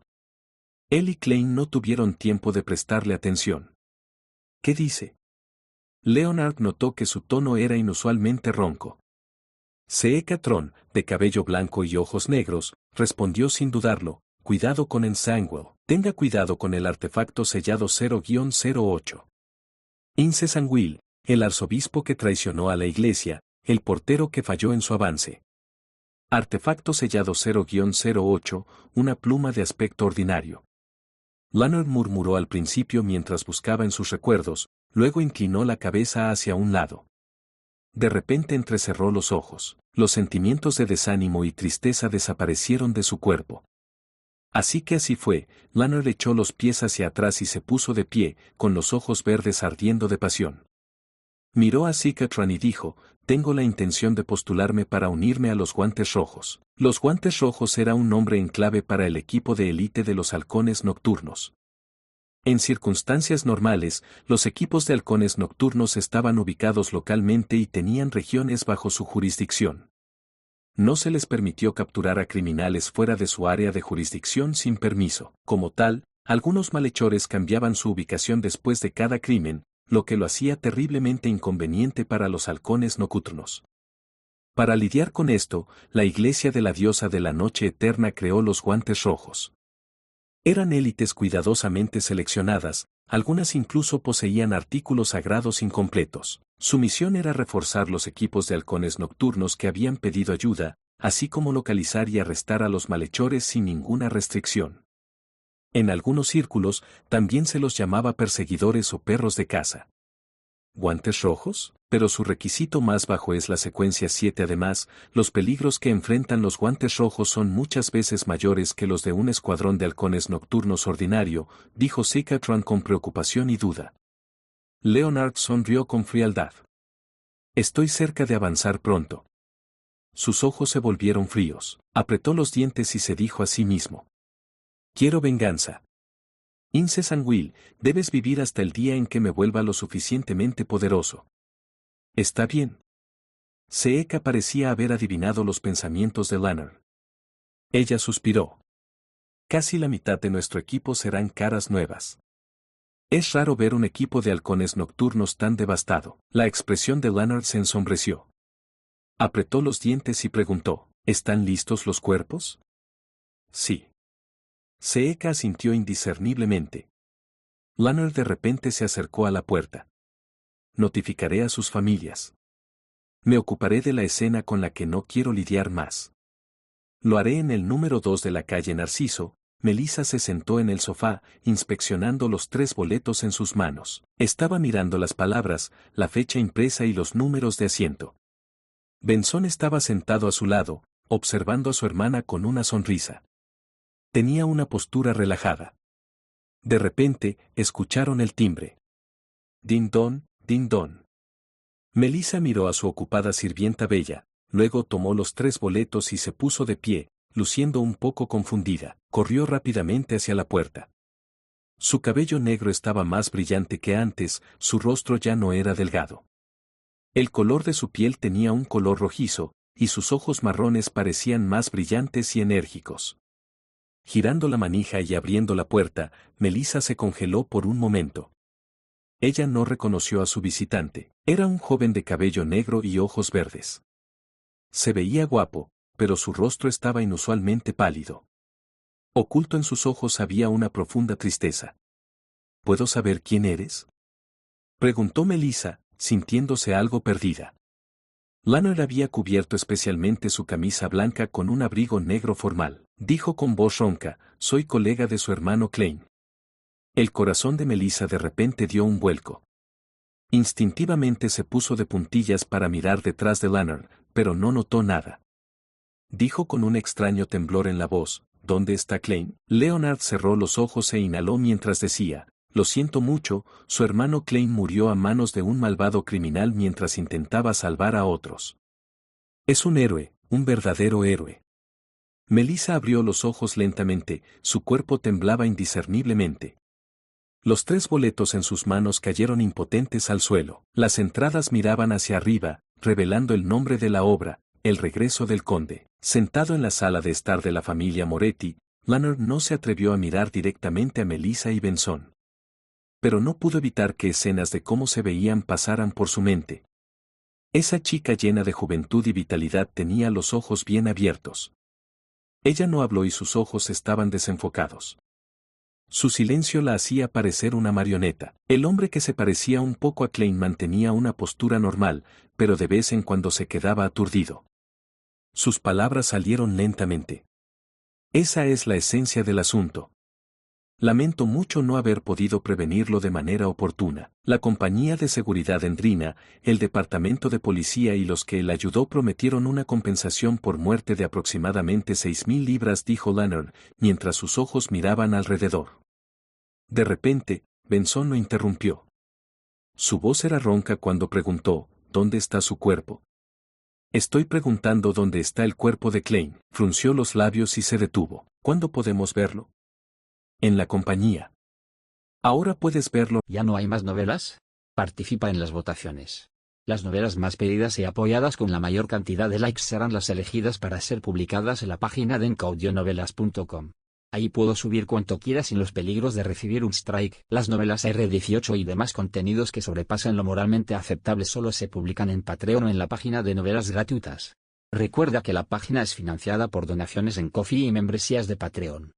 Él y Klein no tuvieron tiempo de prestarle atención. ¿Qué dice? Leonard notó que su tono era inusualmente ronco. C.E. Catron, de cabello blanco y ojos negros, respondió sin dudarlo, cuidado con Ensangwell. Tenga cuidado con el artefacto sellado 0-08. Ince Sanguil, el arzobispo que traicionó a la iglesia, el portero que falló en su avance. Artefacto sellado 0-08, una pluma de aspecto ordinario. Leonard murmuró al principio mientras buscaba en sus recuerdos, luego inclinó la cabeza hacia un lado. De repente entrecerró los ojos. Los sentimientos de desánimo y tristeza desaparecieron de su cuerpo. Así fue, Leonard echó los pies hacia atrás y se puso de pie, con los ojos verdes ardiendo de pasión. Miró a Catron y dijo, tengo la intención de postularme para unirme a los Guantes Rojos. Los Guantes Rojos era un nombre en clave para el equipo de élite de los halcones nocturnos. En circunstancias normales, los equipos de halcones nocturnos estaban ubicados localmente y tenían regiones bajo su jurisdicción. No se les permitió capturar a criminales fuera de su área de jurisdicción sin permiso. Como tal, algunos malhechores cambiaban su ubicación después de cada crimen, lo que lo hacía terriblemente inconveniente para los halcones nocturnos. Para lidiar con esto, la iglesia de la diosa de la noche eterna creó los Guantes Rojos. Eran élites cuidadosamente seleccionadas, algunas incluso poseían artículos sagrados incompletos. Su misión era reforzar los equipos de halcones nocturnos que habían pedido ayuda, así como localizar y arrestar a los malhechores sin ninguna restricción. En algunos círculos, también se los llamaba perseguidores o perros de caza. ¿Guantes rojos? Pero su requisito más bajo es la secuencia 7. Además, los peligros que enfrentan los Guantes Rojos son muchas veces mayores que los de un escuadrón de halcones nocturnos ordinario, dijo C. Catron con preocupación y duda. Leonard sonrió con frialdad. Estoy cerca de avanzar pronto. Sus ojos se volvieron fríos, apretó los dientes y se dijo a sí mismo. Quiero venganza. Ince Sanguil, debes vivir hasta el día en que me vuelva lo suficientemente poderoso. Está bien. Seeka parecía haber adivinado los pensamientos de Leonard. Ella suspiró. Casi la mitad de nuestro equipo serán caras nuevas. Es raro ver un equipo de halcones nocturnos tan devastado. La expresión de Leonard se ensombreció. Apretó los dientes y preguntó, ¿están listos los cuerpos? Sí. Seeka asintió indiscerniblemente. Leonard de repente se acercó a la puerta. Notificaré a sus familias. Me ocuparé de la escena con la que no quiero lidiar más. Lo haré en el número 2 de la calle Narciso. Melissa se sentó en el sofá, inspeccionando los 3 boletos en sus manos. Estaba mirando las palabras, la fecha impresa y los números de asiento. Benson estaba sentado a su lado, observando a su hermana con una sonrisa. Tenía una postura relajada. De repente, escucharon el timbre. Ding don, ding don. Melissa miró a su ocupada sirvienta bella, luego tomó los 3 boletos y se puso de pie, luciendo un poco confundida. Corrió rápidamente hacia la puerta. Su cabello negro estaba más brillante que antes, su rostro ya no era delgado. El color de su piel tenía un color rojizo, y sus ojos marrones parecían más brillantes y enérgicos. Girando la manija y abriendo la puerta, Melissa se congeló por un momento. Ella no reconoció a su visitante. Era un joven de cabello negro y ojos verdes. Se veía guapo, pero su rostro estaba inusualmente pálido. Oculto en sus ojos había una profunda tristeza. ¿Puedo saber quién eres?, preguntó Melissa, sintiéndose algo perdida. Lanner había cubierto especialmente su camisa blanca con un abrigo negro formal. Dijo con voz ronca: soy colega de su hermano Klein. El corazón de Melissa de repente dio un vuelco. Instintivamente se puso de puntillas para mirar detrás de Lanner, pero no notó nada. Dijo con un extraño temblor en la voz: ¿dónde está Klein? Leonard cerró los ojos e inhaló mientras decía: lo siento mucho, su hermano Klein murió a manos de un malvado criminal mientras intentaba salvar a otros. Es un héroe, un verdadero héroe. Melissa abrió los ojos lentamente, su cuerpo temblaba indiscerniblemente. Los 3 boletos en sus manos cayeron impotentes al suelo. Las entradas miraban hacia arriba, revelando el nombre de la obra: El regreso del conde. Sentado en la sala de estar de la familia Moretti, Lanner no se atrevió a mirar directamente a Melissa y Benson. Pero no pudo evitar que escenas de cómo se veían pasaran por su mente. Esa chica llena de juventud y vitalidad tenía los ojos bien abiertos. Ella no habló y sus ojos estaban desenfocados. Su silencio la hacía parecer una marioneta. El hombre, que se parecía un poco a Klein, mantenía una postura normal, pero de vez en cuando se quedaba aturdido. Sus palabras salieron lentamente. Esa es la esencia del asunto. Lamento mucho no haber podido prevenirlo de manera oportuna. La compañía de seguridad Endrina, el departamento de policía y los que él ayudó prometieron una compensación por muerte de aproximadamente 6,000 libras, dijo Lanner, mientras sus ojos miraban alrededor. De repente, Benson lo interrumpió. Su voz era ronca cuando preguntó: ¿dónde está su cuerpo? Estoy preguntando dónde está el cuerpo de Klein. Frunció los labios y se detuvo. ¿Cuándo podemos verlo? En la compañía. Ahora puedes verlo. ¿Ya no hay más novelas? Participa en las votaciones. Las novelas más pedidas y apoyadas con la mayor cantidad de likes serán las elegidas para ser publicadas en la página de encaudionovelas.com. Ahí puedo subir cuanto quiera sin los peligros de recibir un strike. Las novelas R18 y demás contenidos que sobrepasan lo moralmente aceptable solo se publican en Patreon o en la página de novelas gratuitas. Recuerda que la página es financiada por donaciones en Ko-fi y membresías de Patreon.